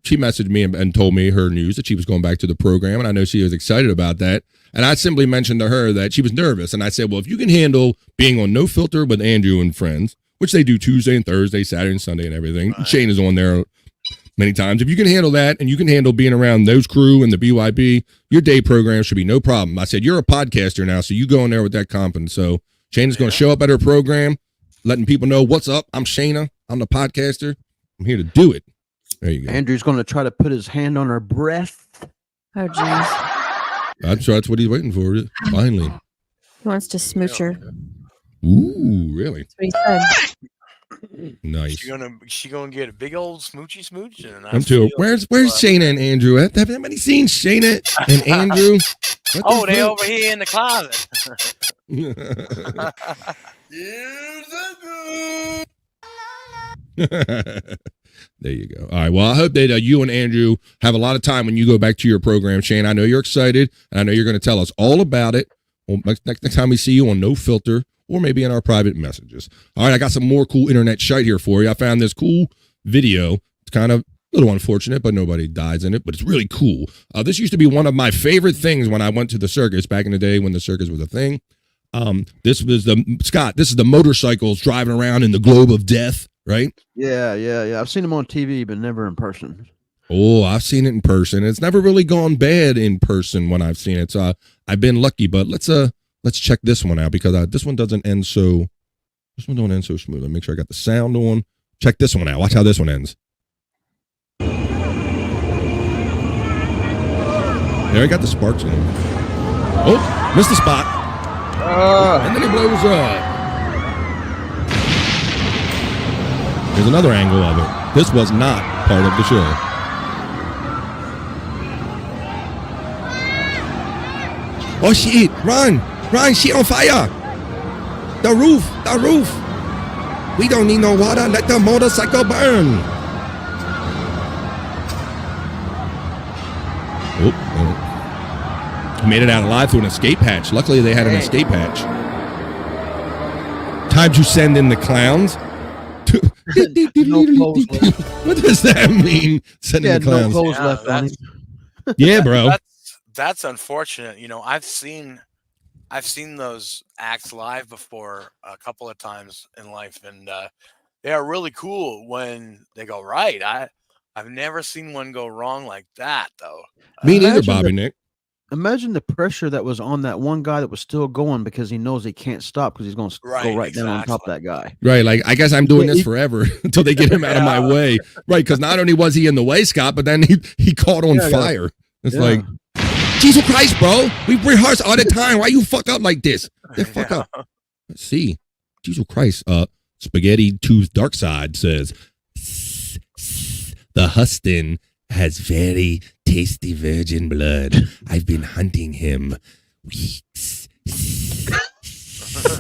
she messaged me and told me her news that she was going back to the program, and I know she was excited about that. And I simply mentioned to her that she was nervous, and I said, well, if you can handle being on No Filter with Andrew and friends, which they do Tuesday and Thursday, Saturday and Sunday and everything. Right. Shane is on there many times. If you can handle that and you can handle being around those crew and the BYB, your day program should be no problem. I said, you're a podcaster now, so you go in there with that confidence. So Shane is going to show up at her program, letting people know what's up. I'm Shayna. I'm the podcaster. I'm here to do it. There you go. Andrew's going to try to put his hand on her breast. Oh, jeez. I'm sure that's what he's waiting for. Finally. He wants to smooch her. Ooh, really? That's what he said. Nice. She gonna get a big old smoochy smooch. And I'm too. Where's Shayna and Andrew at? Have anybody seen Shayna and Andrew? Oh, they over here in the closet. There you go. All right. Well, I hope that you and Andrew have a lot of time when you go back to your program, Shane. I know you're excited, and I know you're going to tell us all about it. Well, next time we see you on No Filter, or maybe in our private messages. All right, I got some more cool internet shite here for you. I found this cool video. It's kind of a little unfortunate, but nobody dies in it, but it's really cool. This used to be one of my favorite things when I went to the circus back in the day when the circus was a thing. This is the motorcycles driving around in the globe of death, right? Yeah. I've seen them on TV, but never in person. Oh, I've seen it in person. It's never really gone bad in person when I've seen it. So I've been lucky, but let's check this one out because this one don't end so smooth. Let me make sure I got the sound on. Check this one out. Watch how this one ends. There, I got the sparks in it. Oh, missed the spot. And then it blows up. There's another angle of it. This was not part of the show. Oh shit, run, she on fire. The roof. We don't need no water, let the motorcycle burn. Oh. Made it out alive through an escape hatch. Luckily they had an escape hatch. Time to send in the clowns. What does that mean? Sending the clowns. No clothes left on him. Yeah, bro. That's unfortunate. I've seen those acts live before a couple of times in life, and they are really cool when they go right. I've never seen one go wrong like that, though. Me neither, Bobby Nick. Imagine the pressure that was on that one guy that was still going because he knows he can't stop because he's going to go right down on top of that guy. Right, like I guess I'm doing this forever until they get him out of my way. Right, because not only was he in the way, Scott, but then he caught on fire. It's like, Jesus Christ, bro, we rehearse all the time. Why you fuck up like this? Fuck up. Let's see. Jesus Christ. Spaghetti Tooth Dark Side says, the Huston has very tasty virgin blood. I've been hunting him weeks.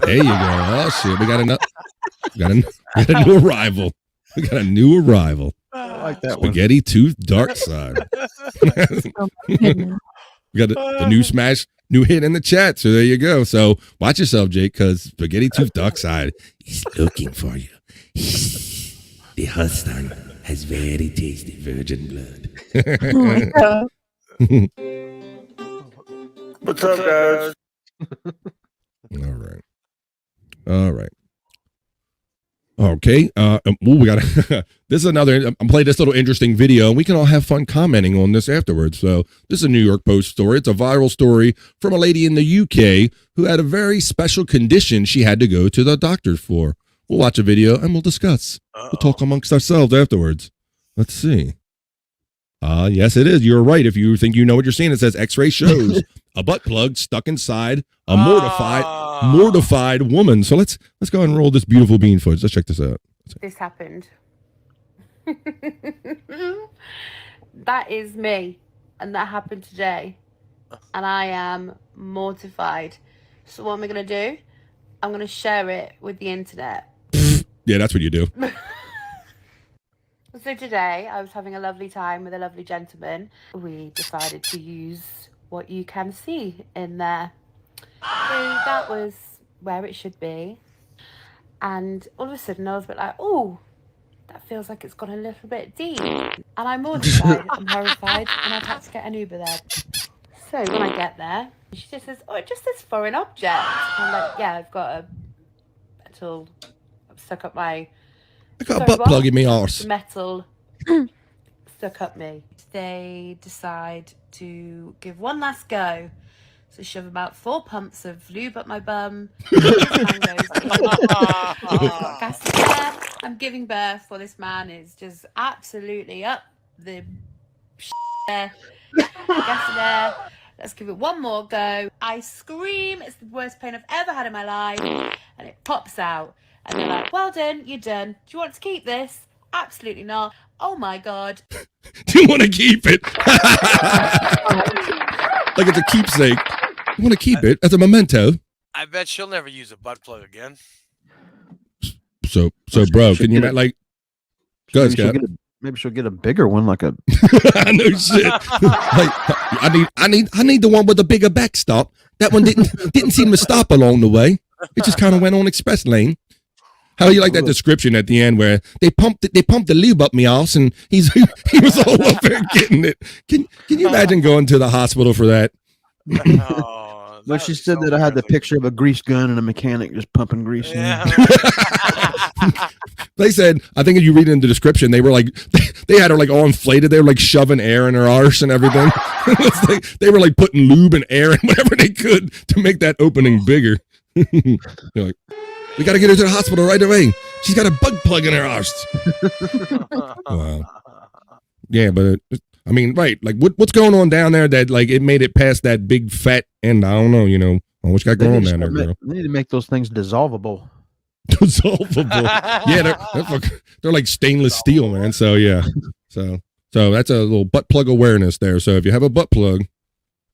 There you go. Oh shit, we got a new arrival. We got a new arrival. I like that Spaghetti Tooth Dark Side. We got the new smash, new hit in the chat. So there you go. So watch yourself, Jake, because Spaghetti Tooth Dark Side is looking for you. The husband has very tasty virgin blood. Oh my God. What's up, guys? All right. Okay. We got this is another. I'm playing this little interesting video, and we can all have fun commenting on this afterwards. So this is a New York Post story. It's a viral story from a lady in the UK who had a very special condition she had to go to the doctor for. We'll watch a video and we'll discuss. We'll talk amongst ourselves afterwards. Let's see. Yes, it is. You're right. If you think you know what you're seeing, it says X-ray shows a butt plug stuck inside a mortified woman. So let's go ahead and roll this beautiful bean footage. Let's check this out. This happened. That is me, and that happened today, and I am mortified. So what am I going to do? I'm going to share it with the internet. Yeah, that's what you do. So today I was having a lovely time with a lovely gentleman. We decided to use what you can see in there. So that was where it should be. And all of a sudden I was a bit like, oh, that feels like it's gone a little bit deep. And I'm mortified, I'm horrified, and I've had to get an Uber there. So when I get there, she just says, oh, just this foreign object. And I'm like, yeah, I've got a metal stuck up my. I got a butt plug in my arse. The metal stuck up me. They decide to give one last go. So shove about 4 pumps of lube up my bum. I'm giving birth while this man is just absolutely up the gas in there. Let's give it one more go. I scream. It's the worst pain I've ever had in my life. And it pops out. And they're like, well done, you're done. Do you want to keep this? Absolutely not. Oh my God. Do you want to keep it? Like it's a keepsake. I want to keep it as a memento. I bet she'll never use a butt plug again. So bro, can you like? Go ahead, Scott. Maybe she'll get a bigger one, like a. I know shit. Like, I need the one with the bigger backstop. That one didn't seem to stop along the way. It just kind of went on express lane. How do you like that description at the end where they pumped the lube up me ass and he was all up there getting it? Can you imagine going to the hospital for that? Well, she said that I had the picture of a grease gun and a mechanic just pumping grease. Yeah. They said, I think if you read in the description, they were like, they had her like all inflated. They were like shoving air in her arse and everything. It was like, they were like putting lube and air in whatever they could to make that opening bigger. They're like, we got to get her to the hospital right away. She's got a bug plug in her arse. Wow. Yeah, but I mean, right. Like what's going on down there that like it made it past that big fat end? I don't know, what's got going on down there, girl? They need to make those things dissolvable. Dissolvable. Yeah, they're like stainless steel, man. So yeah. So that's a little butt plug awareness there. So if you have a butt plug,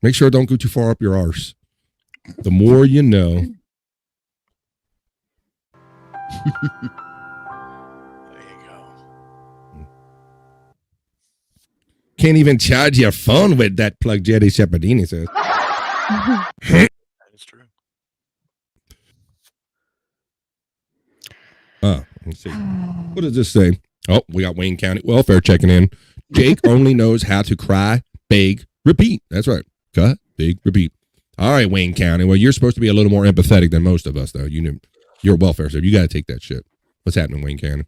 make sure it don't go too far up your arse. The more you know. Can't even charge your phone with that plug, Jerry Shepardini says. That is true. Let's see. What does this say? Oh, we got Wayne County Welfare checking in. Jake only knows how to cry, beg, repeat. That's right. Cut, beg, repeat. All right, Wayne County. Well, you're supposed to be a little more empathetic than most of us, though. You're a welfare, so you got to take that shit. What's happening, Wayne County?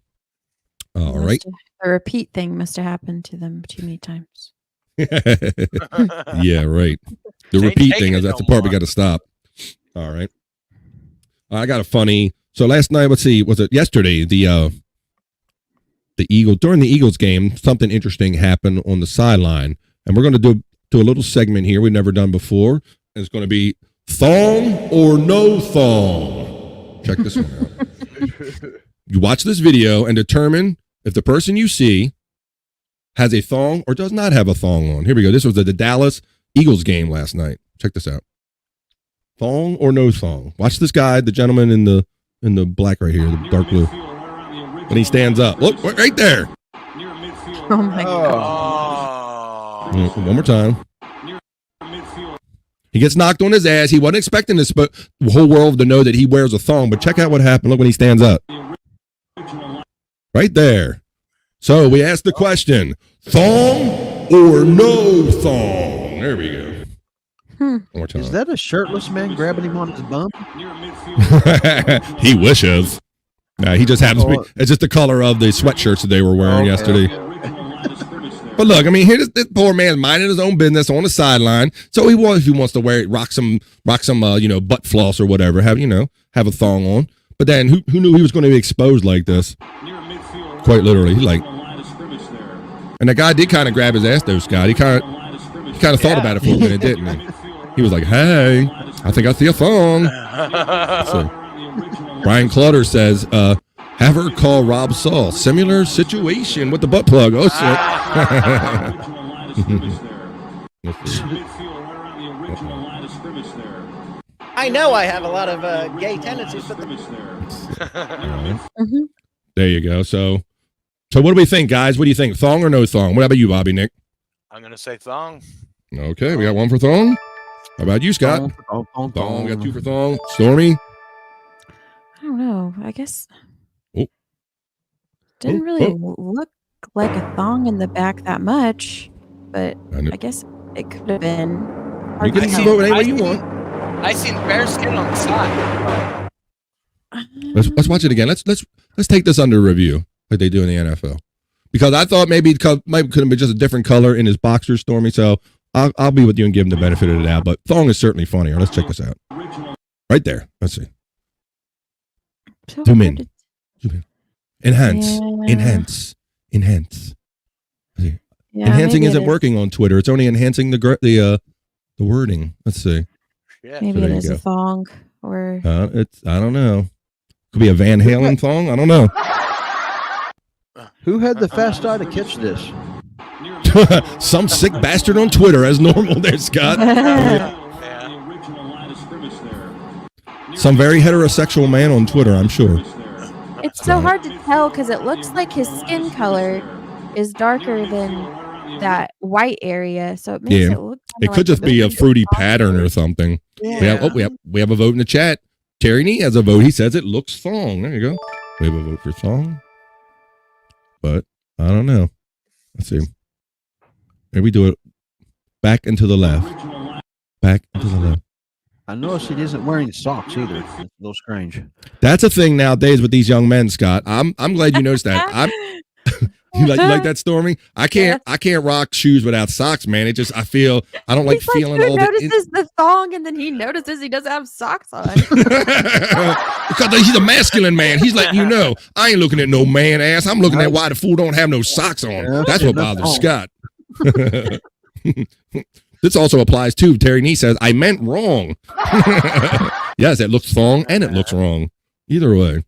All right. The repeat thing must have happened to them too many times. Yeah, right. The repeat thing, that's the part we got to stop. All right. I got a funny. So last night, let's see, was it yesterday? During the Eagles game, something interesting happened on the sideline, and we're going to do a little segment here we've never done before. And it's going to be thong or no thong. Check this one out. You watch this video and determine if the person you see has a thong or does not have a thong on. Here we go. This was the Dallas Eagles game last night. Check this out. Thong or no thong. Watch this guy, the gentleman in the black right here, the dark blue. When he stands up. Look, right there. Oh my God. One more time. He gets knocked on his ass. He wasn't expecting this, but the whole world to know that he wears a thong. But check out what happened. Look when he stands up. Right there. So we asked the question, thong or no thong? There we go. One more time. Is that a shirtless man grabbing him on his bum? He wishes. Nah, he just happens to be. It's just the color of the sweatshirts that they were wearing yesterday. But look, I mean, here's this poor man minding his own business on the sideline. So if he wants to wear it, rock some, butt floss or whatever, have a thong on. But then who knew he was going to be exposed like this? Quite literally, and the guy did kind of grab his ass though, Scott. He kind of thought about it for a minute, didn't he? He was like, "Hey, I think I see a thong." So, Brian Clutter says, "Have her call Rob Saul. Similar situation with the butt plug." Oh shit! I know I have a lot of gay tendencies, but There you go. So what do we think, guys? What do you think? Thong or no thong? What about you, Bobby, Nick? I'm going to say thong. Okay, we got one for thong. How about you, Scott? Thong. Got two for thong. Stormy? I don't know. I guess didn't really look like a thong in the back that much, but I guess it could have been. You can vote any way you want. I seen bare skin on the side. Let's watch it again. Let's take this under review like they do in the NFL, because I thought maybe it could have been just a different color in his boxers, Stormy. So I'll be with you and give him the benefit of the doubt. But thong is certainly funnier. Let's check this out. Right there. Let's see. Zoom in. Enhance. See. Yeah, enhancing isn't working on Twitter. It's only enhancing the wording. Let's see. Maybe So it is a thong or. I don't know. Could be a Van Halen thong. I don't know. Who had the fast eye to catch this? Some sick bastard on Twitter, as normal. There, Scott. Some very heterosexual man on Twitter, I'm sure. It's so hard to tell because it looks like his skin color is darker than that white area, so it makes it look. It could just be a fruity pattern or something. Yeah. We have a vote in the chat. Terry Nee has a vote. He says it looks thong. There you go. We have a vote for thong, but I don't know. Let's see. Maybe do it back and to the left. Back and to the left. I noticed he isn't wearing socks either. It's a little strange. That's a thing nowadays with these young men, Scott. I'm glad you noticed that. You like that, Stormy? I can't rock shoes without socks, man. It just I don't like feeling who all notices the thong and then he notices he doesn't have socks on. Because he's a masculine man. He's letting you know. I ain't looking at no man ass. I'm looking at why the fool don't have no socks on. Yeah, that's what bothers Scott. This also applies to Terry Nee says, I meant wrong. Yes, it looks thong and it looks wrong. Either way.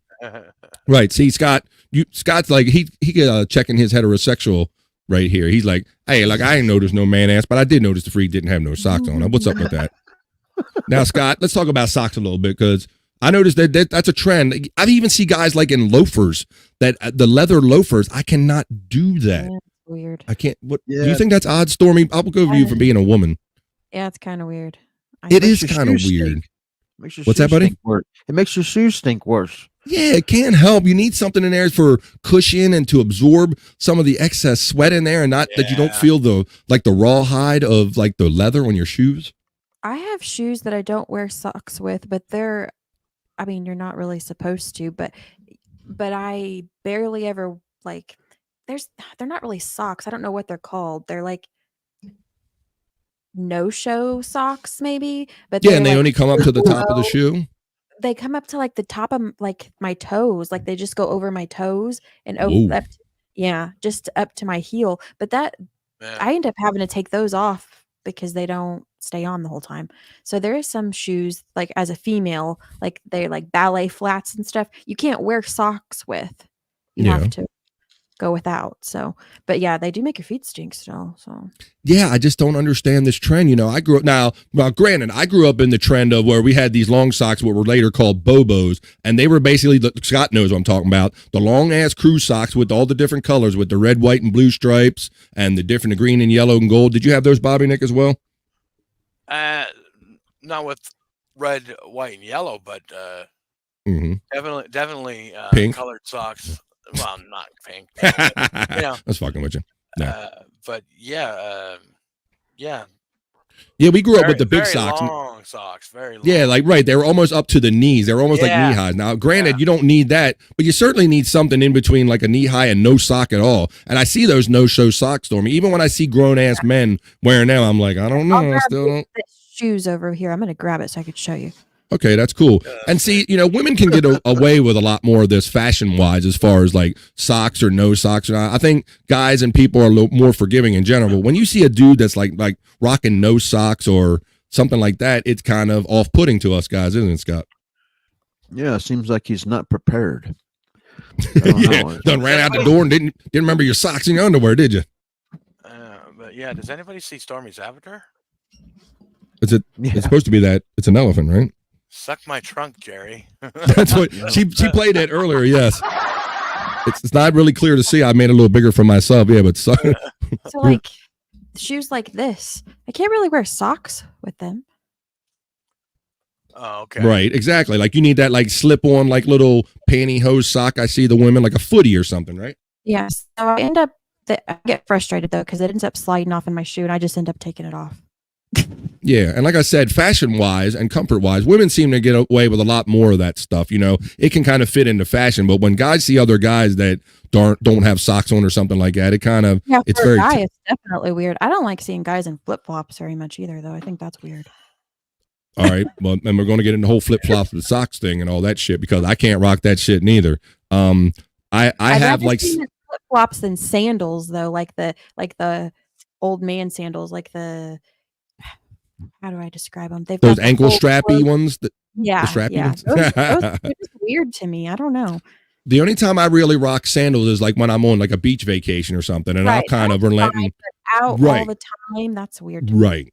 Right. See, Scott's like, he checking his heterosexual right here. He's like, hey, like I ain't noticed no man ass, but I did notice the freak didn't have no socks on. What's up with that? Now, Scott, let's talk about socks a little bit, because I noticed that's a trend. I even see guys like in loafers, that the leather loafers. I cannot do that. Yeah, weird. I can't. What do you think that's odd, Stormy? I'll go over you for being a woman. Yeah, it's kind of weird. It is kind of weird. What's that, buddy? It makes your shoes stink worse. Yeah, it can't help. You need something in there for cushion and to absorb some of the excess sweat in there, and not that you don't feel the raw hide of like the leather on your shoes. I have shoes that I don't wear socks with, but you're not really supposed to, but I barely ever they're not really socks. I don't know what they're called. They're like no-show socks maybe, but yeah, and they only come up to the top of the shoe. They come up to like the top of like my toes, like they just go over my toes and just up to my heel. But I end up having to take those off because they don't stay on the whole time. So there is some shoes, like as a female, like they're like ballet flats and stuff, you can't wear socks with. You have to go without. So, but yeah, they do make your feet stink still. So yeah, I just don't understand this trend. You know, I grew up in the trend of where we had these long socks, what were later called Bobos, and they were basically, Scott knows what I'm talking about, the long ass crew socks with all the different colors, with the red, white, and blue stripes, and the green and yellow and gold. Did you have those, Bobby Nick, as well? Not with red, white, and yellow, but definitely pink colored socks. Well, not pink. But, that's fucking with you. No. But yeah. Yeah, we grew up with the big socks. Long socks, very long. Yeah, like right. They were almost up to the knees. They were almost like knee highs. Now, granted, you don't need that, but you certainly need something in between, like a knee high and no sock at all. And I see those no-show socks, Stormy. Even when I see grown-ass men wearing them, I'm like, I don't know. I still don't. Shoes over here. I'm going to grab it so I could show you. Okay, that's cool. And see, women can get away with a lot more of this fashion-wise, as far as like socks or no socks. I think guys and people are a little more forgiving in general. But when you see a dude that's like rocking no socks or something like that, it's kind of off-putting to us guys, isn't it, Scott? Yeah, it seems like he's not prepared. Done ran out the door and didn't remember your socks and your underwear, did you? But yeah, does anybody see Stormy's avatar? It's supposed to be that. It's an elephant, right? Suck my trunk, Jerry. That's what she played it earlier. Yes, it's not really clear to see. I made it a little bigger for myself. Yeah, but so like shoes like this, I can't really wear socks with them. Oh, okay. Right, exactly. Like you need that like slip-on like little pantyhose sock. I see the women like a footy or something, right? Yes. So I get frustrated though because it ends up sliding off in my shoe, and I just end up taking it off. Yeah, and like I said, fashion-wise and comfort-wise, women seem to get away with a lot more of that stuff. You know, it can kind of fit into fashion, but when guys see other guys that don't have socks on or something like that, it kind of it's for very a guy, it's definitely weird. I don't like seeing guys in flip-flops very much either, though. I think that's weird. all right. Well, and we're going to get into the whole flip-flops with socks thing and all that shit because I can't rock that shit neither. I have like flip-flops than sandals though, like the old man sandals, like the how do I describe them? They've those got ankle strappy ones. The strappy ones. Those are just weird to me. I don't know. The only time I really rock sandals is like when I'm on like a beach vacation or something, and I'll kind of relent. Out all the time. That's weird. Right.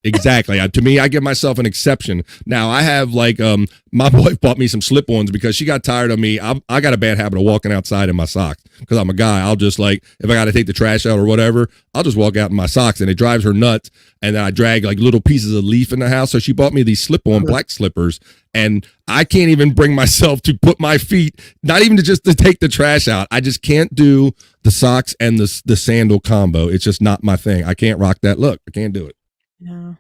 Exactly. To me, I give myself an exception. Now I have like my wife bought me some slip-ons because she got tired of me. I got a bad habit of walking outside in my socks because I'm a guy. I'll just like if I got to take the trash out or whatever, I'll just walk out in my socks and it drives her nuts. And then I drag like little pieces of leaf in the house. So she bought me these slip-on black slippers, and I can't even bring myself to put my feet, not even to take the trash out. I just can't do the socks and the sandal combo. It's just not my thing. I can't rock that look. I can't do it. No.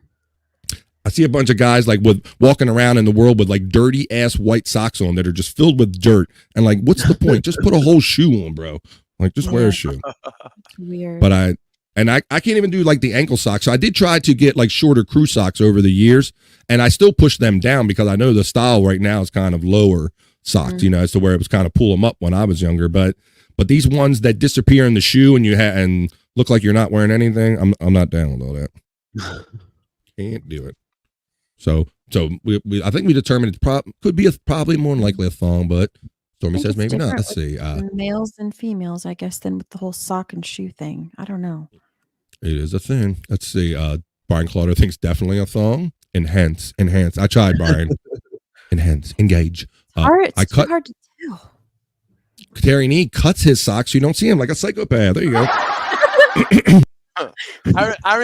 I see a bunch of guys like walking around in the world with like dirty ass white socks on that are just filled with dirt. And like, what's the point? Just put a whole shoe on, bro. Like, just wear a shoe. Weird. But I can't even do like the ankle socks. So I did try to get like shorter crew socks over the years, and I still push them down because I know the style right now is kind of lower socks, you know, as to where it was kind of pull them up when I was younger. But these ones that disappear in the shoe and and look like you're not wearing anything, I'm not down with all that. Can't do it. So I think we determined it could be probably more than likely a thong, but Stormy says maybe not. Let's see. Males and females, I guess, then with the whole sock and shoe thing. I don't know. It is a thing. Let's see. Brian Claudio thinks definitely a thong. Enhance. I tried, Brian. Enhance. Engage. It's too hard to tell. Terry Nee cuts his socks. You don't see him like a psychopath. There you go. I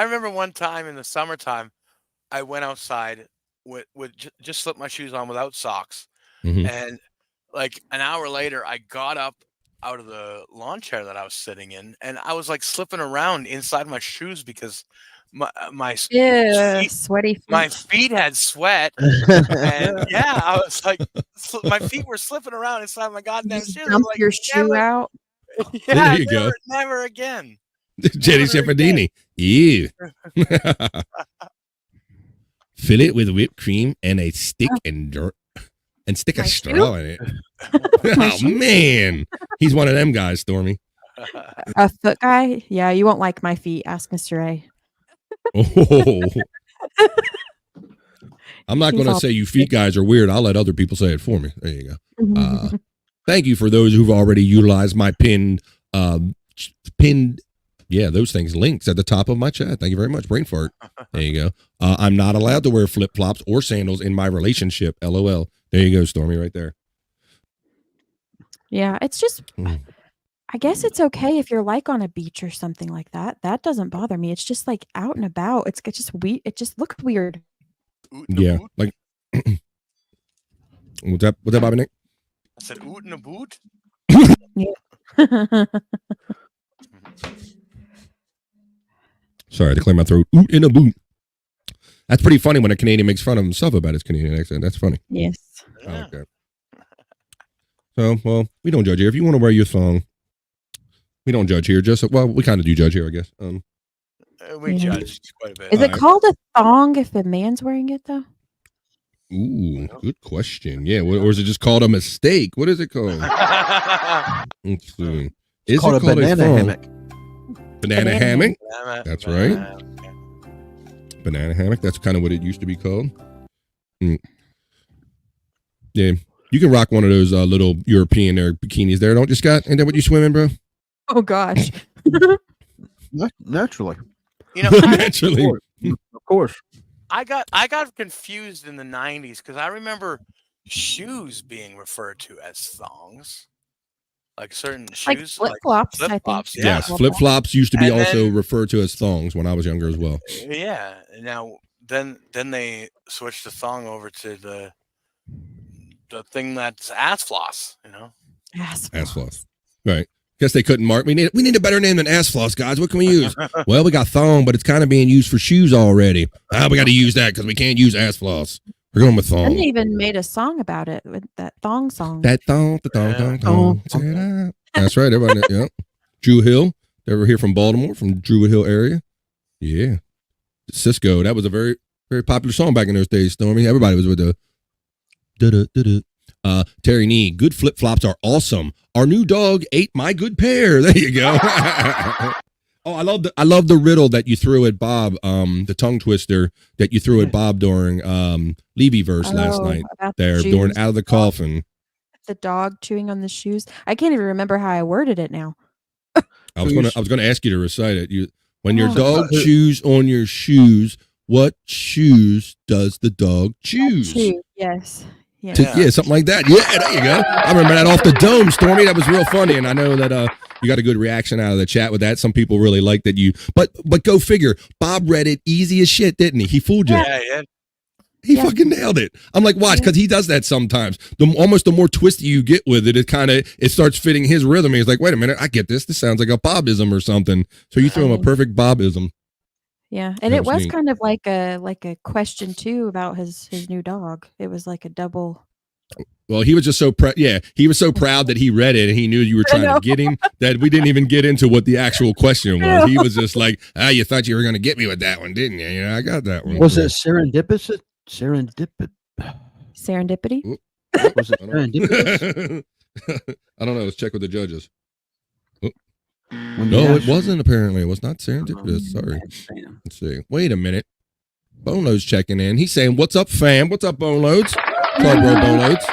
remember one time in the summertime, I went outside with just slipped my shoes on without socks, and like an hour later, I got up out of the lawn chair that I was sitting in, and I was like slipping around inside my shoes because my sweaty feet. My feet had sweat, and yeah, I was like, my feet were slipping around inside my goddamn shoes. Dump Like, your shoe out. Yeah, there you go. Never again. Jenny Shepardini. Ew. Fill it with whipped cream and a stick and dirt and stick a straw in it. Oh man. He's one of them guys, Stormy. A foot guy? Yeah, you won't like my feet. Ask Mr. A. Oh. I'm not going to say you feet guys are weird. I'll let other people say it for me. There you go. Thank you for those who've already utilized my pinned those things, links at the top of my chat. Thank you very much. Brain fart. There you go. I'm not allowed to wear flip-flops or sandals in my relationship. LOL. There you go, Stormy, right there. Yeah, it's just, I guess it's okay if you're like on a beach or something like that. That doesn't bother me. It's just like out and about. It's just weird. It just looks weird. Yeah, like what's that, Bobby Nick? I said oot in a boot. Yeah. Sorry to clear my throat. Oot in a boot. That's pretty funny when a Canadian makes fun of himself about his Canadian accent. That's funny. Yes. I like that. So, well, we don't judge here. If you want to wear your thong, we don't judge here. We kind of do judge here, I guess. We judge quite a bit. Is it called a thong if a man's wearing it though? Ooh, good question. Yeah, or is it just called a mistake? What is it called? Let's see. It's called a banana hammock. Banana hammock? That's right. Banana hammock. That's kind of what it used to be called. Yeah. You can rock one of those little European bikinis there, don't you, Scott? Ain't that what you swim in, bro? Oh, gosh. Naturally. You know, naturally. Of course. I got confused in the 90s because I remember shoes being referred to as thongs. Like certain shoes. Like flip-flops, flip-flops, I think. Yes, flip-flops used to be also referred to as thongs when I was younger as well. Yeah. Now, then they switched the thong over to the thing that's ass floss, you know? Ass floss. Right. Guess they couldn't mark. We need a better name than ass floss, guys. What can we use? Well, we got thong, but it's kind of being used for shoes already. We got to use that because we can't use ass floss. We're going with thong. And they even made a song about it with that thong song. That thong, the thong. That's right. Everybody, yeah. Drew Hill. They were here from Baltimore, from Druid Hill area. Yeah. Cisco. That was a very, very popular song back in those days, Stormy. Everybody was with the Terry Nee. Good flip flops are awesome. Our new dog ate my good pair. There you go. Oh, I love the riddle that you threw at Bob, the tongue twister that you threw at Bob during Levy verse last night. There, during Out of the Coffin. The dog chewing on the shoes. I can't even remember how I worded it now. I was gonna ask you to recite it. When your dog chews on your shoes, what shoes does the dog choose? Yes. Yeah. Something like that. Yeah, there you go. I remember that off the dome, Stormy. That was real funny, and I know that you got a good reaction out of the chat with that. Some people really liked that you, but go figure. Bob read it easy as shit, didn't he? He fooled you. Yeah. He fucking nailed it. I'm like, watch, because he does that sometimes. The more twisty you get with it, it starts fitting his rhythm. He's like, wait a minute, I get this. This sounds like a Bobism or something. So you threw him a perfect Bobism. Yeah, and it was kind of like a question too about his new dog. It was like a double. Well, he was just so he was so proud that he read it and he knew you were trying to get him that we didn't even get into what the actual question was. He was just like, you thought you were going to get me with that one, didn't you? Yeah, I got that one. Was it serendipitous? Serendipity? Was it serendipitous? I don't know. Let's check with the judges. No, it wasn't, apparently. It was not serendipitous. Sorry. Let's see. Wait a minute. Bone Loads checking in. He's saying, what's up, fam? What's up, Bone Loads? Bro Bone Loads.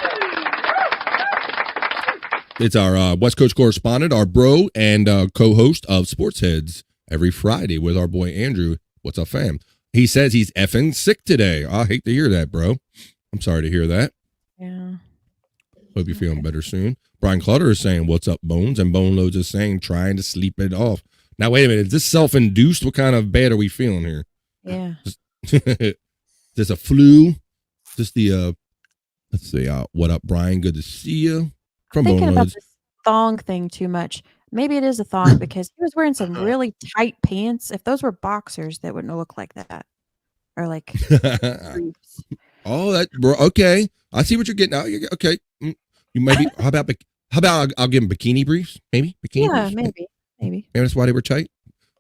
It's our West Coast correspondent, our bro, and co-host of Sports Heads every Friday with our boy Andrew. What's up, fam? He says he's effing sick today. I hate to hear that, bro. I'm sorry to hear that. Yeah. Hope you're feeling better soon. Brian Clutter is saying, what's up, Bones? And Bone Loads is saying, trying to sleep it off. Now, wait a minute. Is this self-induced? What kind of bad are we feeling here? Yeah. Is this a flu? Is this the, let's see, what up, Brian? Good to see you. From I'm thinking Bone about Loads. this thong thing too much. Maybe it is a thong because he was wearing some really tight pants. If those were boxers, that wouldn't look like that. Or like briefs. Oh, that bro. Okay, I see what you're getting out. Okay, you maybe. How about I'll give him bikini briefs? Maybe bikini. Yeah, briefs? maybe. Maybe that's why they were tight.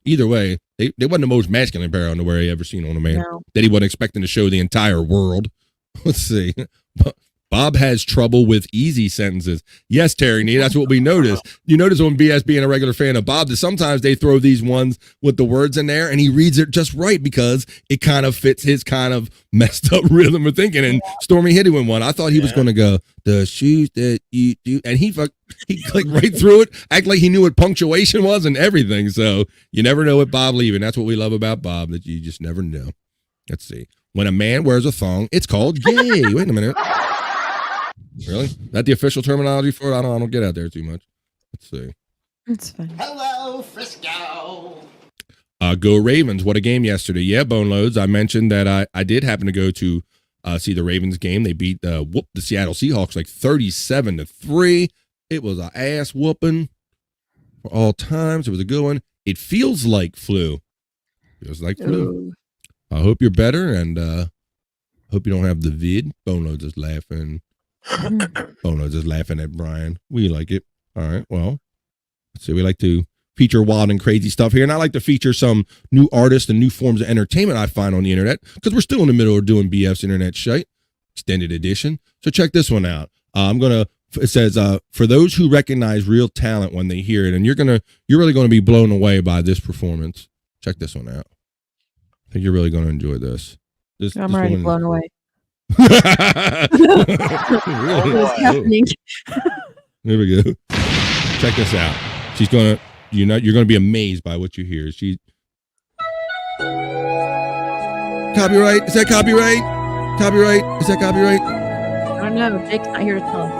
Either way, they wasn't the most masculine pair of underwear he ever seen on a man. No. That he wasn't expecting to show the entire world. Let's see. Bob has trouble with easy sentences. Yes, Terry Nee, that's what we noticed. You notice when BS being a regular fan of Bob that sometimes they throw these ones with the words in there and he reads it just right because it kind of fits his kind of messed up rhythm of thinking. And Stormy hit it with one. I thought he was going to go, the shoes that you do. And he clicked right through it, act like he knew what punctuation was and everything. So you never know with Bob leaving. That's what we love about Bob, that you just never know. Let's see. When a man wears a thong, it's called gay. Wait a minute. Really? That the official terminology for it? I don't get out there too much. Let's see. It's fine. Hello, Frisco. Go Ravens. What a game yesterday. Yeah, Bone Loads. I mentioned that I did happen to go to see the Ravens game. They beat the Seattle Seahawks like 37-3. It was an ass whooping for all times. It was a good one. It feels like flu. Feels like flu. I hope you're better and hope you don't have the vid. Bone Loads is laughing. Bone Loads is laughing at Brian. We like it. All right. Well, let's see. We like to feature wild and crazy stuff here. And I like to feature some new artists and new forms of entertainment I find on the internet because we're still in the middle of doing BF's Internet Shyt extended edition. So check this one out. It says, for those who recognize real talent when they hear it, and you're really going to be blown away by this performance. Check this one out. I think you're really going to enjoy this. I'm already blown away. Here we go. Check this out. You're gonna be amazed by what you hear. Copyright? Is that copyright? Copyright? Is that copyright? I don't know. Jake's not here to tell us.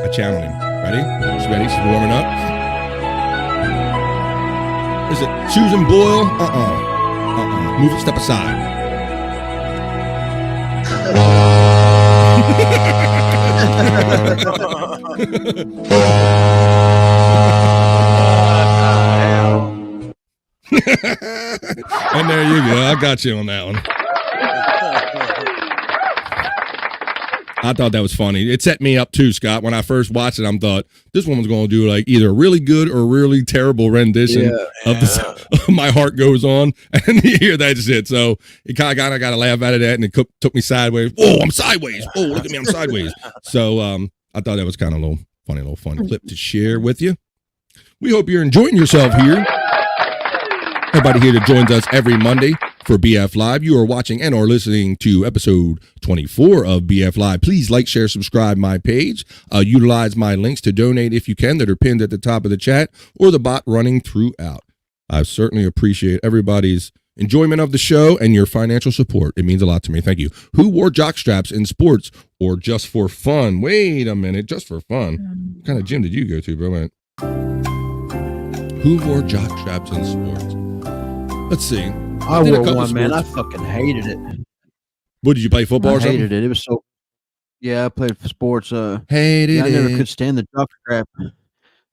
I challenge him. Ready? She's ready. She's warming up. Is it Susan Boyle? Move it. Step aside. There you go. I got you on that one. I thought that was funny. It set me up too, Scott. When I first watched it, I thought this woman's going to do like either a really good or really terrible rendition of My Heart Goes On. And you hear that shit. So it kind of got a laugh out of that, and it took me sideways. Whoa, I'm sideways. Whoa, look at me, I'm sideways. So I thought that was kind of a little funny clip to share with you. We hope you're enjoying yourself here. Everybody here that joins us every Monday for BF Live. You are watching and or listening to episode 24 of BF Live. Please like, share, subscribe my page. Utilize my links to donate if you can that are pinned at the top of the chat or the bot running throughout. I certainly appreciate everybody's enjoyment of the show and your financial support. It means a lot to me. Thank you. Who wore jock straps in sports or just for fun? Wait a minute, just for fun. What kind of gym did you go to, bro? Who wore jock straps in sports? Let's see. I wore one, man. I fucking hated it. What, did you play football or something? I hated it. It was so... Yeah, I played for sports. Hated it. I never could stand the jock strap.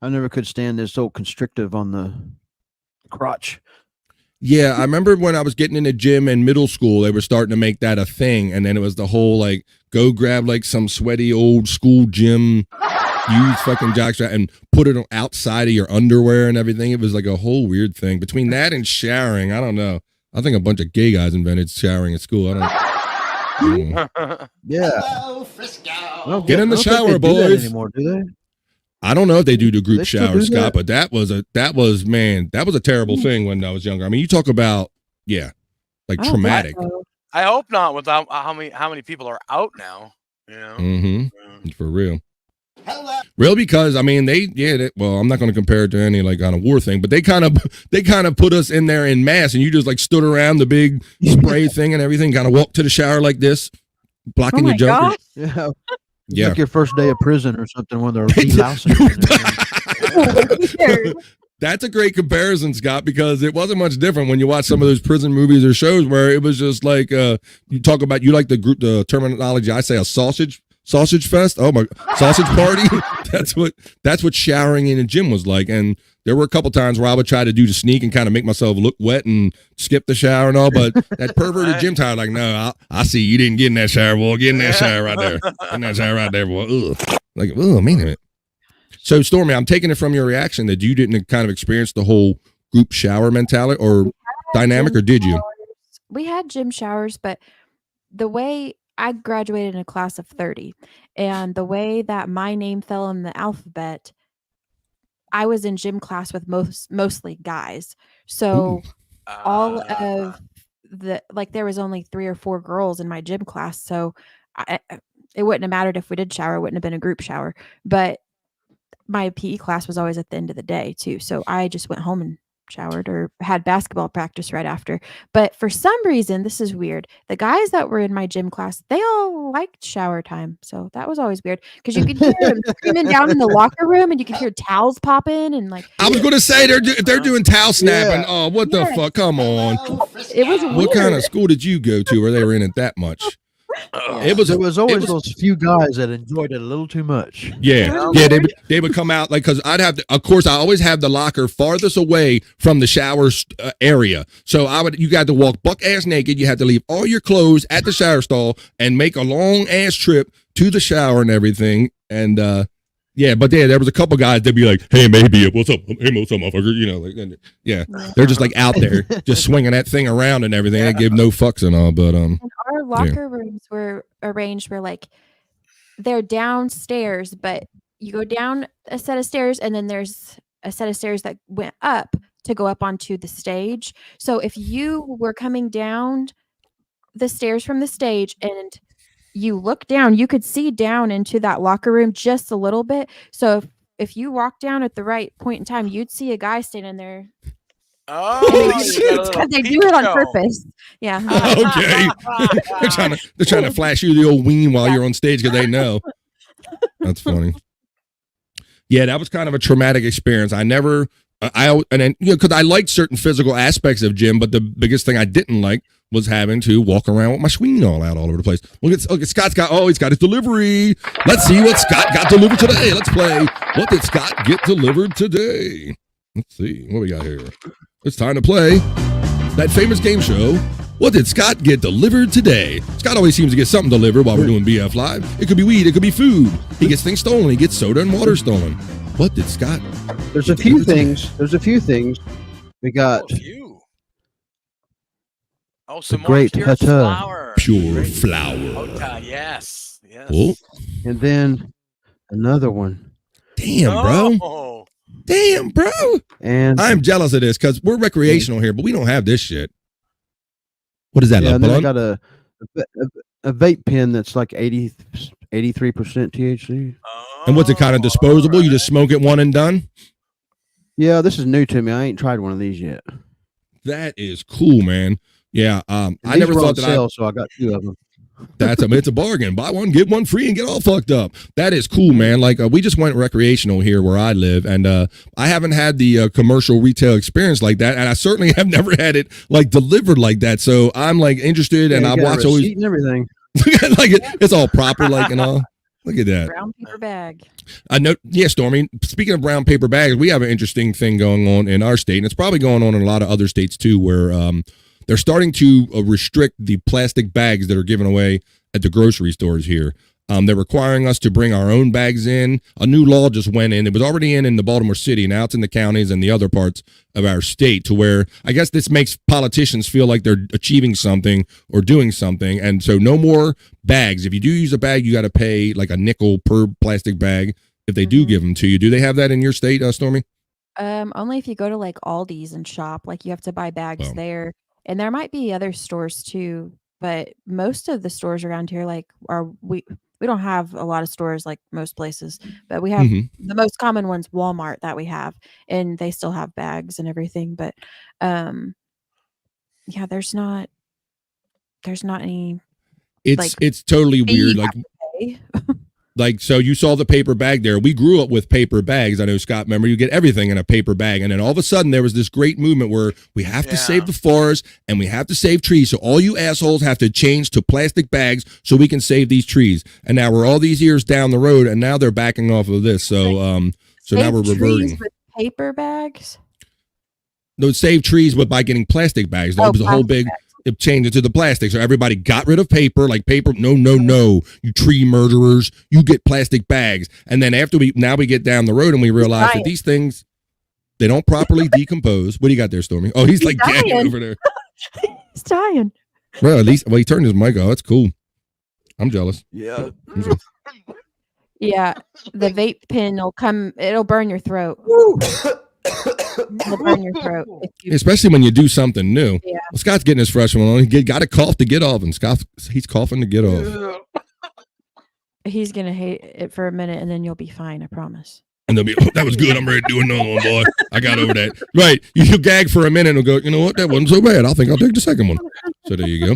I never could stand this so constrictive on the crotch. Yeah, I remember when I was getting in the gym in middle school, they were starting to make that a thing. And then it was the whole, like, go grab, like, some sweaty old school gym, use fucking jockstrap, and put it outside of your underwear and everything. It was like a whole weird thing. Between that and showering, I don't know. I think a bunch of gay guys invented showering at school. I don't know. Yeah. Get in the shower, boys. Anymore, do they? I don't know if they do the group shower, Scott, but that was a terrible thing when I was younger. I mean, you talk about, traumatic. I hope not. Without how many people are out now, you know. Mm-hmm. For real. Real, because I mean well, I'm not going to compare it to any like kind of war thing, but they kind of put us in there in mass, and you just like stood around the big spray thing and everything, kind of walked to the shower like this, blocking your jumper. Yeah. Like your first day of prison or something when they're delousing. That's a great comparison, Scott, because it wasn't much different when you watch some of those prison movies or shows where it was just like you talk about, you like the terminology, I say a sausage fest. Oh my, sausage party. That's what showering in a gym was like. And there were a couple times where I would try to do the sneak and kind of make myself look wet and skip the shower and all, but that perverted gym tire, like, no, I see you didn't get in that shower, boy. Get in that shower right there. Get in that shower right there, boy. Ugh. Like, oh, man. So, Stormy, I'm taking it from your reaction that you didn't kind of experience the whole group shower mentality or dynamic, or did you? We had gym showers, but the way I graduated in a class of 30, and the way that my name fell in the alphabet, I was in gym class with mostly guys. So all of there was only 3 or 4 girls in my gym class. So it wouldn't have mattered if we did shower. It wouldn't have been a group shower. But my PE class was always at the end of the day too. So I just went home and showered or had basketball practice right after. But for some reason, this is weird, the guys that were in my gym class, they all liked shower time. So that was always weird, because you could hear them screaming down in the locker room, and you could hear towels popping, and like, I was going to say they're doing towel snapping. Yeah. Oh, what the fuck? Come on. It was weird. What kind of school did you go to where they were in it that much? It was always those few guys that enjoyed it a little too much. Yeah. They would come out, like, because I'd have of course I always have the locker farthest away from the shower area, so you got to walk buck ass naked. You had to leave all your clothes at the shower stall and make a long ass trip to the shower and everything. And but there was a couple guys that'd be like, hey, maybe what's up, motherfucker, you know, like, they're just like out there just swinging that thing around and everything. They give no fucks and all. But and our locker rooms were arranged where, like, they're downstairs, but you go down a set of stairs, and then there's a set of stairs that went up to go up onto the stage. So if you were coming down the stairs from the stage and you look down, you could see down into that locker room just a little bit. So if you walk down at the right point in time, you'd see a guy standing there. Oh, because they do it on purpose. Yeah. Okay. they're trying to flash you the old ween while you're on stage because they know. That's funny. Yeah, that was kind of a traumatic experience. Because I liked certain physical aspects of gym, but the biggest thing I didn't like was having to walk around with my swing all over the place. Look at Scott's he's got his delivery. Let's see what Scott got delivered today. Let's play. What did Scott get delivered today? Let's see what we got here. It's time to play that famous game show. What did Scott get delivered today? Scott always seems to get something delivered while we're doing BF Live. It could be weed, it could be food. He gets things stolen. He gets soda and water stolen. What did Scott? There's a few things. There's a few things. We got some more great pure Hutta. flour. Pure flour. Hutta, yes. Oh. And then another one. Damn, bro. Oh. Damn, bro. And I'm jealous of this because we're recreational here, but we don't have this shit. What is that? yeah, like and then I blunt? got a vape pen that's like 83% THC. And what's it kind of disposable? You just smoke it one and done? Yeah, this is new to me. I ain't tried one of these yet. That is cool, man. Yeah, And I these never were on thought that sale, so I got 2 of them. it's a bargain. Buy one, get one free, and get all fucked up. That is cool, man. Like we just went recreational here where I live, and I haven't had the commercial retail experience like that, and I certainly have never had it like delivered like that. So I'm like interested, and I watch always and everything. like it's all proper, like and all. Look at that. Brown paper bag. I know. Yeah, Stormy. Speaking of brown paper bags, we have an interesting thing going on in our state, and it's probably going on in a lot of other states too, where they're starting to restrict the plastic bags that are given away at the grocery stores here. They're requiring us to bring our own bags in. A new law just went in. It was already in the Baltimore City. Now it's in the counties and the other parts of our state, to where I guess this makes politicians feel like they're achieving something or doing something. And so no more bags. If you do use a bag, you got to pay like a nickel per plastic bag if they do give them to you. Do they have that in your state, Stormy? Only if you go to like Aldi's and shop, like you have to buy bags there. And there might be other stores too, but most of the stores around here, like we don't have a lot of stores like most places, but we have the most common ones, Walmart, that we have, and they still have bags and everything. But yeah, there's not any. It's totally weird. Like, so you saw the paper bag there. We grew up with paper bags. I know, Scott, remember, you get everything in a paper bag. And then all of a sudden there was this great movement where we have to save the forest and we have to save trees. So all you assholes have to change to plastic bags so we can save these trees. And now we're all these years down the road, and now they're backing off of this. So so now we're reverting. With paper bags? No, save trees by getting plastic bags. That was a whole big... It changed it to the plastic. So everybody got rid of paper, like paper. No, you tree murderers, you get plastic bags. And then after we get down the road and we realize that these things, they don't properly decompose. What do you got there, Stormy? Oh, he's like dying gagging over there. He's dying. Well, at least, he turned his mic off. That's cool. I'm jealous. Yeah. Yeah. The vape pen it'll burn your throat. It'll burn your throat. Especially when you do something new. Yeah. Well, Scott's getting his freshman on. He got to cough to get off, and he's coughing to get off. He's going to hate it for a minute, and then you'll be fine, I promise. And they'll be, that was good. I'm ready to do another one, boy. I got over that. Right. You gag for a minute and go, you know what? That wasn't so bad. I think I'll take the second one. So there you go.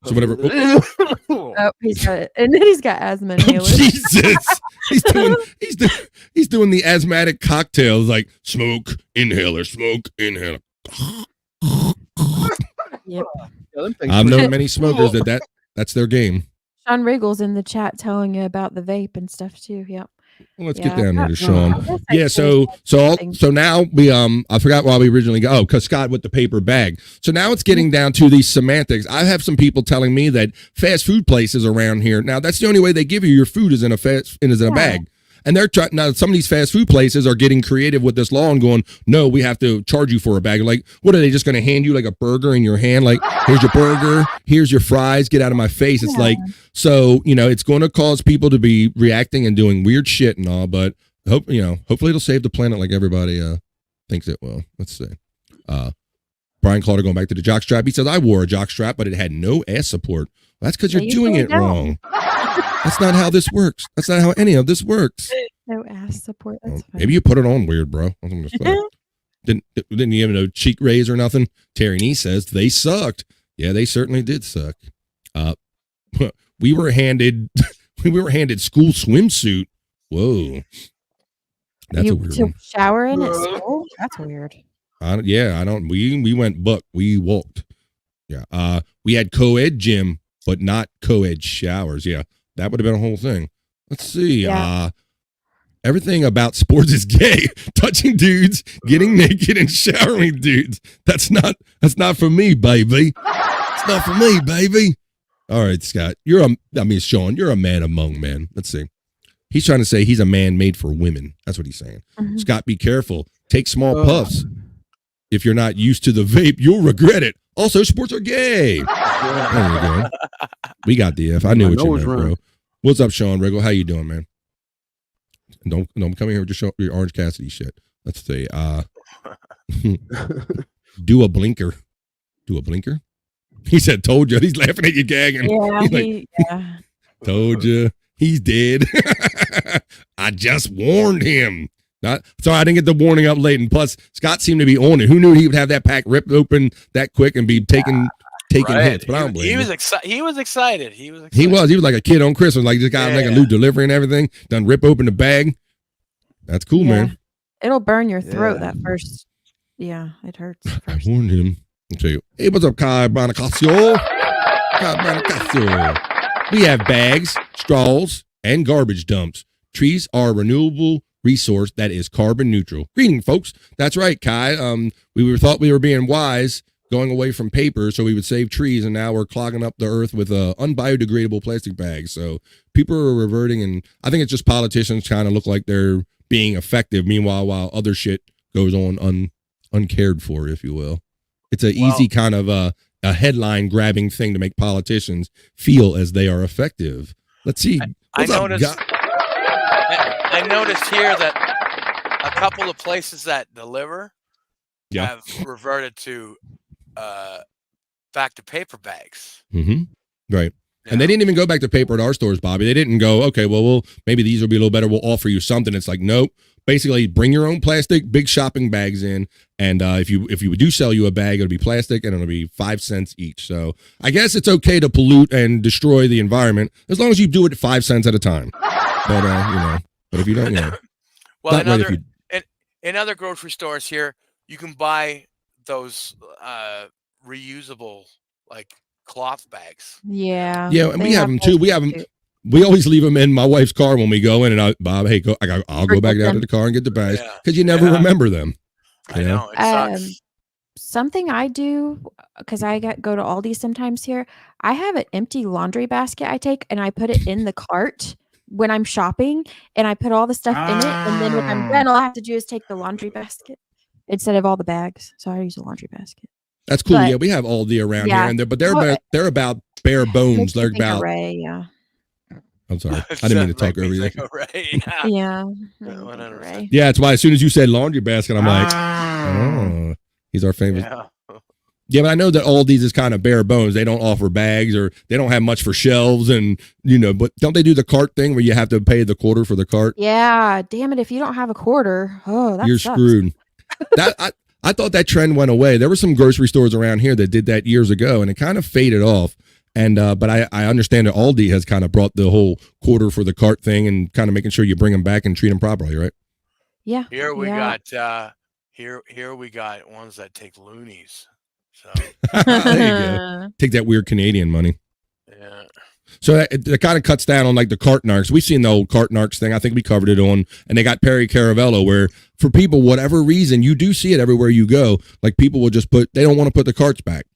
So whatever. Oh, he's got it. And then he's got asthma inhalers. Jesus. He's doing the asthmatic cocktails, like smoke inhaler. Yep. I've known many smokers that's their game. Sean Riggle's in the chat telling you about the vape and stuff too. Yep. Well, let's get down there to Sean. Yeah, so now we I forgot why we originally got because Scott with the paper bag. So now it's getting down to these semantics. I have some people telling me that fast food places around here, now that's the only way they give you your food is in a bag. And they're trying now. Some of these fast food places are getting creative with this law and going, no, we have to charge you for a bag. Like, what are they just going to hand you like a burger in your hand? Like, here's your burger, here's your fries. Get out of my face. It's like, so it's going to cause people to be reacting and doing weird shit and all. But hopefully it'll save the planet like everybody thinks it will. Let's see. Brian Clauder going back to the jockstrap. He says, I wore a jockstrap, but it had no ass support. Well, that's because you're doing it wrong. That's not how this works. That's not how any of this works. No ass support. That's fine. Maybe you put it on weird, bro. Didn't you have no cheek raise or nothing? Terry Nee says they sucked. Yeah, they certainly did suck. We were handed school swimsuit. Whoa, that's a weird one. Shower in at school? That's weird. We went buck. We walked. Yeah. We had co-ed gym, but not co-ed showers. Yeah. That would have been a whole thing. Let's see. Yeah. Everything about sports is gay. Touching dudes, getting naked, and showering dudes. That's not for me, baby. It's not for me, baby. All right, Scott. Sean, you're a man among men. Let's see. He's trying to say he's a man made for women. That's what he's saying. Mhm. Scott, be careful. Take small puffs. If you're not used to the vape, you'll regret it. Also, sports are gay. There you go. We got the F. I knew what you meant, bro. What's up, Sean Riggle? How you doing, man? Don't come in here with your Orange Cassidy shit. Let's see. Do a blinker. Do a blinker? He said, told you. He's laughing at you, gagging. Yeah, Told you. He's dead. I just warned him. Sorry, I didn't get the warning up late. And plus, Scott seemed to be on it. Who knew he would have that pack ripped open that quick and be taking hits? But I don't blame he him. was excited. He was excited. He was like a kid on Christmas. Like, just got like a new delivery and everything. Done rip open the bag. That's cool, man. It'll burn your throat that first. Yeah, it hurts. I warned him. I'll tell you. Hey, what's up, Kai Branacasio? Kai Branacasio. We have bags, straws, and garbage dumps. Trees are a renewable resource that is carbon neutral. Greeting, folks. That's right, Kai. We thought we were being wise, going away from paper so we would save trees, and now we're clogging up the earth with unbiodegradable plastic bags. So people are reverting, and I think it's just politicians kind of look like they're being effective. Meanwhile, while other shit goes on uncared for, if you will. It's an easy kind of a headline grabbing thing to make politicians feel as they are effective. Let's see. I noticed here that a couple of places that deliver have reverted to back to paper bags. Mm-hmm. Right. And they didn't even go back to paper at our stores, Bobby. They didn't go, okay, well, maybe these will be a little better. We'll offer you something. It's like, nope. Basically, bring your own plastic, big shopping bags in, and if you do sell you a bag, it'll be plastic, and it'll be 5 cents each. So I guess it's okay to pollute and destroy the environment as long as you do it 5 cents at a time. But but if you don't, Well, in other grocery stores here, you can buy those reusable like cloth bags. Yeah. Yeah, and we have them too. We have them. We always leave them in my wife's car when we go in, and Bob, hey, I'll go back down to the car and get the bags because you never remember them. I know. It sucks. Something I do, because I go to Aldi sometimes here, I have an empty laundry basket I take, and I put it in the cart when I'm shopping, and I put all the stuff in it, and then when I'm done, all I have to do is take the laundry basket instead of all the bags. So I use a laundry basket. That's cool. Yeah, we have Aldi around here, and they're about bare bones. They're about. Yeah. I'm sorry. I didn't mean to talk over you. Yeah. Yeah, that's why as soon as you said laundry basket, I'm like, oh, he's our famous. Yeah, but I know that Aldi's is kind of bare bones. They don't offer bags or they don't have much for shelves, and but don't they do the cart thing where you have to pay the quarter for the cart? Yeah, damn it! If you don't have a quarter, you're sucks. screwed. I thought that trend went away. There were some grocery stores around here that did that years ago, and it kind of faded off. And but I understand that Aldi has kind of brought the whole quarter for the cart thing and kind of making sure you bring them back and treat them properly, right? Yeah. Here we got here we got ones that take loonies. So there you go. Take that weird Canadian money. Yeah. So it kind of cuts down on like the cart narcs. We've seen the old cart narcs thing. I think we covered it on, and they got Perry Caravello, where for people, whatever reason, you do see it everywhere you go. Like people will just they don't want to put the carts back,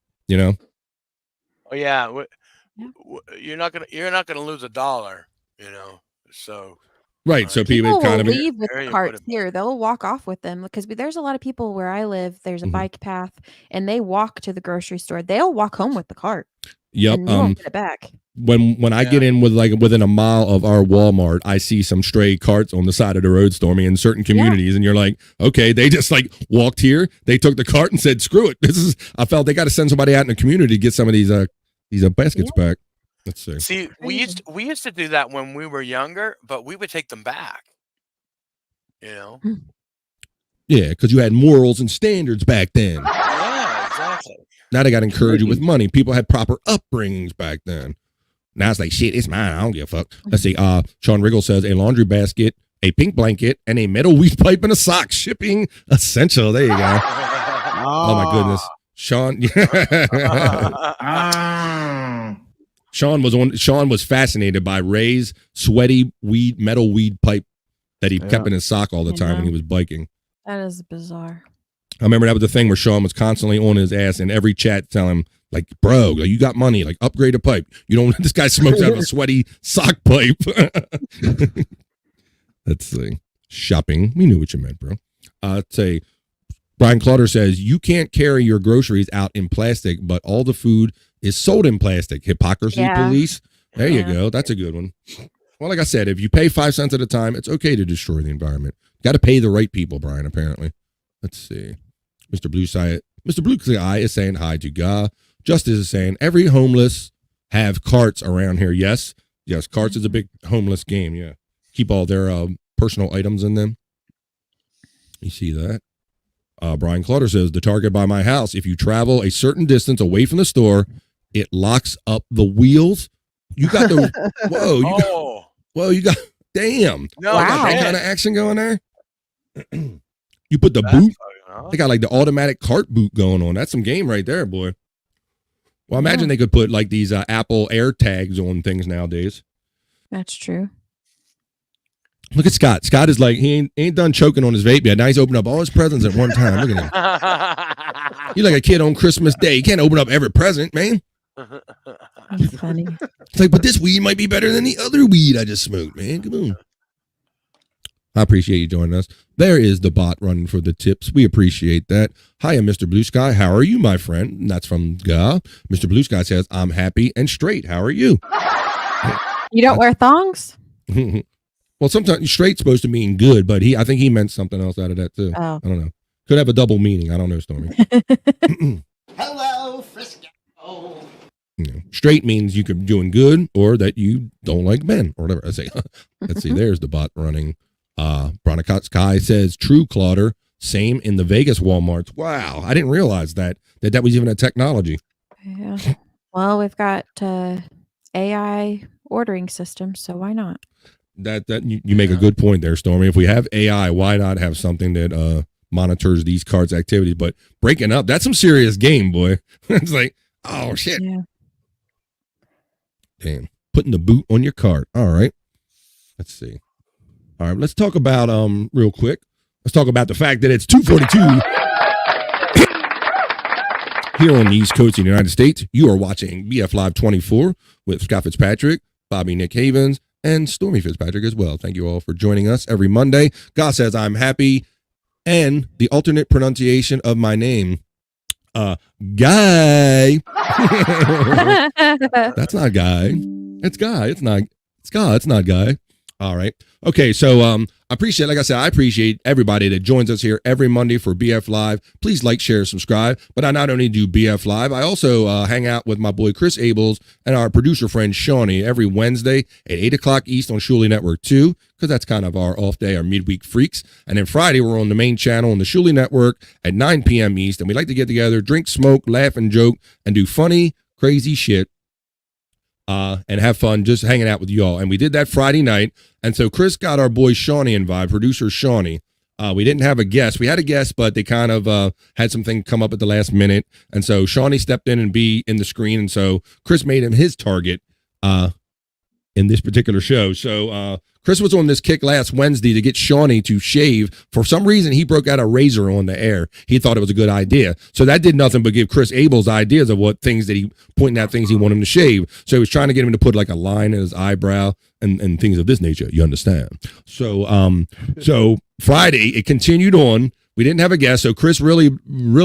Oh yeah, you're not gonna lose $1, So right. So people will kind of leave with the carts here. They'll walk off with them because there's a lot of people where I live. There's a bike path, and they walk to the grocery store. They'll walk home with the cart. Yep. And you won't get it back. When I get in within a mile of our Walmart, I see some stray carts on the side of the road, Stormy, in certain communities, and you're like, okay, they just walked here, they took the cart and said, screw it. I felt they got to send somebody out in the community to get some of these baskets back. Let's see. See, we used to do that when we were younger, but we would take them back. Yeah, because you had morals and standards back then. Yeah, exactly. Now they got to encourage you with money. People had proper upbringings back then. Now it's like, shit, it's mine. I don't give a fuck. Let's see. Sean Riggle says a laundry basket, a pink blanket, and a metal weave pipe and a sock. Shipping essential. There you go. Oh my goodness. Sean. Sean was fascinated by Ray's sweaty metal weed pipe that he kept in his sock all the time when he was biking. That is bizarre. I remember that was the thing where Sean was constantly on his ass in every chat telling him, like, bro, like, you got money, like, upgrade a pipe. You don't, this guy smokes out of a sweaty sock pipe. Let's see. Shopping. We knew what you meant, bro. Say, Brian Clutter says, you can't carry your groceries out in plastic, but all the food is sold in plastic. Hypocrisy police. There you go. That's a good one. Well, like I said, if you pay 5 cents at a time, it's okay to destroy the environment. Got to pay the right people, Brian, apparently. Let's see. Mr. Blue Sky is saying hi to Ga. Justice is saying, every homeless have carts around here. Yes. Yes, carts is a big homeless game, yeah. Keep all their personal items in them. You see that? Brian Clutter says, the Target by my house, if you travel a certain distance away from the store, it locks up the wheels. You got the, you got, damn. No, got that kind of action going there. You put the boot. They got like the automatic cart boot going on. That's some game right there, boy. Well, imagine they could put like these Apple Air tags on things nowadays. That's true. Look at Scott. Scott is like, he ain't done choking on his vape yet. Now he's opened up all his presents at one time. Look at him. You're like a kid on Christmas Day. You can't open up every present, man. That's funny. It's like, but this weed might be better than the other weed I just smoked, man. Come on. I appreciate you joining us. There is the bot running for the tips. We appreciate that. Hiya, Mr. Blue Sky. How are you, my friend? And that's from Ga. Mr. Blue Sky says, I'm happy and straight. How are you? You don't wear thongs? Well, sometimes straight's supposed to mean good, but I think he meant something else out of that too. Oh. I don't know. Could have a double meaning. I don't know, Stormy. Hello, Frisco. Straight means you could be doing good or that you don't like men or whatever. I say, let's see, there's the bot running. Bronicott Sky says, true, Clauder. Same in the Vegas Walmarts. Wow. I didn't realize that was even a technology. Yeah. Well, we've got AI ordering systems, so why not? That you make a good point there, Stormy. If we have AI, why not have something that monitors these cards' activities? But breaking up, that's some serious game, boy. It's like, oh shit. Yeah. Damn. Putting the boot on your cart. All right. Let's see. All right, let's talk about real quick. Let's talk about the fact that it's 2:42 here on the East Coast of the United States. You are watching BF Live 24 with Scott Fitzpatrick, Bobby Nick Havens, and Stormy Fitzpatrick as well. Thank you all for joining us every Monday. God says I'm happy, and the alternate pronunciation of my name, Guy. That's not Guy. It's Guy. It's not. It's God. It's not Guy. All right. Okay. So I appreciate everybody that joins us here every Monday for BF Live. Please like, share, subscribe. But I not only do BF Live, I also hang out with my boy Chris Abels and our producer friend Shawnee every Wednesday at 8 o'clock East on Shuley Network 2, because that's kind of our off day, our midweek freaks. And then Friday, we're on the main channel on the Shuley Network at 9 p.m. East. And we like to get together, drink, smoke, laugh, and joke, and do funny, crazy shit. And have fun just hanging out with y'all. And we did that Friday night. And so Chris got our boy Shawnee involved, producer Shawnee. We didn't have a guest. We had a guest, but they kind of had something come up at the last minute. And so Shawnee stepped in and be in the screen. And so Chris made him his target in this particular show. So Chris was on this kick last Wednesday to get Shawnee to shave. For some reason, he broke out a razor on the air. He thought it was a good idea. So that did nothing but give Chris Abels ideas of what things that pointing out things he wanted him to shave. So he was trying to get him to put like a line in his eyebrow and things of this nature. You understand? So so Friday, it continued on. We didn't have a guest, so Chris really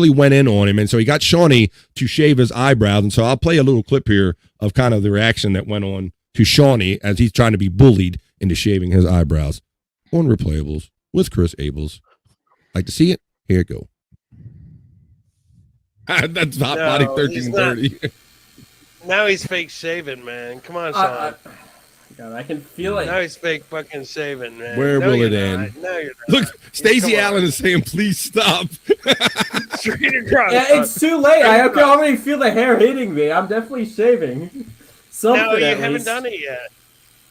went in on him. And so he got Shawnee to shave his eyebrows. And so I'll play a little clip here of kind of the reaction that went on to Shawnee as he's trying to be bullied into shaving his eyebrows on Replayables with Chris Abels. Like to see it? Here it go. That's Hot Body 1330. Now he's fake shaving, man. Come on, Sean. God, I can feel it. Now he's fake fucking shaving, man. Where will it end? No, you're not. Look, Stacey Allen is saying, please stop. Straight across. Yeah, it's too late. I can already feel the hair hitting me. I'm definitely shaving. Something No, you at haven't least. done it yet.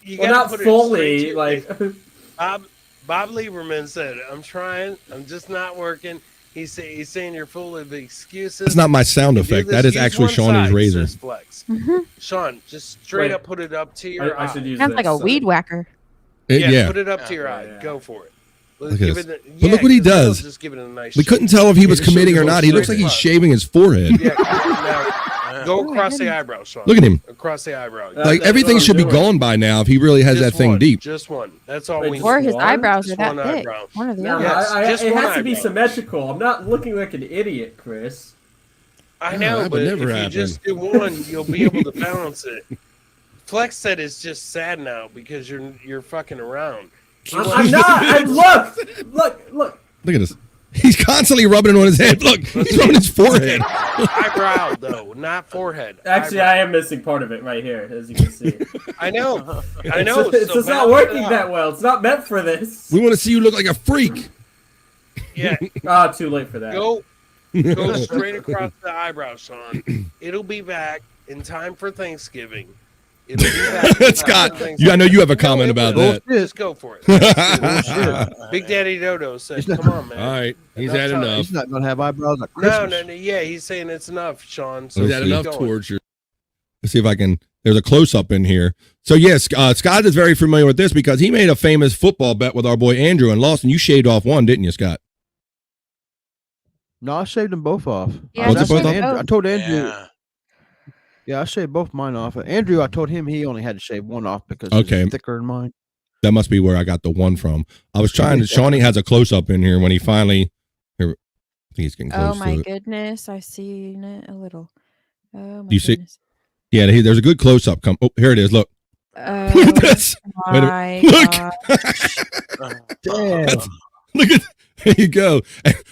You Well, gotta not put it fully, straight to- like- Bob Lieberman said, "I'm trying. I'm just not working." He's saying you're full of excuses. That's not my sound You do effect. this, That is use actually one Shawnee's side, razor. says Flex. Sean, just straight up put it up to your I should eye. use Sounds like a weed whacker. Yeah. Put it up to your eye. Go for it. Look at this. But look what he does. Just give it a nice. We couldn't tell if he was committing or not. He looks like he's shaving his forehead. Yeah. Now, go across the eyebrow, Sean. Look at him. Across the eyebrow. Like everything should be gone by now if he really has that thing deep. Just one. That's all we need. Or his eyebrows are Just that one thick. eyebrow. One or the No, other. it has to be symmetrical. I'm not looking like an idiot, Chris. I know, that but would if never you happen. just do one, you'll be able to balance it. Flex said it's just sad now because you're fucking around. I'm not. Look. Look at this. He's constantly rubbing it on his head. Look, he's rubbing his forehead. Eyebrow, though, not forehead. Actually, I am missing part of it right here, as you can see. I know. I know. It's just not working that well. It's not meant for this. We want to see you look like a freak. Yeah. Too late for that. Go straight across the eyebrow, Sean. It'll be back in time for Thanksgiving. It'll be back in Scott, time for Thanksgiving. I know you have a comment about that. Just go for it. Big Daddy Dodo said, "Come on, man." All right, he's had enough. He's not gonna have eyebrows like No, Christmas. no. Yeah, he's saying it's enough, Sean. So He's had keep enough going. torture. Let's see if I can. There's a close up in here. So yes, Scott is very familiar with this because he made a famous football bet with our boy Andrew and lost, and you shaved off one, didn't you, Scott? No, I shaved them both off. Yeah, Was it both off? I told Andrew. Yeah, I shaved both mine off. Andrew, I told him he only had to shave one off because Okay. it's thicker than mine. That must be where I got the one from. I was trying to. Shawnee has a close up in here when he finally. Here, I think he's getting close Oh my to it. goodness, I seen it a little. Oh my Do you see? goodness. Yeah, there's a good close up. Come. Oh, here it is. Look. Oh Look at this. Wait a my minute. Look. Damn. Look at. There you go.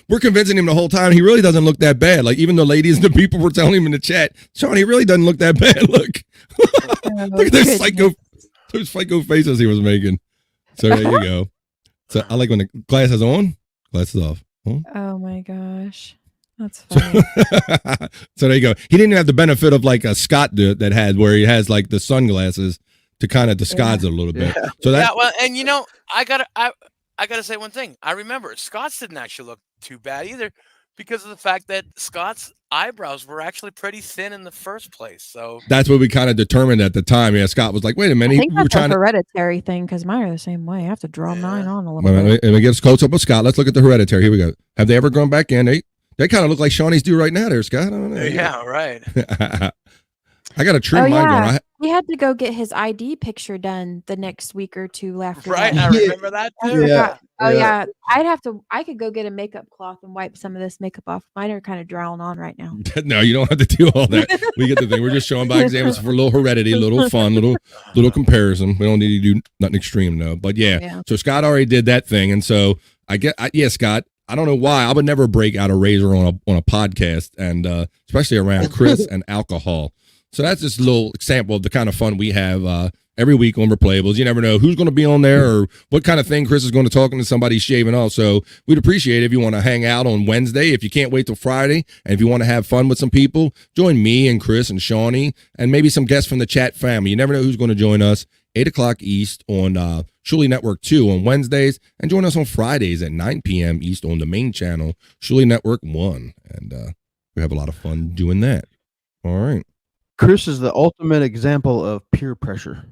We're convincing him the whole time he really doesn't look that bad. Like even the ladies and the people were telling him in the chat, Sean, he really doesn't look that bad. Look. Look at those psycho faces he was making. So there you go. So I like when the glasses on, glasses off. Huh? Oh my gosh. That's funny. So there you go. He didn't have the benefit of like a Scott that had where he has like the sunglasses to kind of disguise it a little bit. So that well, and I gotta say one thing. I remember Scott's didn't actually look too bad either, because of the fact that Scott's eyebrows were actually pretty thin in the first place. So that's what we kind of determined at the time. Yeah, Scott was like, "Wait a minute, I think we were that's trying a to." hereditary thing because mine are the same way. I have to draw mine on a little Wait a bit. minute, let me get us close up with Scott. Let's look at the hereditary. Here we go. Have they ever grown back in? They kind of look like Shawnee's do right now, there, Scott. I don't know. yeah, right. I got to trim mine. Yeah. Going. He had to go get his ID picture done the next week or two after Right, that. I remember that too. Yeah. Oh yeah, I could go get a makeup cloth and wipe some of this makeup off. Mine are kind of drawing on right now. No, you don't have to do all that. We get the thing. We're just showing by examples for a little heredity, a little fun, little comparison. We don't need to do nothing extreme though. But yeah. So Scott already did that thing, and so Scott. I don't know why I would never break out a razor on a podcast, and especially around Chris and alcohol. So that's just a little example of the kind of fun we have every week on Replayables. You never know who's going to be on there or what kind of thing Chris is going to talk to somebody shaving off. So we'd appreciate it if you want to hang out on Wednesday. If you can't wait till Friday, and if you want to have fun with some people, join me and Chris and Shawnee and maybe some guests from the chat family. You never know who's going to join us. 8 o'clock East on Shuli Network 2 on Wednesdays, and join us on Fridays at 9 p.m. East on the main channel, Shuli Network 1. And we have a lot of fun doing that. All right. Chris is the ultimate example of peer pressure.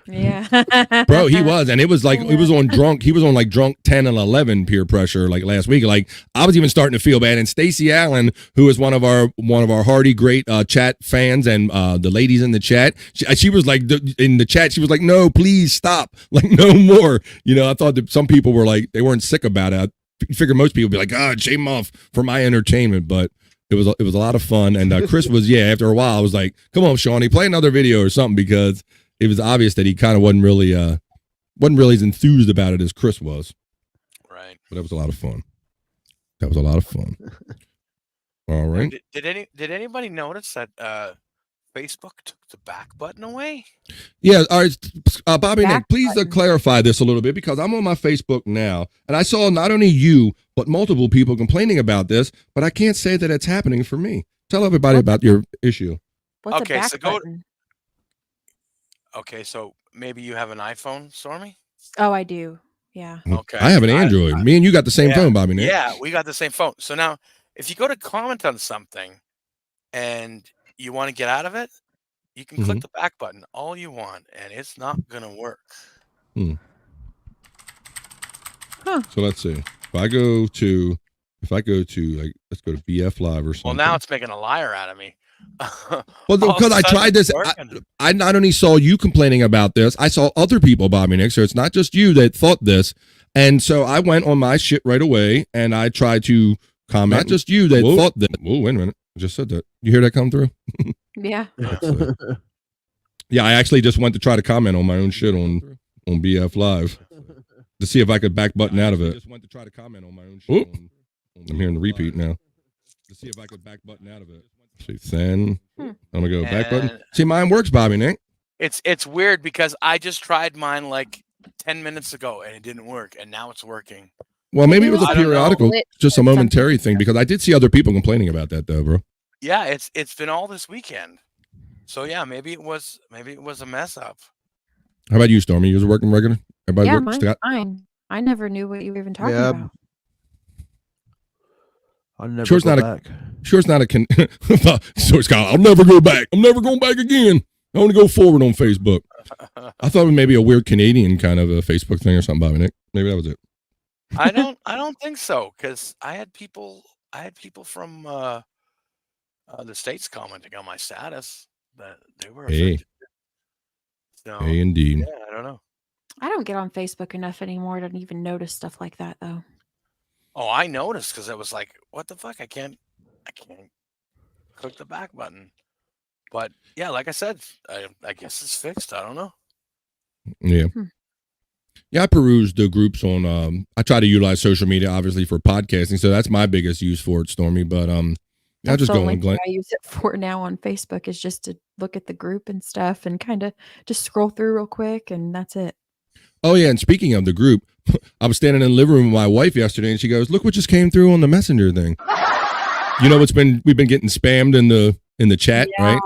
Yeah. Bro, he was, and it was like he was on like drunk 10 and 11 peer pressure like last week. Like I was even starting to feel bad. And Stacey Allen, who is one of our hardy great chat fans, and the ladies in the chat, she was like in the chat, she was like, "No, please stop, like no more." I thought that some people were like they weren't sick about it. I figured most people would be like, "God, shave them off for my entertainment," but it was a lot of fun. And Chris was after a while I was like, "Come on, Shawnee, play another video or something," because it was obvious that he kind of wasn't really as enthused about it as Chris was. Right. But it was a lot of fun. All right. Did anybody notice that Facebook took the back button away? Yeah. All right. Bobby Nick, please clarify this a little bit, because I'm on my Facebook now and I saw not only you, but multiple people complaining about this, but I can't say that it's happening for me. Tell everybody about your issue. What's Okay, a back so button? Okay, so maybe you have an iPhone, Stormy? Oh, I do. Yeah. Okay. I have an Android. Me and you got the same phone, Bobby Nick. Yeah, we got the same phone. So now, if you go to comment on something and you want to get out of it, you can click the back button all you want, and it's not going to work. So let's see. If I go to like, let's go to BF Live or something. Well, now it's making a liar out of me. Well, because I tried this, I not only saw you complaining about this, I saw other people, Bobby Nick. So it's not just you that thought this. And so I went on my shit right away and I tried to comment. Not just you that thought that. Whoa, wait a minute. I just said that. You hear that come through? Yeah. Yeah, I actually just went to try to comment on my own shit on BF Live to see if I could back button out of it. Just went to try to comment on my own shit. I'm hearing the repeat now. To see if I could back button out of it. See, then I'm gonna go back button. See, mine works, Bobby Nick. It's weird because I just tried mine like 10 minutes ago and it didn't work, and now it's working. Well, maybe it was a periodical, just a momentary thing, because I did see other people complaining about that, though, bro. Yeah, it's been all this weekend. So yeah, maybe it was a mess up. How about you, Stormy? You was working regular? Everybody Yeah, work? mine's Scott? fine. I never knew what you were even talking about. I'll never Sure, it's go not back. Sure, it's not a. So Scott, I'll never go back. I'm never going back again. I want to go forward on Facebook. I thought it was maybe a weird Canadian kind of a Facebook thing or something, Bobby Nick. Maybe that was it. I don't think so, because I had people from the States commenting on my status that they were affected. So, Hey, indeed. Yeah, I don't know. I don't get on Facebook enough anymore to even notice stuff like that, though. Oh, I noticed because I was like, "What the fuck? I can't click the back button." But yeah, like I said, I guess it's fixed. I don't know. Yeah. Yeah, I peruse the groups on. I try to utilize social media, obviously, for podcasting, so that's my biggest use for it, Stormy. But I just go on. What I use it for now on Facebook is just to look at the group and stuff, and kind of just scroll through real quick, and that's it. Oh yeah, and speaking of the group, I was standing in the living room with my wife yesterday, and she goes, "Look what just came through on the messenger thing." You know, we've been getting spammed in the chat, right?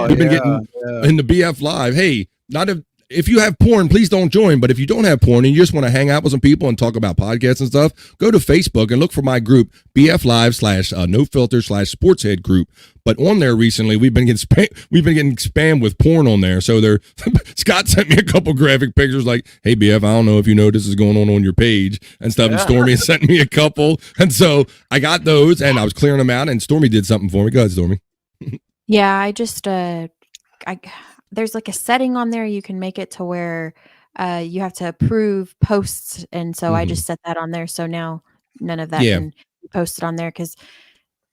We've been getting in the BF Live. Hey, if you have porn, please don't join. But if you don't have porn and you just want to hang out with some people and talk about podcasts and stuff, go to Facebook and look for my group, BF Live / No Filter / Sportshead group. But on there recently, we've been getting spammed with porn on there. So Scott sent me a couple graphic pictures like, "Hey BF, I don't know if you know this is going on your page and stuff." And Stormy sent me a couple, and so I got those and I was clearing them out. And Stormy did something for me. Go ahead, Stormy. Yeah, I just there's like a setting on there you can make it to where you have to approve posts, and so I just set that on there. So now none of that can be posted on there, because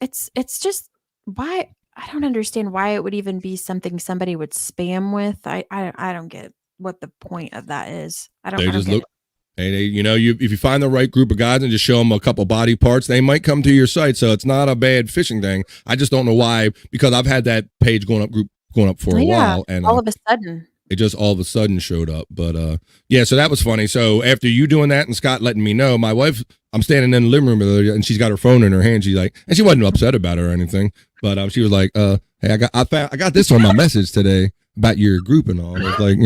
it's just why I don't understand why it would even be something somebody would spam with. I don't get what the point of that is. I don't get it. Hey, if you find the right group of guys and just show them a couple body parts, they might come to your site. So it's not a bad phishing thing. I just don't know why, because I've had that page going up for a while, and all of a sudden it just all of a sudden showed up. But so that was funny. So after you doing that and Scott letting me know, my wife, I'm standing in the living room with her, and she's got her phone in her hand. She's like, and she wasn't upset about it or anything, but she was like, "Hey, I got this on my message today about your group and all." It's like,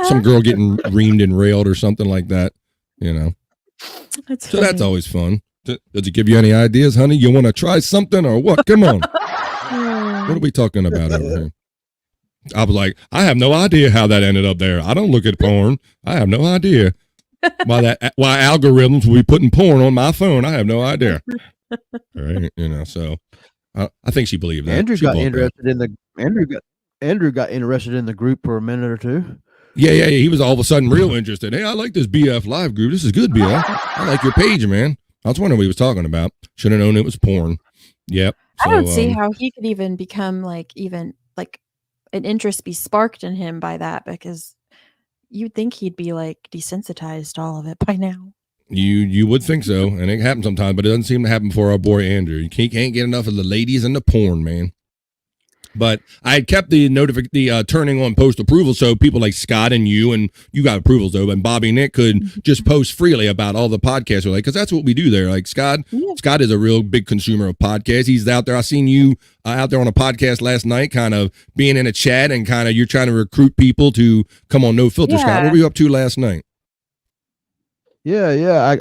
some girl getting reamed and railed or something like that, So that's always fun. Does it give you any ideas, honey? You want to try something or what? Come on. What are we talking about over here? I was like, I have no idea how that ended up there. I don't look at porn. I have no idea why algorithms will be putting porn on my phone. I have no idea. Right? So I think she believed that. Andrew got interested in the group for a minute or two. Yeah. He was all of a sudden real interested. "Hey, I like this BF Live group. This is good, BF. I like your page, man." I was wondering what he was talking about. Should have known it was porn. Yep. I don't see how he could even become even an interest be sparked in him by that, because you'd think he'd be desensitized to all of it by now. You would think so, and it happens sometimes, but it doesn't seem to happen for our boy Andrew. He can't get enough of the ladies and the porn, man. But I had kept the turning on post approval, so people like Scott and you got approvals though, and Bobby Nick could just post freely about all the podcasts, because that's what we do there. Like Scott is a real big consumer of podcasts. He's out there. I seen you out there on a podcast last night, kind of being in a chat and kind of you're trying to recruit people to come on No Filter. Scott, what were you up to last night? Yeah.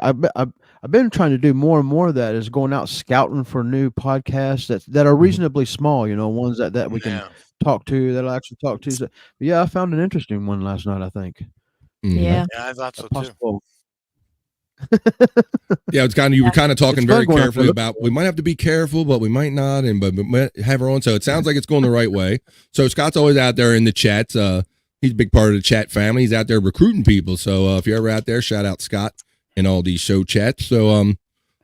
I've been trying to do more and more of that, is going out scouting for new podcasts that are reasonably small, ones that we can talk to, that I'll actually talk to. So, I found an interesting one last night, I think. Yeah, I thought so too. Yeah, it's kind of, you were kind of talking It's very fun going carefully after about, we might have to be careful, but we might not, and but we might have our own. So it sounds like it's going the right way. So Scott's always out there in the chats. He's a big part of the chat family. He's out there recruiting people. So if you're ever out there, shout out Scott in all these show chats. So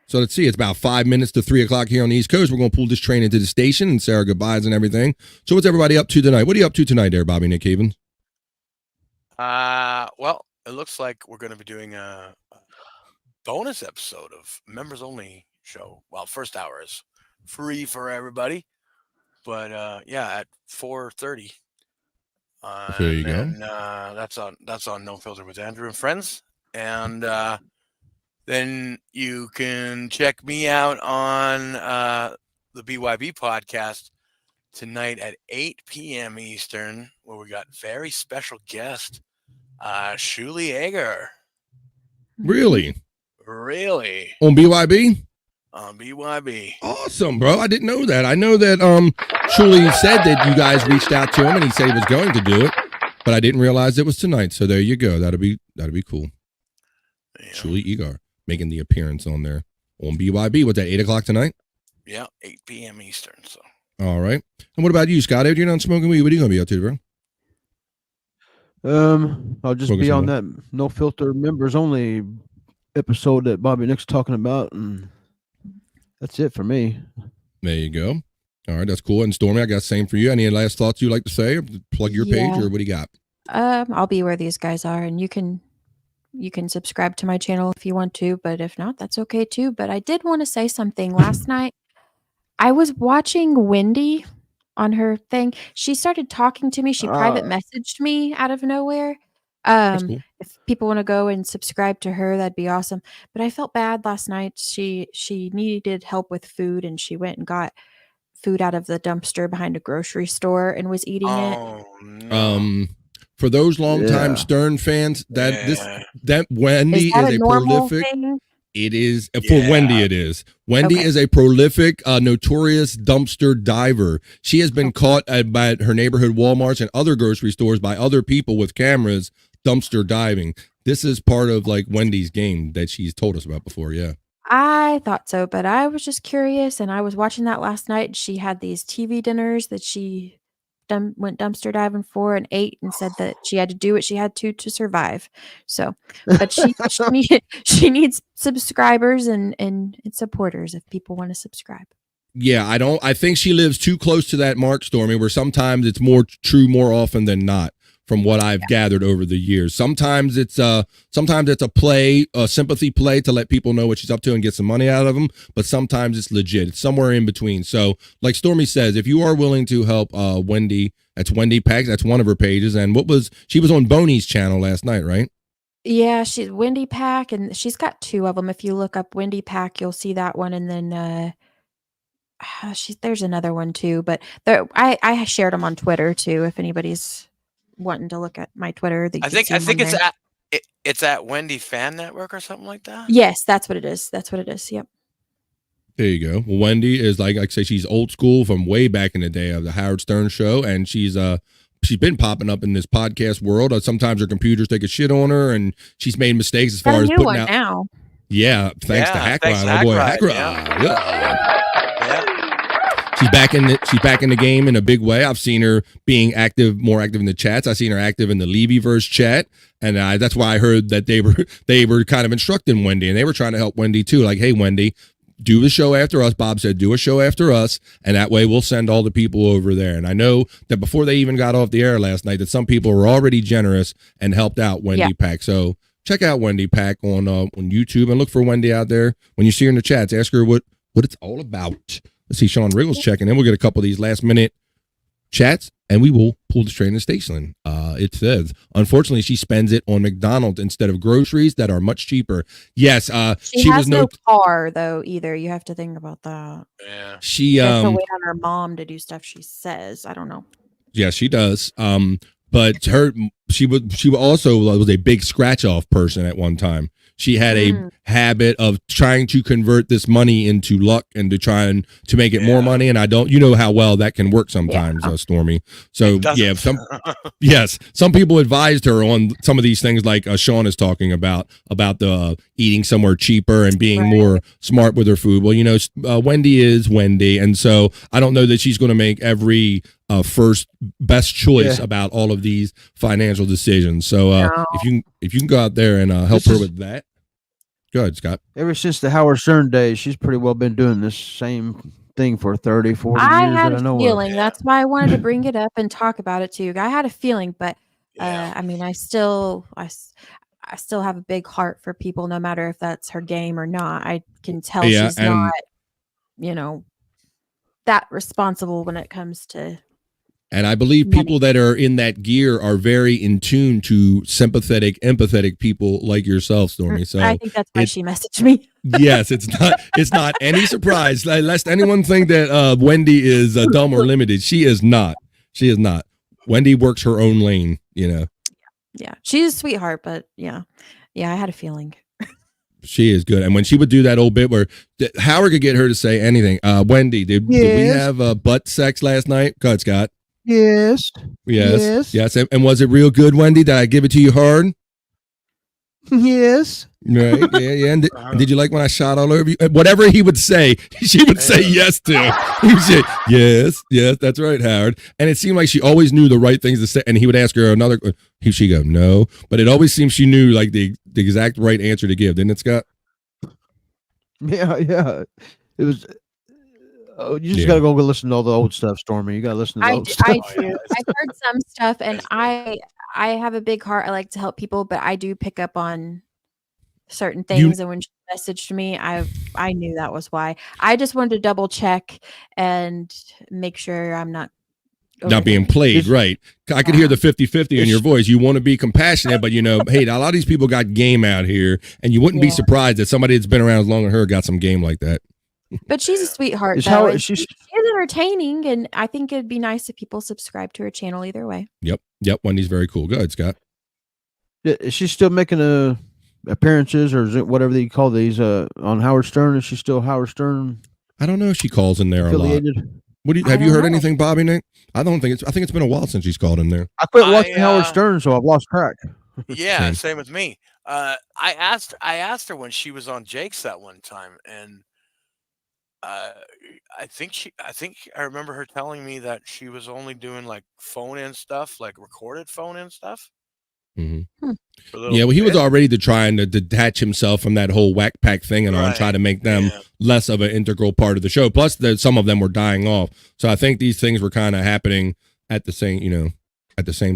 so let's see. It's about 5 minutes to 3 o'clock here on the East Coast. We're going to pull this train into the station and say our goodbyes and everything. So what's everybody up to tonight? What are you up to tonight, there, Bobby Nick Havens? Well, it looks like we're going to be doing a bonus episode of members only show. Well, first hour is free for everybody, but yeah, at 4:30. There you go. That's on No Filter with Andrew and Friends, and then you can check me out on the BYB podcast tonight at 8 p.m. Eastern, where we got very special guest, Shuli Eger. Really? Really? On BYB? On BYB. Awesome, bro. I didn't know that. I know that Shuli said that you guys reached out to him and he said he was going to do it, but I didn't realize it was tonight. So there you go. That'll be cool. Yeah. Shuli Eger making the appearance on there on BYB. What's that, 8 o'clock tonight? Yeah, 8 p.m. Eastern. So. All right. And what about you, Scott? If you're not smoking weed, what are you going to be up to, bro? I'll just be on that No Filter members only episode that Bobby Nick's talking about, and that's it for me. There you go. All right, that's cool. And Stormy, I got the same for you. Any last thoughts you'd like to say, or plug your page, or what do you got? I'll be where these guys are, and you can subscribe to my channel if you want to, but if not, that's okay too. But I did want to say something. Last night, I was watching Wendy on her thing. She started talking to me. She private messaged me out of nowhere. Cool. If people want to go and subscribe to her, that'd be awesome. But I felt bad last night. She needed help with food, and she went and got food out of the dumpster behind a grocery store and was eating it. No. For those longtime Stern fans, that Wendy is a prolific. Thing? It is for Wendy. It is. Wendy is a prolific, notorious dumpster diver. She has been caught by her neighborhood Walmarts and other grocery stores by other people with cameras dumpster diving. This is part of like Wendy's game that she's told us about before. Yeah. I thought so, but I was just curious, and I was watching that last night. She had these TV dinners that she went dumpster diving for and ate, and said that she had to do what she had to survive. So, but she needs subscribers and supporters if people want to subscribe. Yeah, I think she lives too close to that mark, Stormy, where sometimes it's more true more often than not, from what I've gathered over the years. Sometimes it's a play, a sympathy play to let people know what she's up to and get some money out of them, but sometimes it's legit. It's somewhere in between. So like Stormy says, if you are willing to help Wendy, that's Wendy Pack, that's one of her pages. And she was on Boney's channel last night, right? Yeah, she's Wendy Pack, and she's got two of them. If you look up Wendy Pack, you'll see that one, and then there's another one too. But I shared them on Twitter too. If anybody's wanting to look at my Twitter, I think it's at Wendy Fan Network or something like that. Yes, that's what it is. Yep. There you go. Well, Wendy is like I say, she's old school from way back in the day of the Howard Stern show, and she's been popping up in this podcast world. Sometimes her computers take a shit on her, and she's made mistakes as far as putting out. Now. Yeah, thanks to Hackride. Oh boy, Hackride. Yeah. She's back in the game in a big way. I've seen her being more active in the chats. I've seen her active in the Levyverse chat, and that's why I heard that they were kind of instructing Wendy, and they were trying to help Wendy too. Like, hey, Wendy, do the show after us. Bob said, do a show after us, and that way we'll send all the people over there. And I know that before they even got off the air last night, that some people were already generous and helped out Wendy Pack. So check out Wendy Pack on YouTube and look for Wendy out there. When you see her in the chats, ask her what it's all about. Let's see, Sean Riggles checking in. We'll get a couple of these last minute chats, and we will pull the train to station. It says, unfortunately, she spends it on McDonald's instead of groceries that are much cheaper. Yes, she has no car though either. You have to think about that. Yeah, she has to wait on her mom to do stuff. She says, I don't know. Yeah, she does. But she also was a big scratch off person at one time. she had a habit of trying to convert this money into luck and to try and to make it more money. And I don't, you know how well that can work sometimes, Stormy. So yeah, some people advised her on some of these things, like Sean is talking about the eating somewhere cheaper and being more smart with her food. Well, you know, Wendy is Wendy, and so I don't know that she's going to make every first best choice about all of these financial decisions. So if you can go out there and help her with that. Go ahead, Scott. Ever since the Howard Stern days, she's pretty well been doing this same thing for 30, 40 I years. had that I know a of. feeling. That's why I wanted to bring it up and talk about it to you. I had a feeling, but I mean, I still have a big heart for people, no matter if that's her game or not. I can tell she's not, you know, that responsible when it comes to. And I believe people that are in that gear are very in tune to sympathetic, empathetic people like yourself, Stormy. So I think that's why she messaged me. Yes, it's not any surprise. Lest anyone think that Wendy is dumb or limited. She is not. She is not. Wendy works her own lane, you know. Yeah, she's a sweetheart, but yeah, I had a feeling. She is good. And when she would do that old bit where Howard could get her to say anything. Wendy, did we have butt sex last night? Go ahead, Scott. Yes. And was it real good, Wendy? Did I give it to you hard? Yes. Right. Yeah. And did you like when I shot all over you? Whatever he would say, she would say yes to. He would say, yes, that's right, Howard. And it seemed like she always knew the right things to say. And he would ask her another. She'd go, no. But it always seemed she knew like the exact right answer to give, didn't it, Scott? Yeah. It was. Oh, you just gotta go listen to all the old stuff, Stormy. You gotta listen to the old stuff. I do. I've heard some stuff, and I have a big heart. I like to help people, but I do pick up on certain things. And when she messaged me, I knew that was why. I just wanted to double check and make sure I'm not being played, right? I could hear the 50-50 in your voice. You want to be compassionate, but you know, hey, a lot of these people got game out here, and you wouldn't be surprised that somebody that's been around as long as her got some game like that. But she's a sweetheart, she's entertaining, and I think it'd be nice if people subscribe to her channel either way. Yep. Wendy's very cool. Go ahead, Scott. Is she still making appearances, or is it whatever they call these on Howard Stern? Is she still Howard Stern? I don't know if she calls in there affiliated? A lot. What have you heard anything, Bobby, Nick? I think it's been a while since she's called in there. I quit watching Howard Stern, so I've lost track. Yeah, same with me. I asked her when she was on Jake's that one time, and I think I remember her telling me that she was only doing like phone in stuff, like recorded phone in stuff. Mm-hmm. Yeah, well, he was already trying to detach himself from that whole whack pack thing and try to make them less of an integral part of the show. Plus, some of them were dying off. So I think these things were kind of happening at the same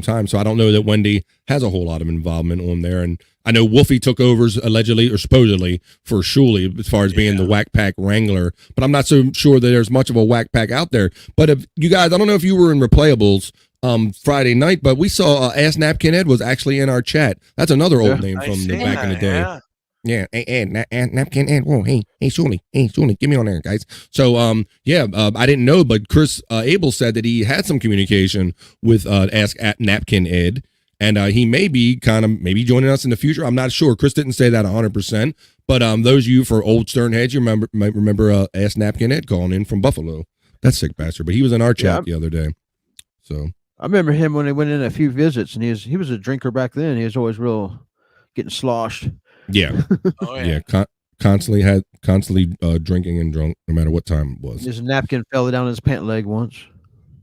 time. So I don't know that Wendy has a whole lot of involvement on there. And I know Wolfie took over allegedly or supposedly for Shuley as far as being the whack pack wrangler, but I'm not so sure that there's much of a whack pack out there. But if you guys, I don't know if you were in Replayables Friday night, but we saw Ass Napkin Ed was actually in our chat. That's another old name from back in the day. Yeah, Napkin Ed. Whoa, hey, Shuley, get me on there, guys. So, I didn't know, but Chris Abel said that he had some communication with Ask at Napkin Ed, and he may be maybe joining us in the future. I'm not sure. Chris didn't say that 100%, but those of you for old Stern heads, you might remember Ask Napkin Ed calling in from Buffalo. That sick bastard, but he was in our chat the other day. So I remember him when he went in a few visits, and he was a drinker back then. He was always real getting sloshed. Yeah. Constantly drinking and drunk no matter what time it was. His napkin fell down his pant leg once.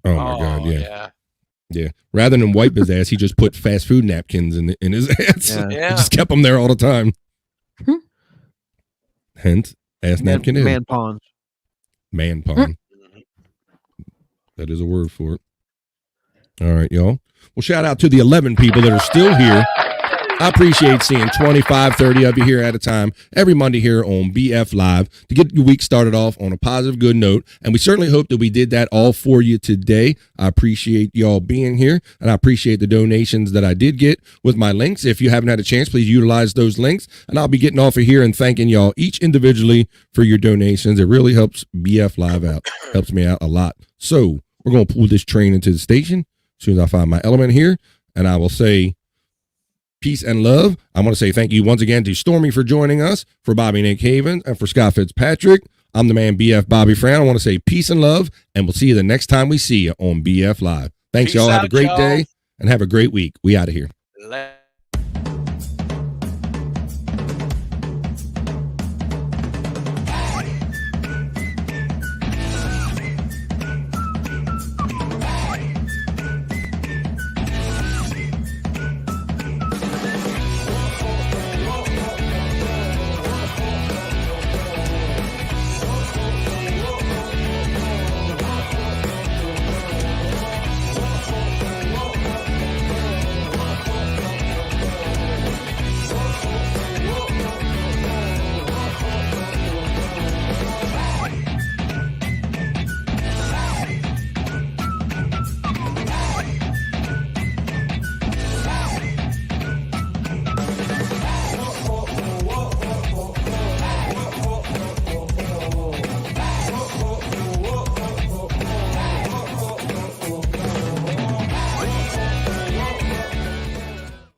Oh my God, yeah. Rather than wipe his ass, he just put fast food napkins in his ass. Yeah. Just kept them there all the time. Hence, ass napkin is man pawns. Man pawn. That is a word for it. All right, y'all. Well, shout out to the 11 people that are still here. I appreciate seeing 25, 30 of you here at a time every Monday here on BF Live to get your week started off on a positive, good note. And we certainly hope that we did that all for you today. I appreciate y'all being here, and I appreciate the donations that I did get with my links. If you haven't had a chance, please utilize those links, and I'll be getting off of here and thanking y'all each individually for your donations. It really helps BF Live out, helps me out a lot. So we're going to pull this train into the station as soon as I find my element here, and I will say, peace and love. I want to say thank you once again to Stormy for joining us, for Bobby Nick Haven, and for Scott Fitzpatrick. I'm the man BF Bobby Fran. I want to say peace and love, and we'll see you the next time we see you on BF Live. Thanks, Peace y'all. Have a out, great y'all. day and have a great week. We out of here.